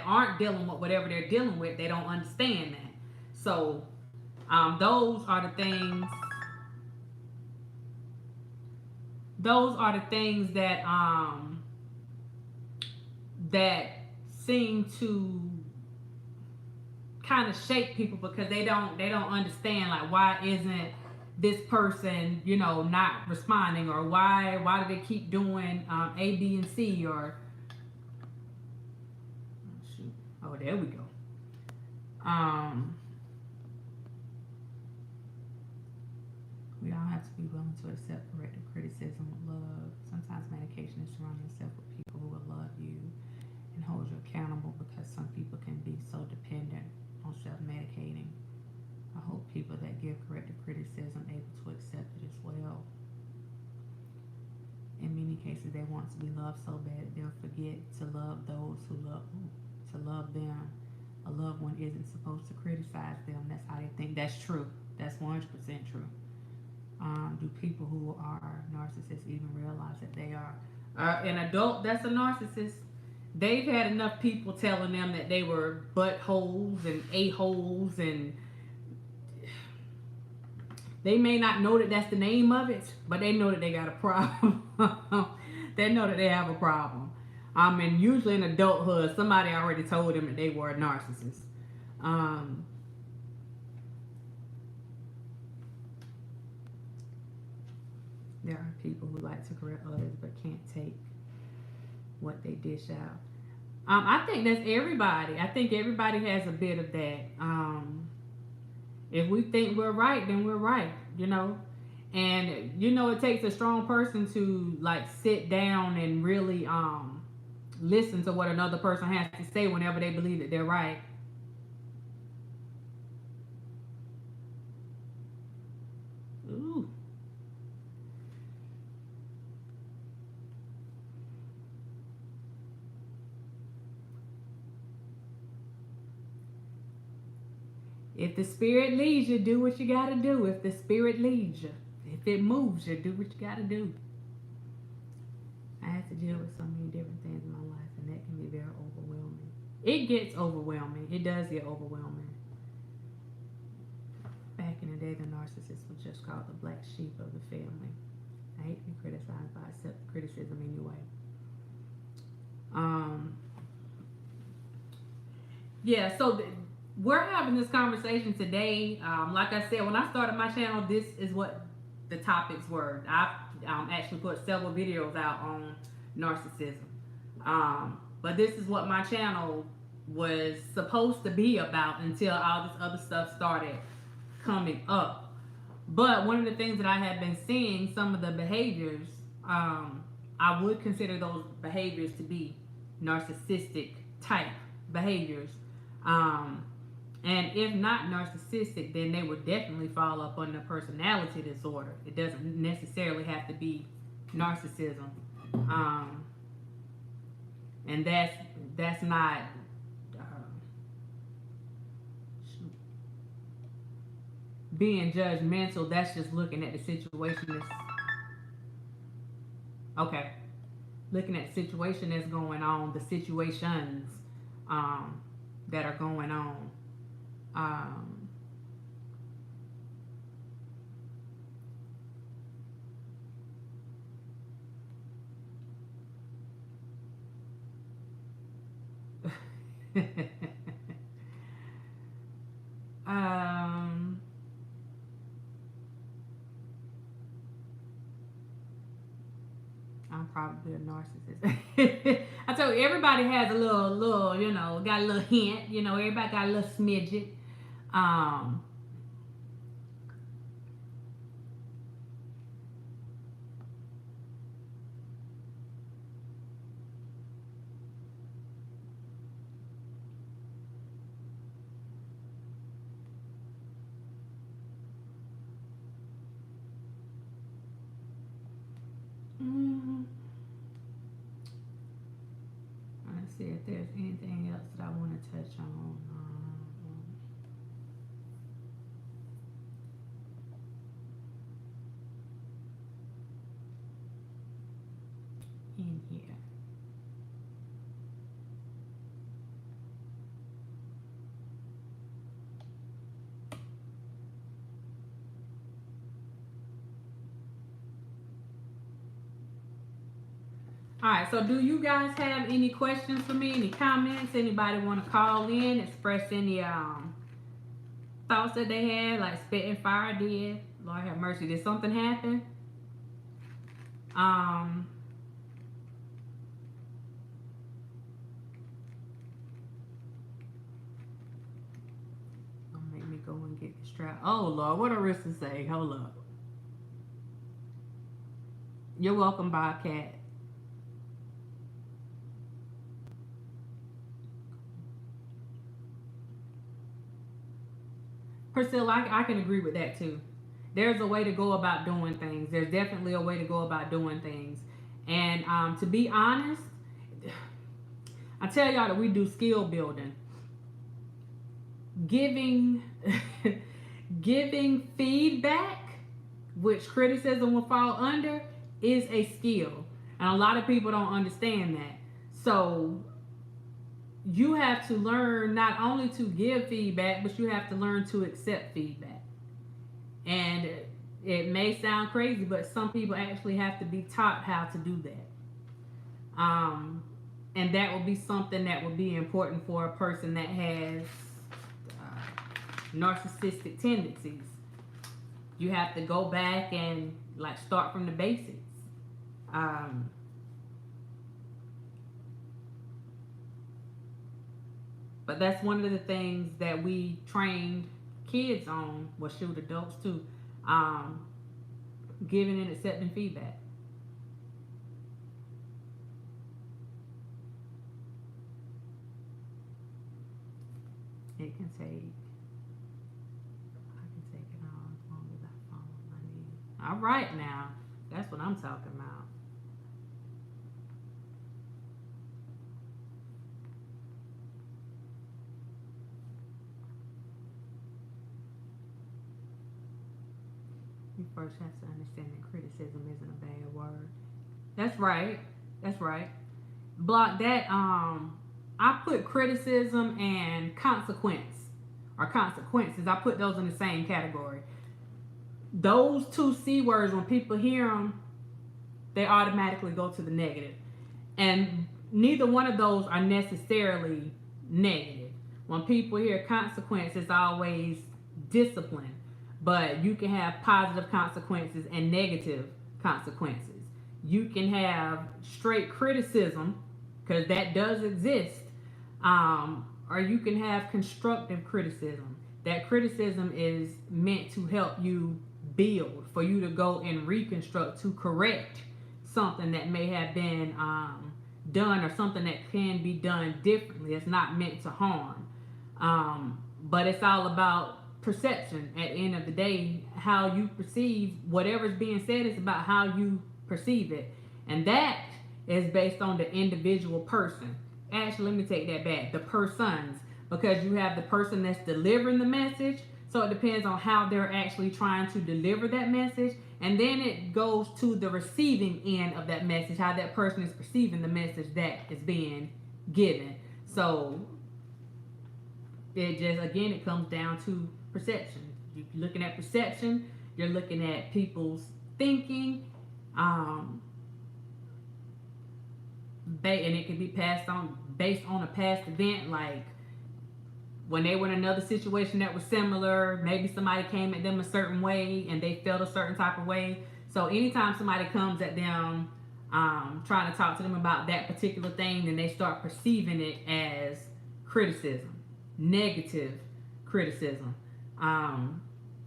aren't dealing with whatever they're dealing with, they don't understand that. So those are the things that that seem to kind of shake people, because they don't understand, like, why isn't this person not responding, or why do they keep doing A, B, and C, or oh, there we go. We all have to be willing to accept corrective criticism with love. Sometimes medication is surrounding yourself with people who will love you and hold you accountable, because some people can be so dependent on self-medicating. I hope people that give corrective criticism able to accept it as well. In many cases, they want to be loved so bad they'll forget to love those who love them. A loved one isn't supposed to criticize them. That's how they think. That's true. That's 100% true. Do people who are narcissists even realize that they are? An adult that's a narcissist, they've had enough people telling them that they were buttholes and a-holes, and they may not know that that's the name of it, but they know that they got a problem. They know that they have a problem. And usually in adulthood, somebody already told them that they were a narcissist. There are people who like to correct others but can't take what they dish out. I think that's everybody. I think everybody has a bit of that. If we think we're right, then we're right, And you know, it takes a strong person to like sit down and really listen to what another person has to say whenever they believe that they're right. Ooh. If the spirit leads you, do what you gotta do. If the spirit leads you, if it moves you, do what you gotta do. I have to deal with so many different things in my life, and that can be very overwhelming. It gets overwhelming. It does get overwhelming. Back in the day, the narcissist was just called the black sheep of the family. I hate to be criticized, but I accept criticism anyway. Um, yeah, so we're having this conversation today. Like I said, when I started my channel, this is what the topics were. I've actually put several videos out on narcissism. But this is what my channel was supposed to be about until all this other stuff started coming up. But one of the things that I have been seeing, some of the behaviors, I would consider those behaviors to be narcissistic type behaviors. And if not narcissistic, then they would definitely fall up under personality disorder. It doesn't necessarily have to be narcissism. And that's not being judgmental. That's just looking at the situation as okay. Looking at the situation that's going on, the situations that are going on. I'm probably a narcissist. I told you, everybody has a little, you know, got a little hint. You know, everybody got a little smidget. Um, let's see if there's anything else that I want to touch on. In here. All right, so do you guys have any questions for me? Any comments? Anybody want to call in, express any thoughts that they had, like spitting fire did? Lord have mercy. Did something happen? Don't make me go and get the strap. Oh Lord, what Arista say? Hold up. You're welcome, Bobcat. Priscilla, I can agree with that too. There's a way to go about doing things. There's definitely a way to go about doing things. And to be honest, I tell y'all that we do skill building. Giving giving feedback, which criticism will fall under, is a skill. And a lot of people don't understand that. So you have to learn not only to give feedback, but you have to learn to accept feedback. And it may sound crazy, but some people actually have to be taught how to do that. And that will be something that will be important for a person that has narcissistic tendencies. You have to go back and like start from the basics. But that's one of the things that we trained kids on, well, shoot, adults too. giving and accepting feedback. It can take, I can take it all as long as I follow my needs. All right now, that's what I'm talking about. You first have to understand that criticism isn't a bad word. That's right. That's right. Block that. I put criticism and consequence or consequences. I put those in the same category. Those two C words, when people hear them, they automatically go to the negative. And neither one of those are necessarily negative. When people hear consequence, it's always discipline. But you can have positive consequences and negative consequences. You can have straight criticism, because that does exist, or you can have constructive criticism. That criticism is meant to help you build, for you to go and reconstruct, to correct something that may have been done, or something that can be done differently. It's not meant to harm. But it's all about perception. At the end of the day, how you perceive whatever's being said is about how you perceive it. And that is based on the individual person. Actually, let me take that back. The persons. Because you have the person that's delivering the message. So it depends on how they're actually trying to deliver that message. And then it goes to the receiving end of that message, how that person is perceiving the message that is being given. So it just, again, it comes down to perception. You're looking at perception, you're looking at people's thinking, and it can be passed on based on a past event, like when they were in another situation that was similar. Maybe somebody came at them a certain way and they felt a certain type of way. So anytime somebody comes at them trying to talk to them about that particular thing, then they start perceiving it as criticism, negative criticism.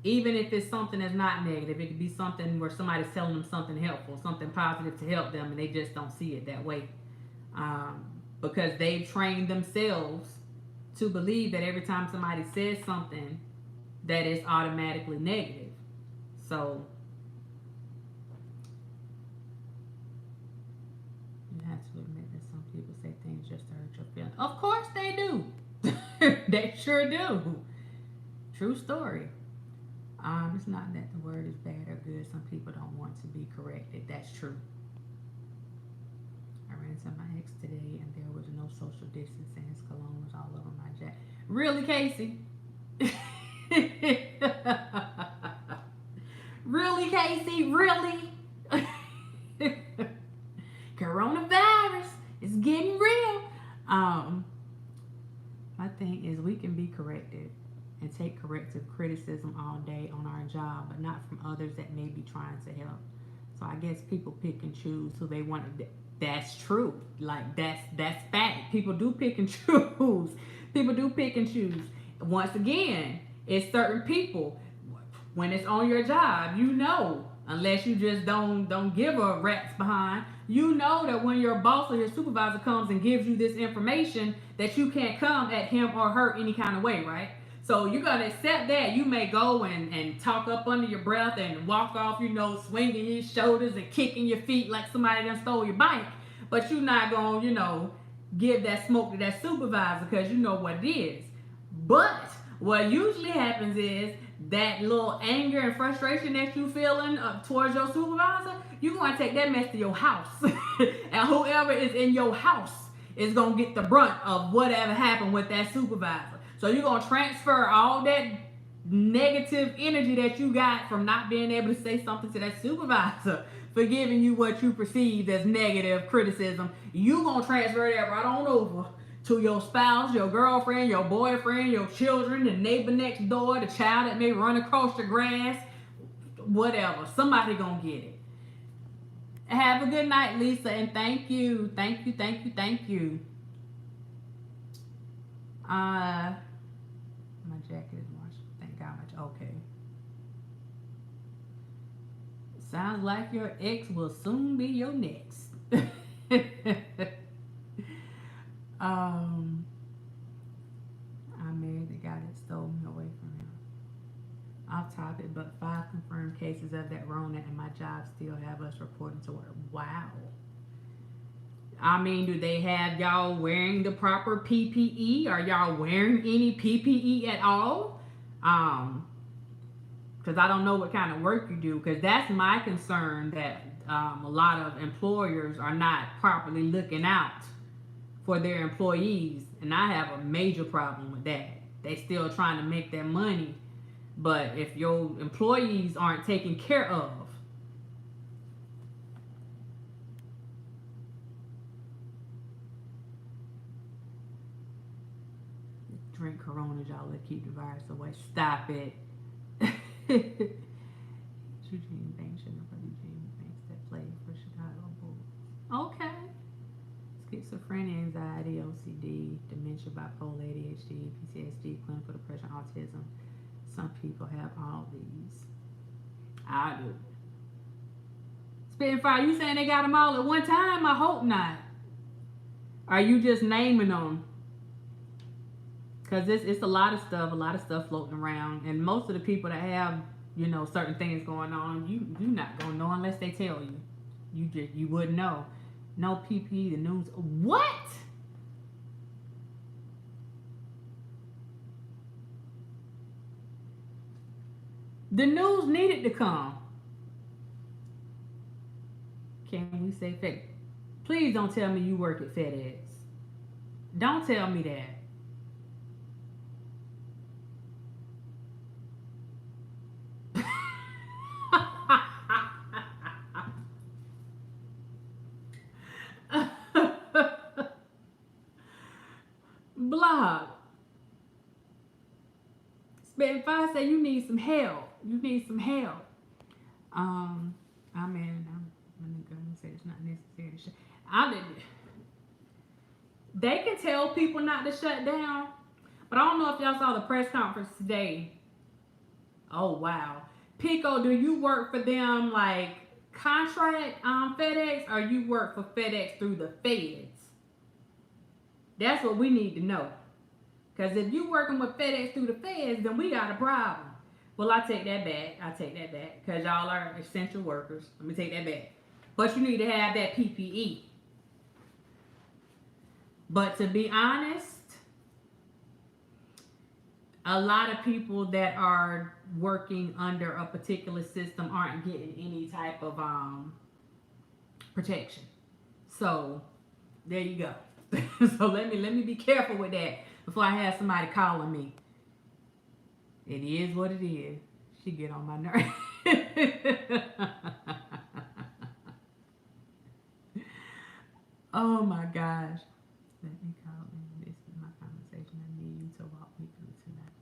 Even if it's something that's not negative, it could be something where somebody's telling them something helpful, something positive to help them, and they just don't see it that way. Because they've trained themselves to believe that every time somebody says something, that it's automatically negative. So you have to admit that some people say things just to hurt your feelings. Of course they do. They sure do. True story. It's not that the word is bad or good. Some people don't want to be corrected. That's true. I ran into my ex today and there was no social distancing. His cologne was all over my jacket. Really, Casey? Really, Casey? Really? Coronavirus is getting real. My thing is, we can be corrected and take corrective criticism all day on our job, but not from others that may be trying to help. So I guess people pick and choose who they want to. That's true. Like that's fact. People do pick and choose. People do pick and choose. Once again, it's certain people. When it's on your job, you know, unless you just don't give a rat's behind, you know that when your boss or your supervisor comes and gives you this information, that you can't come at him or her any kind of way, right? So you're going to accept that. You may go and talk up under your breath and walk off, swinging your shoulders and kicking your feet like somebody done stole your bike. But you're not going to, give that smoke to that supervisor because you know what it is. But what usually happens is that little anger and frustration that you feeling towards your supervisor, you're going to take that mess to your house. And whoever is in your house is going to get the brunt of whatever happened with that supervisor. So you're going to transfer all that negative energy that you got from not being able to say something to that supervisor for giving you what you perceived as negative criticism. You're going to transfer that right on over to your spouse, your girlfriend, your boyfriend, your children, the neighbor next door, the child that may run across your grass, whatever. Somebody going to get it. Have a good night, Lisa, and thank you. Thank you, thank you, thank you. My jacket is washed. Thank God. Okay. Sounds like your ex will soon be your next. um, I married the guy that stole me away from him. Off topic, but 5 confirmed cases of that Rona, and my job still have us reporting to work. Wow. I mean, do they have y'all wearing the proper PPE? Are y'all wearing any PPE at all? Because I don't know what kind of work you do. Because that's my concern, that a lot of employers are not properly looking out for their employees, and I have a major problem with that. They still trying to make their money, but if your employees aren't taken care of, drink Corona, y'all, to keep the virus away. Stop it. Eugene Banks, Eugene Banks that played for Chicago Bulls. Okay. Schizophrenia, anxiety, OCD, dementia, bipolar, ADHD, PTSD, clinical depression, autism. Some people have all these. I do. Spitfire, you saying they got them all at one time? I hope not. Are you just naming them? Because it's a lot of stuff floating around. And most of the people that have, certain things going on, you're not going to know unless they tell you. You wouldn't know. No PPE, the news. What? The news needed to come. Can we say fake? Please don't tell me you work at FedEx. Don't tell me that. Blog. Spitfire say you need some help. You need some help. I'm gonna say it's not necessary to they can tell people not to shut down, but I don't know if y'all saw the press conference today. Oh wow. Pico, do you work for them like contract FedEx, or you work for FedEx through the feds? That's what we need to know. Because if you working with FedEx through the feds, then we got a problem. Well, I take that back. Because y'all are essential workers. Let me take that back. But you need to have that PPE. But to be honest, a lot of people that are working under a particular system aren't getting any type of protection. So there you go. So let me be careful with that before I have somebody calling me. It is what it is. She get on my nerves. Oh my gosh. Let me call in. This is my conversation. I need you to walk me through tonight.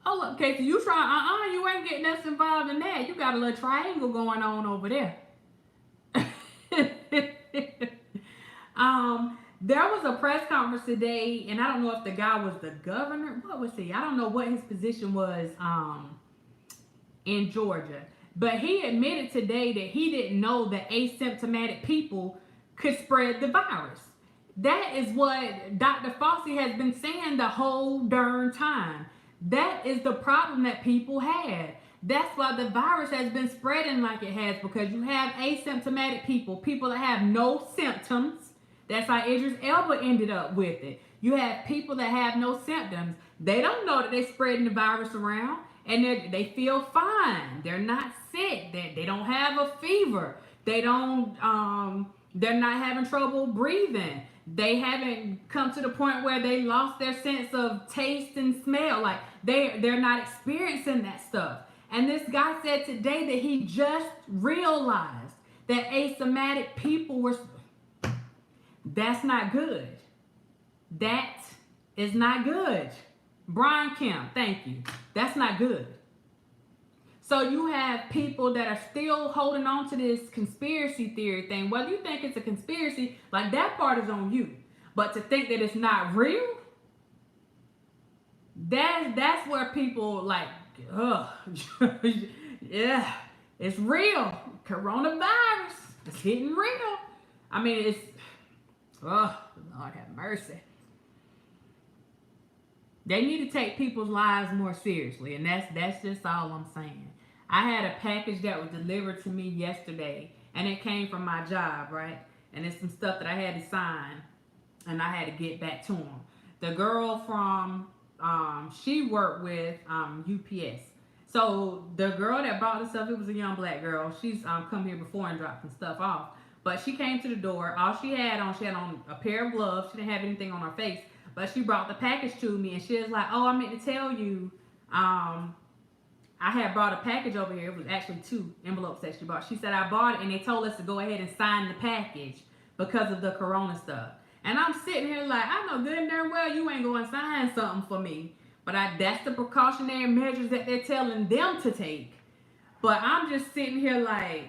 Oh, okay. So you try, you ain't getting us involved in that. You got a little triangle going on over there. There was a press conference today, and I don't know if the guy was the governor. What was he? I don't know what his position was in Georgia. But he admitted today that he didn't know that asymptomatic people could spread the virus. That is what Dr. Fauci has been saying the whole darn time. That is the problem that people had. That's why the virus has been spreading like it has, because you have asymptomatic people that have no symptoms. That's how Idris Elba ended up with it. You have people that have no symptoms. They don't know that they're spreading the virus around, and they feel fine. They're not sick. They don't have a fever. They're not having trouble breathing. They haven't come to the point where they lost their sense of taste and smell. Like they're not experiencing that stuff. And this guy said today that he just realized that asymptomatic people were. That's not good. That is not good. Brian Kemp, thank you. That's not good. So you have people that are still holding on to this conspiracy theory thing. Whether you think it's a conspiracy, like that part is on you. But to think that it's not real, that's where people like, Yeah, it's real. Coronavirus. It's hitting real. I mean, it's, oh, Lord have mercy. They need to take people's lives more seriously, and that's just all I'm saying. I had a package that was delivered to me yesterday, and it came from my job, right? And it's some stuff that I had to sign, and I had to get back to them. The girl from she worked with UPS. So the girl that brought the stuff, it was a young black girl. She's come here before and dropped some stuff off. But she came to the door. All she had on a pair of gloves. She didn't have anything on her face. But she brought the package to me, and she was like, "Oh, I meant to tell you, I had brought a package over here. It was actually 2 envelopes that she bought." She said, "I bought it, and they told us to go ahead and sign the package because of the corona stuff." And I'm sitting here like, I know good and darn well you ain't going to sign something for me. But that's the precautionary measures that they're telling them to take. But I'm just sitting here like,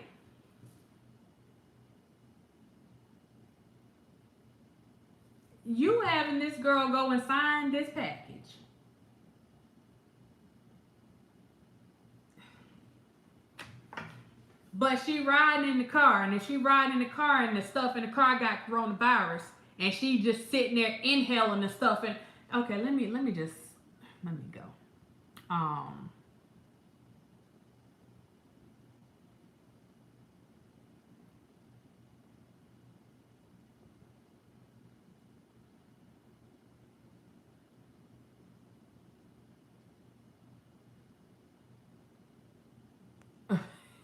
you having this girl go and sign this package. But she riding in the car, and if she riding in the car and the stuff in the car got coronavirus, and she just sitting there inhaling the stuff, and okay, let me go. Um,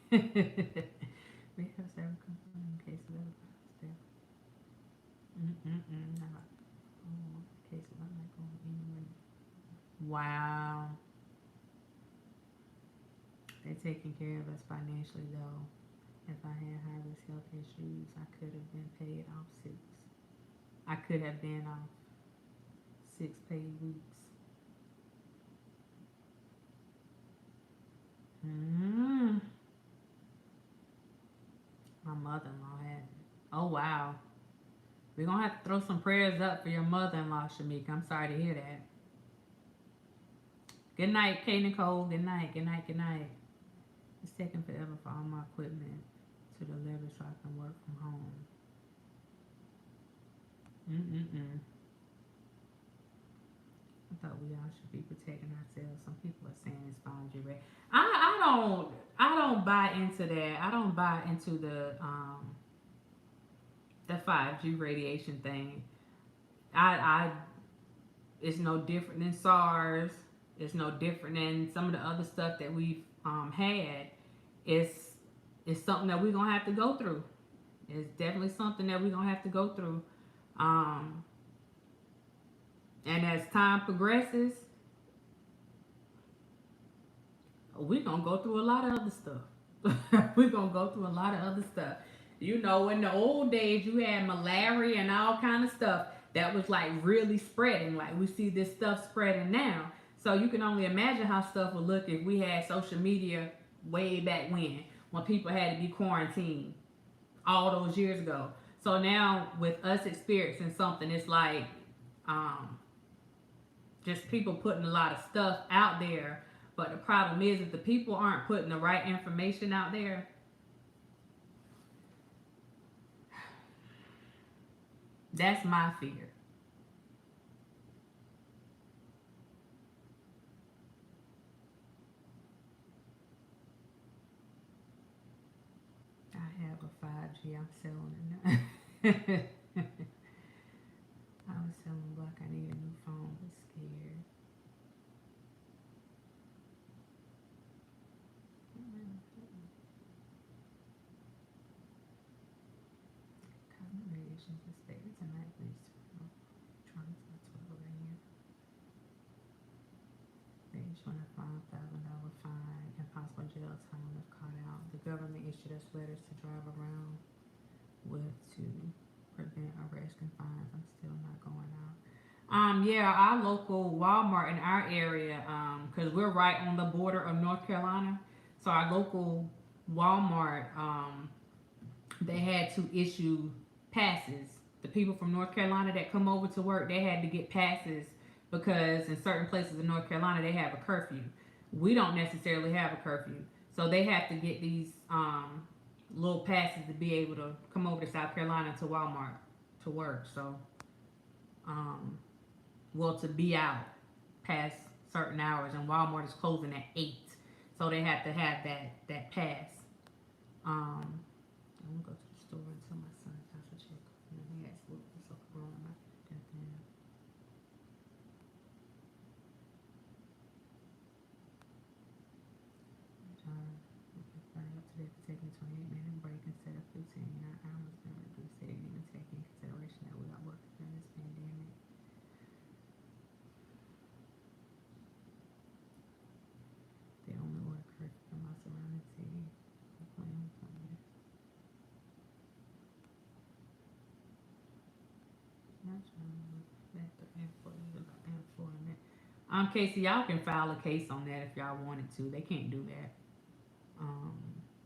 we have several confirmed cases of still. Cases unlike anyone. Wow. They're taking care of us financially though. If I had high risk health issues, I could have been paid off 6. I could have been off 6 paid weeks. My mother-in-law had it. Oh wow. We're gonna have to throw some prayers up for your mother-in-law, Shamika. I'm sorry to hear that. Good night, K Nicole. Good night. Good night. Good night. It's taking forever for all my equipment to deliver so I can work from home. I thought we all should be protecting ourselves. Some people are saying it's 5G red. I don't buy into that. I don't buy into the 5G radiation thing. I it's no different than SARS. It's no different than some of the other stuff that we've had. It's something that we're gonna have to go through. It's definitely something that we're gonna have to go through. And as time progresses, we're gonna go through a lot of other stuff. We're gonna go through a lot of other stuff. You know, in the old days, you had malaria and all kind of stuff that was like really spreading. Like we see this stuff spreading now. So you can only imagine how stuff would look if we had social media way back when people had to be quarantined all those years ago. So now with us experiencing something, it's like just people putting a lot of stuff out there. But the problem is if the people aren't putting the right information out there, that's my fear. I have a 5G. I'm selling it. I was selling Block. I need a new phone, but scared. Cosmic radiation suspected tonight. Please electronics by 12 a.m. They issuing a $5,000 fine and possible jail time if caught out. The government issued us letters to drive around with to prevent arrest and fines. I'm still not going out. Yeah, our local Walmart in our area, because we're right on the border of North Carolina. So our local Walmart, they had to issue passes. The people from North Carolina that come over to work, they had to get passes because in certain places in North Carolina they have a curfew. We don't necessarily have a curfew. So they have to get these little passes to be able to come over to South Carolina to Walmart to work. So, well, to be out past certain hours, and Walmart is closing at 8, so they have to have that pass. I'm gonna go to the store and tell my son I should check. And he asked what was wrong with my goddamn. Burn up today for taking a 28-minute break instead of 15. I was going to reduce it and even take in consideration that we got work during this pandemic. They only order curfew from my surrounding city. Casey, y'all can file a case on that if y'all wanted to. They can't do that.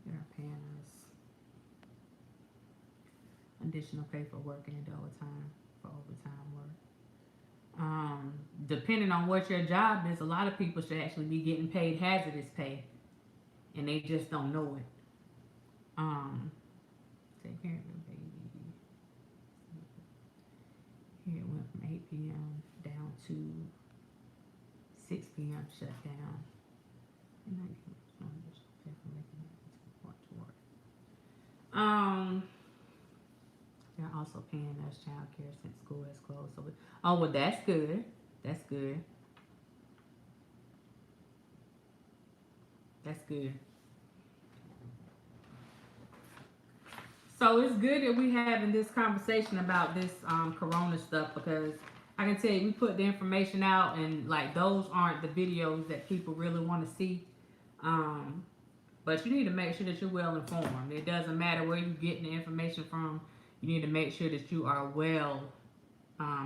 They're paying us additional pay for working and overtime for overtime work. Depending on what your job is, a lot of people should actually be getting paid hazardous pay, and they just don't know it. Take care of the baby. Here it went from 8 p.m. down to 6 p.m. shut down. And I get some additional pay for making it to work. They're also paying us child care since school is closed. So well, that's good. That's good. That's good. So it's good that we having this conversation about this corona stuff, because I can tell you, we put the information out, and like those aren't the videos that people really want to see. But you need to make sure that you're well informed. It doesn't matter where you're getting the information from. You need to make sure that you are well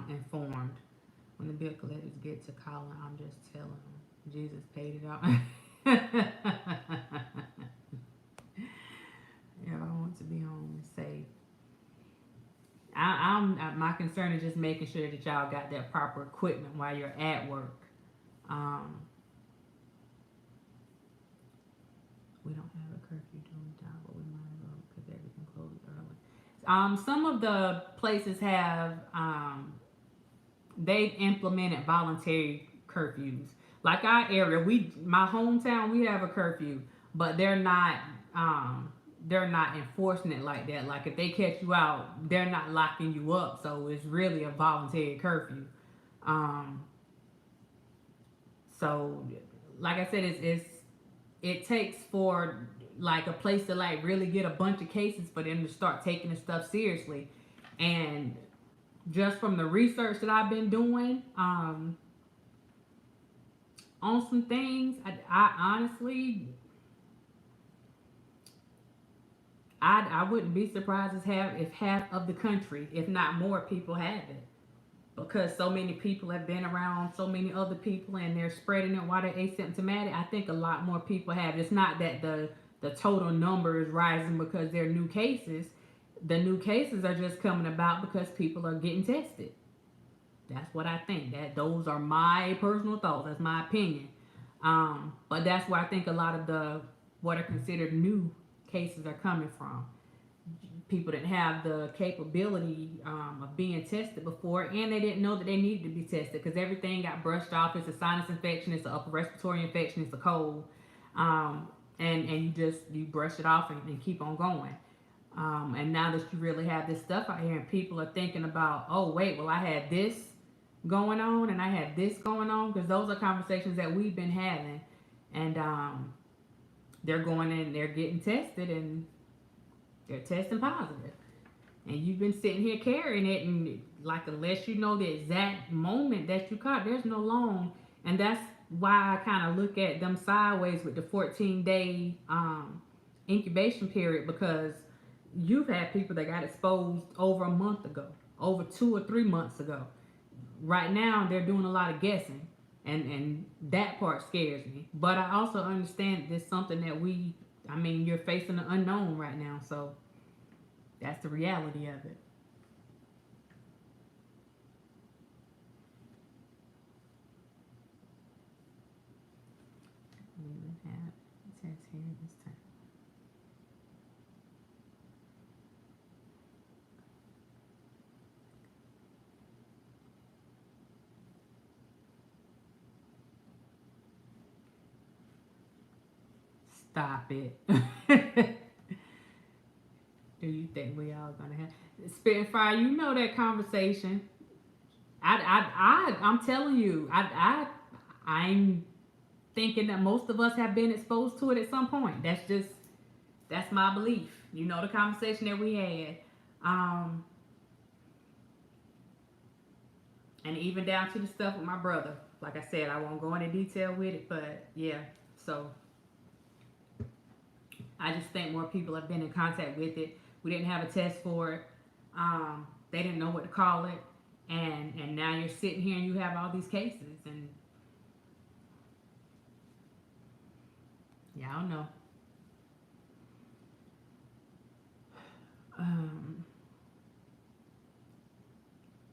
informed. When the bill collectors get to calling, I'm just telling them Jesus paid it out. Yeah, I want to be home and safe. My concern is just making sure that y'all got that proper equipment while you're at work. We don't have a curfew during the job, but we might as well because everything closes early. Some of the places have they've implemented voluntary curfews. Like our area, my hometown, we have a curfew, but they're not enforcing it like that. Like if they catch you out, they're not locking you up, so it's really a voluntary curfew. So like I said, it takes for like a place to like really get a bunch of cases for them to start taking the stuff seriously. And just from the research that I've been doing on some things, I honestly, I wouldn't be surprised if half of the country, if not more, people have it, because so many people have been around so many other people and they're spreading it while they're asymptomatic. I think a lot more people have it. It's not that the total number is rising because there are new cases. The new cases are just coming about because people are getting tested. That's what I think. Those are my personal thoughts. That's my opinion. But that's where I think a lot of what are considered new cases are coming from. People didn't have the capability of being tested before, and they didn't know that they needed to be tested because everything got brushed off. It's a sinus infection, it's an upper respiratory infection, it's a cold, and you brush it off and keep on going. And now that you really have this stuff out here, and people are thinking about, oh wait, well I had this going on and I had this going on, because those are conversations that we've been having, and they're going in, they're getting tested, and they're testing positive. And you've been sitting here carrying it, and like unless you know the exact moment that you caught, there's no long. And that's why I kind of look at them sideways with the 14-day incubation period, because you've had people that got exposed over a month ago, over 2 or 3 months ago. Right now, they're doing a lot of guessing, and that part scares me. But I also understand that it's something that you're facing the unknown right now, so that's the reality of it. We even have text here this time. Stop it. Do you think we all gonna have Spitfire? You know that conversation. I'm telling you, I'm thinking that most of us have been exposed to it at some point. That's my belief. You know the conversation that we had, and even down to the stuff with my brother. Like I said, I won't go into detail with it, but yeah. So I just think more people have been in contact with it. We didn't have a test for it. They didn't know what to call it, and now you're sitting here and you have all these cases, and yeah, I don't know.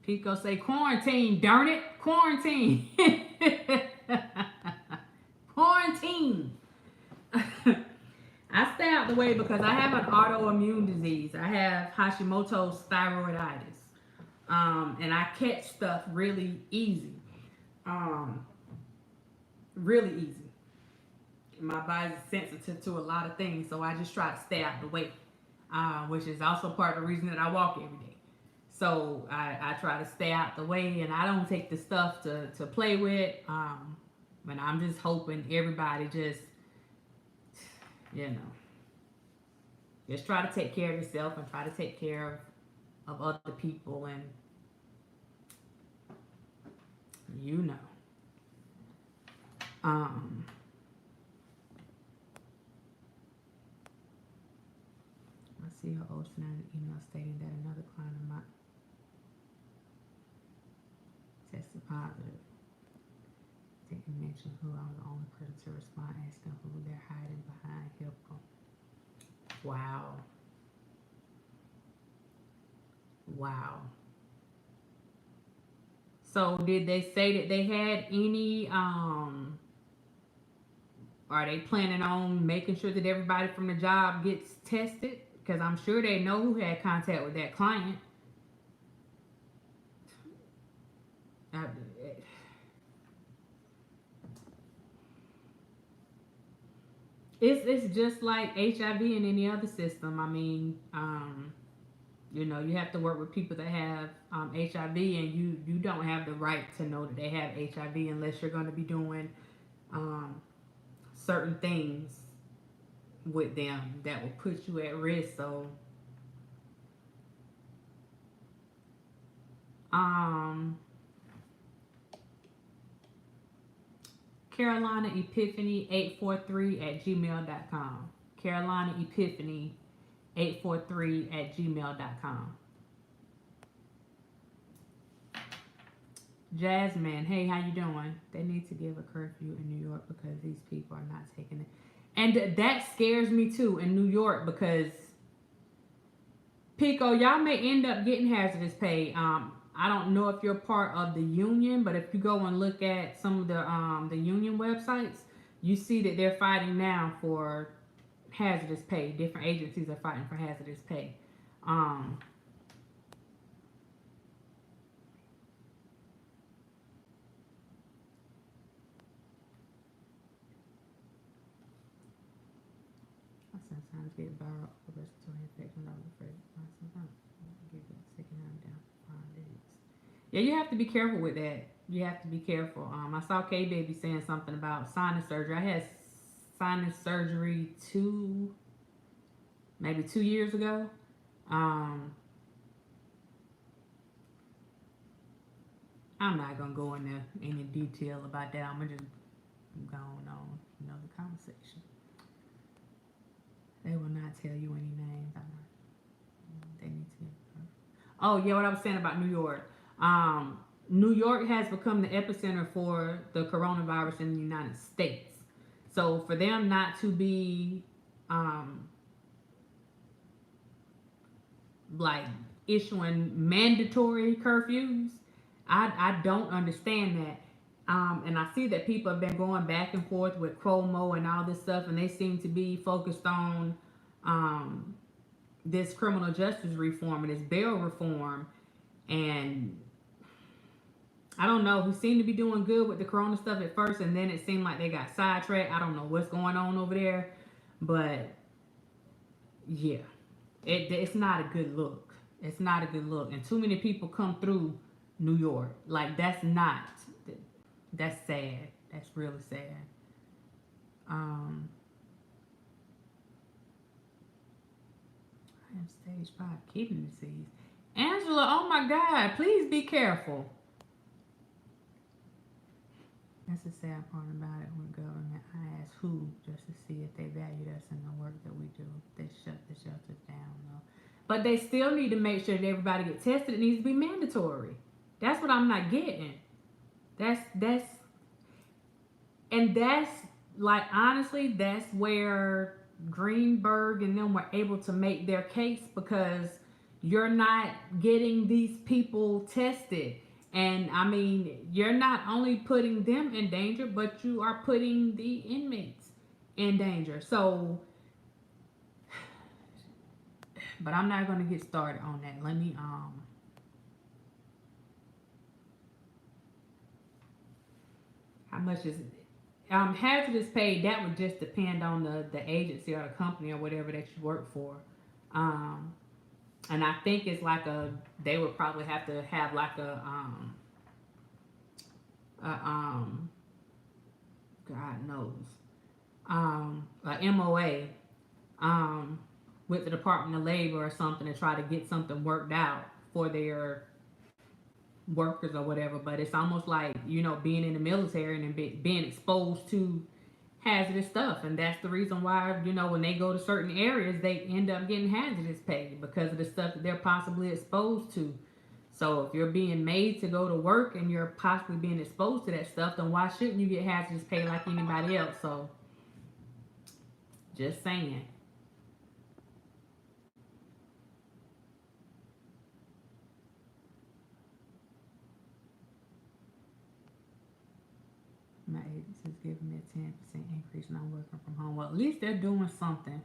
Pico say quarantine, darn it, quarantine, quarantine. I stay out the way because I have an autoimmune disease. I have Hashimoto's thyroiditis, and I catch stuff really easy, really easy. My body's sensitive to a lot of things, so I just try to stay out the way, which is also part of the reason that I walk every day. So I try to stay out the way, and I don't take the stuff to play with. And I'm just hoping everybody just, just try to take care of yourself and try to take care of other people, and I see her old an email stating that another client of mine tested positive. Didn't mention who. I was the only person to respond, asking who they're hiding behind HIPAA. Wow. Wow. So did they say that they had any are they planning on making sure that everybody from the job gets tested? Because I'm sure they know who had contact with that client. It's just like HIV in any other system. I mean, you have to work with people that have HIV, and you don't have the right to know that they have HIV unless you're going to be doing certain things with them that will put you at risk. So, Carolina Epiphany 843 at gmail.com. Carolina Epiphany 843 at gmail.com. Jasmine, hey, how you doing? They need to give a curfew in New York because these people are not taking it. And that scares me too in New York because Pico, y'all may end up getting hazardous pay. I don't know if you're part of the union, but if you go and look at some of the union websites, you see that they're fighting now for hazardous pay. Different agencies are fighting for hazardous pay. I sometimes get viral respiratory infection. I'm afraid sometimes get sick and I'm down for 5 days. Yeah, you have to be careful with that. You have to be careful. I saw K Baby saying something about sinus surgery. I had sinus surgery maybe 2 years ago. I'm not gonna go into any detail about that. I'm gonna just go on another conversation. They will not tell you any names. They need to. Oh yeah, what I was saying about New York. New York has become the epicenter for the coronavirus in the United States. So for them not to be like issuing mandatory curfews, I don't understand that. And I see that people have been going back and forth with Cuomo and all this stuff, and they seem to be focused on um, this criminal justice reform and this bail reform. And I don't know, who seemed to be doing good with the corona stuff at first, and then it seemed like they got sidetracked. I don't know what's going on over there, but yeah, it's not a good look. It's not a good look, and too many people come through New York. Like that's sad. That's really sad. Um, I have stage 5 kidney disease. Angela, oh my God, please be careful. That's the sad part about it with government. I ask who just to see if they valued us and the work that we do. They shut the shelters down though. But they still need to make sure that everybody gets tested. It needs to be mandatory. That's what I'm not getting. That's and that's like honestly, that's where Greenberg and them were able to make their case, because you're not getting these people tested. And I mean, you're not only putting them in danger, but you are putting the inmates in danger. So, but I'm not going to get started on that. Let me, how much is hazardous pay? That would just depend on the agency or the company or whatever that you work for. Um, and I think it's like they would probably have to have like a God knows, a MOA, um, with the Department of Labor or something to try to get something worked out for their workers or whatever. But it's almost like, being in the military and being exposed to hazardous stuff. And that's the reason why, when they go to certain areas, they end up getting hazardous pay because of the stuff that they're possibly exposed to. So if you're being made to go to work and you're possibly being exposed to that stuff, then why shouldn't you get hazardous pay like anybody else? So just saying. My agency's giving me a 10% increase and I'm working from home. Well, at least they're doing something.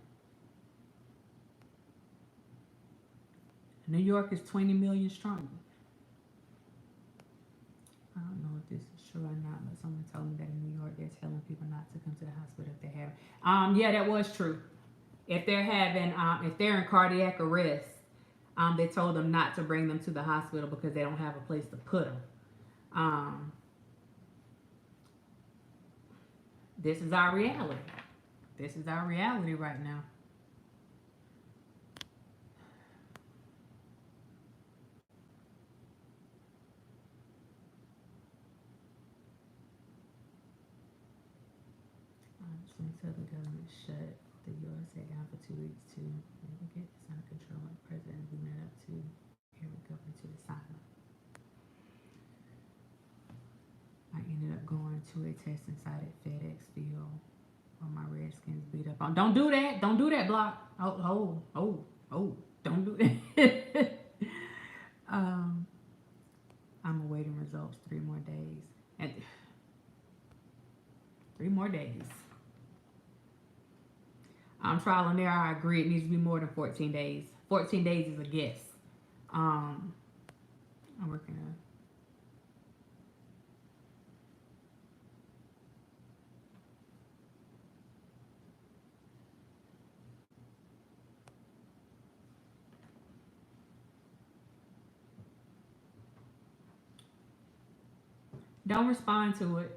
New York is 20 million strong. I don't know if this is true or not, but someone told me that in New York they're telling people not to come to the hospital if they have. Yeah, that was true. If they're having, if they're in cardiac arrest, they told them not to bring them to the hospital because they don't have a place to put them. Um, this is our reality. This is our reality right now. Just until the government shut the USA down for 2 weeks to get this under control, the president leaving it up to every government to decide. I ended up going to a testing site at FedEx Field where my Redskins beat up on. Don't do that. Don't do that, Block. Oh. Don't do that. um, I'm awaiting results 3 more days. And 3 more days. Trial and error, I agree. It needs to be more than 14 days. 14 days is a guess. I'm working on. Don't respond to it.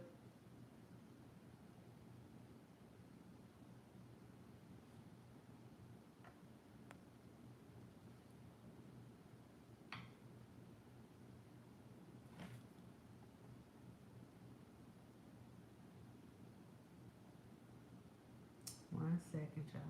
One second, y'all.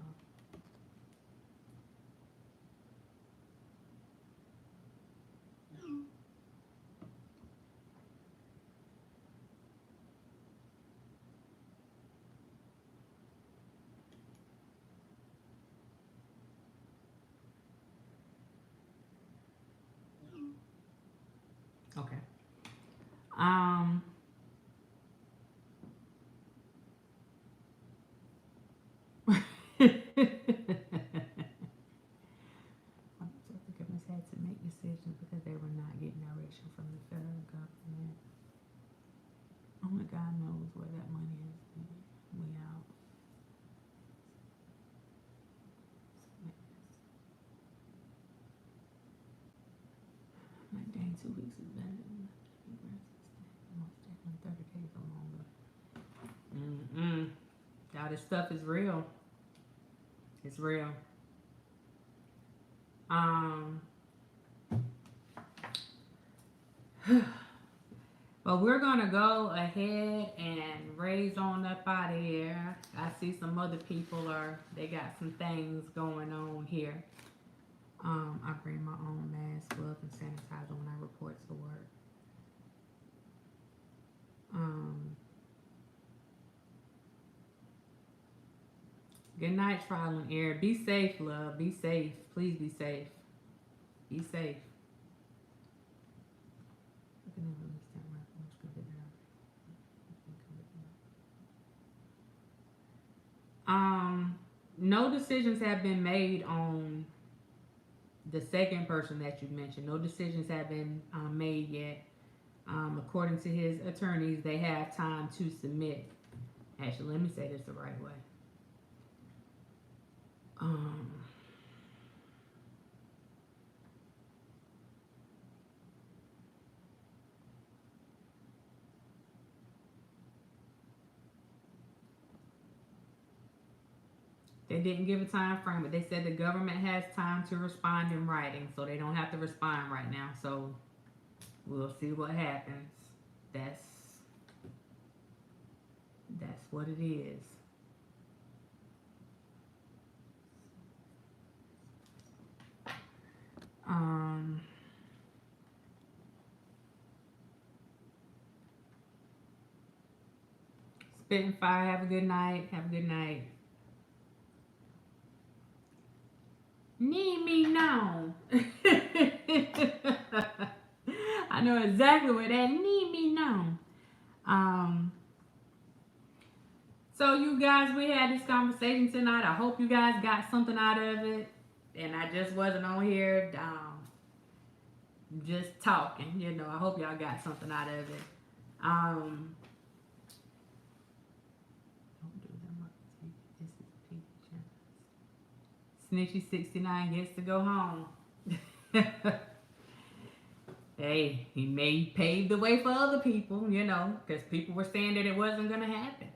Okay. Um, 2 weeks is better than 30 days or longer. Y'all, this stuff is real. It's real. But we're gonna go ahead and raise on up out of here. I see some other people they got some things going on here. I bring my own mask, gloves, and sanitizer when I report to work. Good night, trial and error. Be safe, love. Be safe. Please be safe. Be safe. No decisions have been made on the second person that you mentioned. No decisions have been made yet. According to his attorneys, they have time to submit. Actually, let me say this the right way. They didn't give a time frame, but they said the government has time to respond in writing, so they don't have to respond right now. So we'll see what happens. That's what it is. Spitting fire. Have a good night. Have a good night. Need me now. I know exactly what that need me now. So you guys, we had this conversation tonight. I hope you guys got something out of it. And I just wasn't on here just talking. You know, I hope y'all got something out of it. Snitchy 69 gets to go home. Hey, he may pave the way for other people, you know, because people were saying that it wasn't going to happen.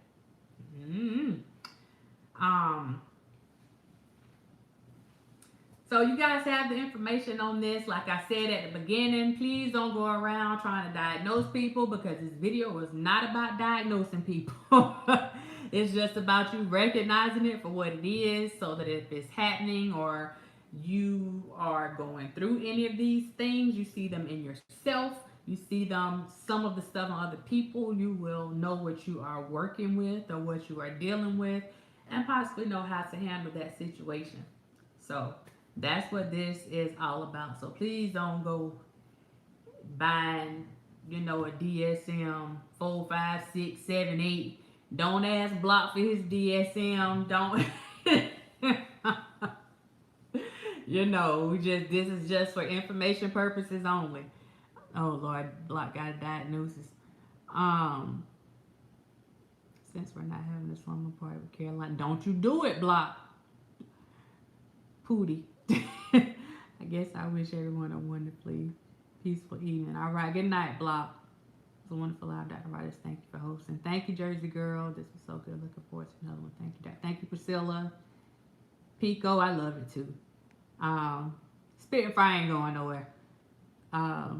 So you guys have the information on this. Like I said at the beginning, please don't go around trying to diagnose people, because this video was not about diagnosing people. It's just about you recognizing it for what it is, so that if it's happening or you are going through any of these things, you see them in yourself, you see them, some of the stuff on other people, you will know what you are working with or what you are dealing with, and possibly know how to handle that situation. So that's what this is all about. So please don't go buying, you know, a DSM 4, 5, 6, 7, 8. Don't ask Block for his DSM. Don't. You know, this is just for information purposes only. Oh Lord, Block got a diagnosis. Since we're not having a slumber party with Caroline, don't you do it, Block. Pootie. I guess I wish everyone a wonderfully peaceful evening. All right, good night, Block. It was a wonderful live, Dr. Writers. Thank you for hosting. Thank you, Jersey Girl. This was so good. Looking forward to another one. Thank you, Doc. Thank you, Priscilla. Pico, I love it too. Spirit Fire ain't going nowhere. I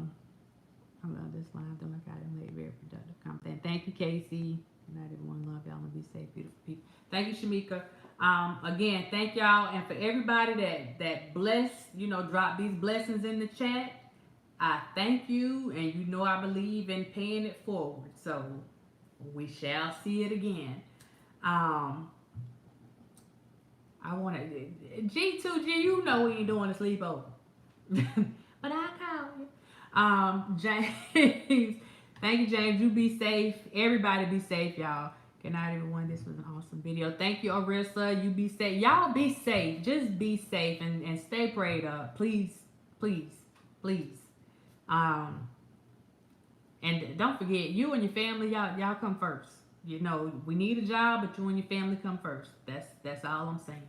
love this live. Don't look out and late. Very productive content. Thank you, Casey. Good night, everyone. Love y'all and be safe, beautiful people. Thank you, Shamika. Again, thank y'all, and for everybody that bless, you know, drop these blessings in the chat. I thank you, and you know I believe in paying it forward. So we shall see it again. I want to G2G. You know we ain't doing a sleepover, but I call you. James, thank you, James. You be safe. Everybody be safe, y'all. Good night, everyone. This was an awesome video. Thank you, Arissa. You be safe. Y'all be safe. Just be safe and stay prayed up. Please, please, please. And don't forget, you and your family, y'all come first. You know, we need a job, but you and your family come first. That's all I'm saying.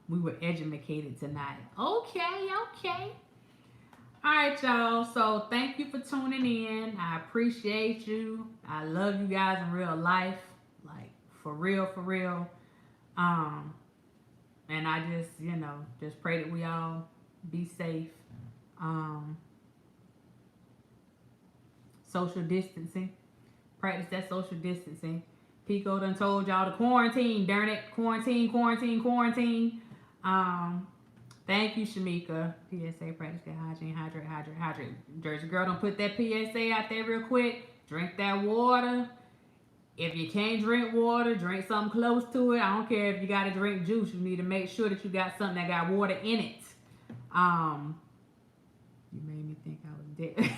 We were educated tonight. Okay. All right, y'all. So thank you for tuning in. I appreciate you. I love you guys in real life, like for real, for real. Um, and I just, just pray that we all be safe. Um, social distancing. Practice that social distancing. Pico done told y'all to quarantine, darn it. Quarantine, quarantine, quarantine. Thank you, Shamika. PSA, practice that hygiene, hydrate, hydrate, hydrate. Jersey girl, don't put that PSA out there real quick. Drink that water. If you can't drink water, drink something close to it. I don't care if you got to drink juice. You need to make sure that you got something that got water in it. You made me think I was dead.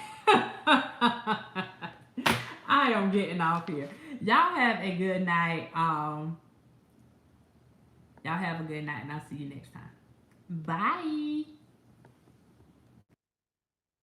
I am getting off here. Y'all have a good night. Y'all have a good night, and I'll see you next time. Bye.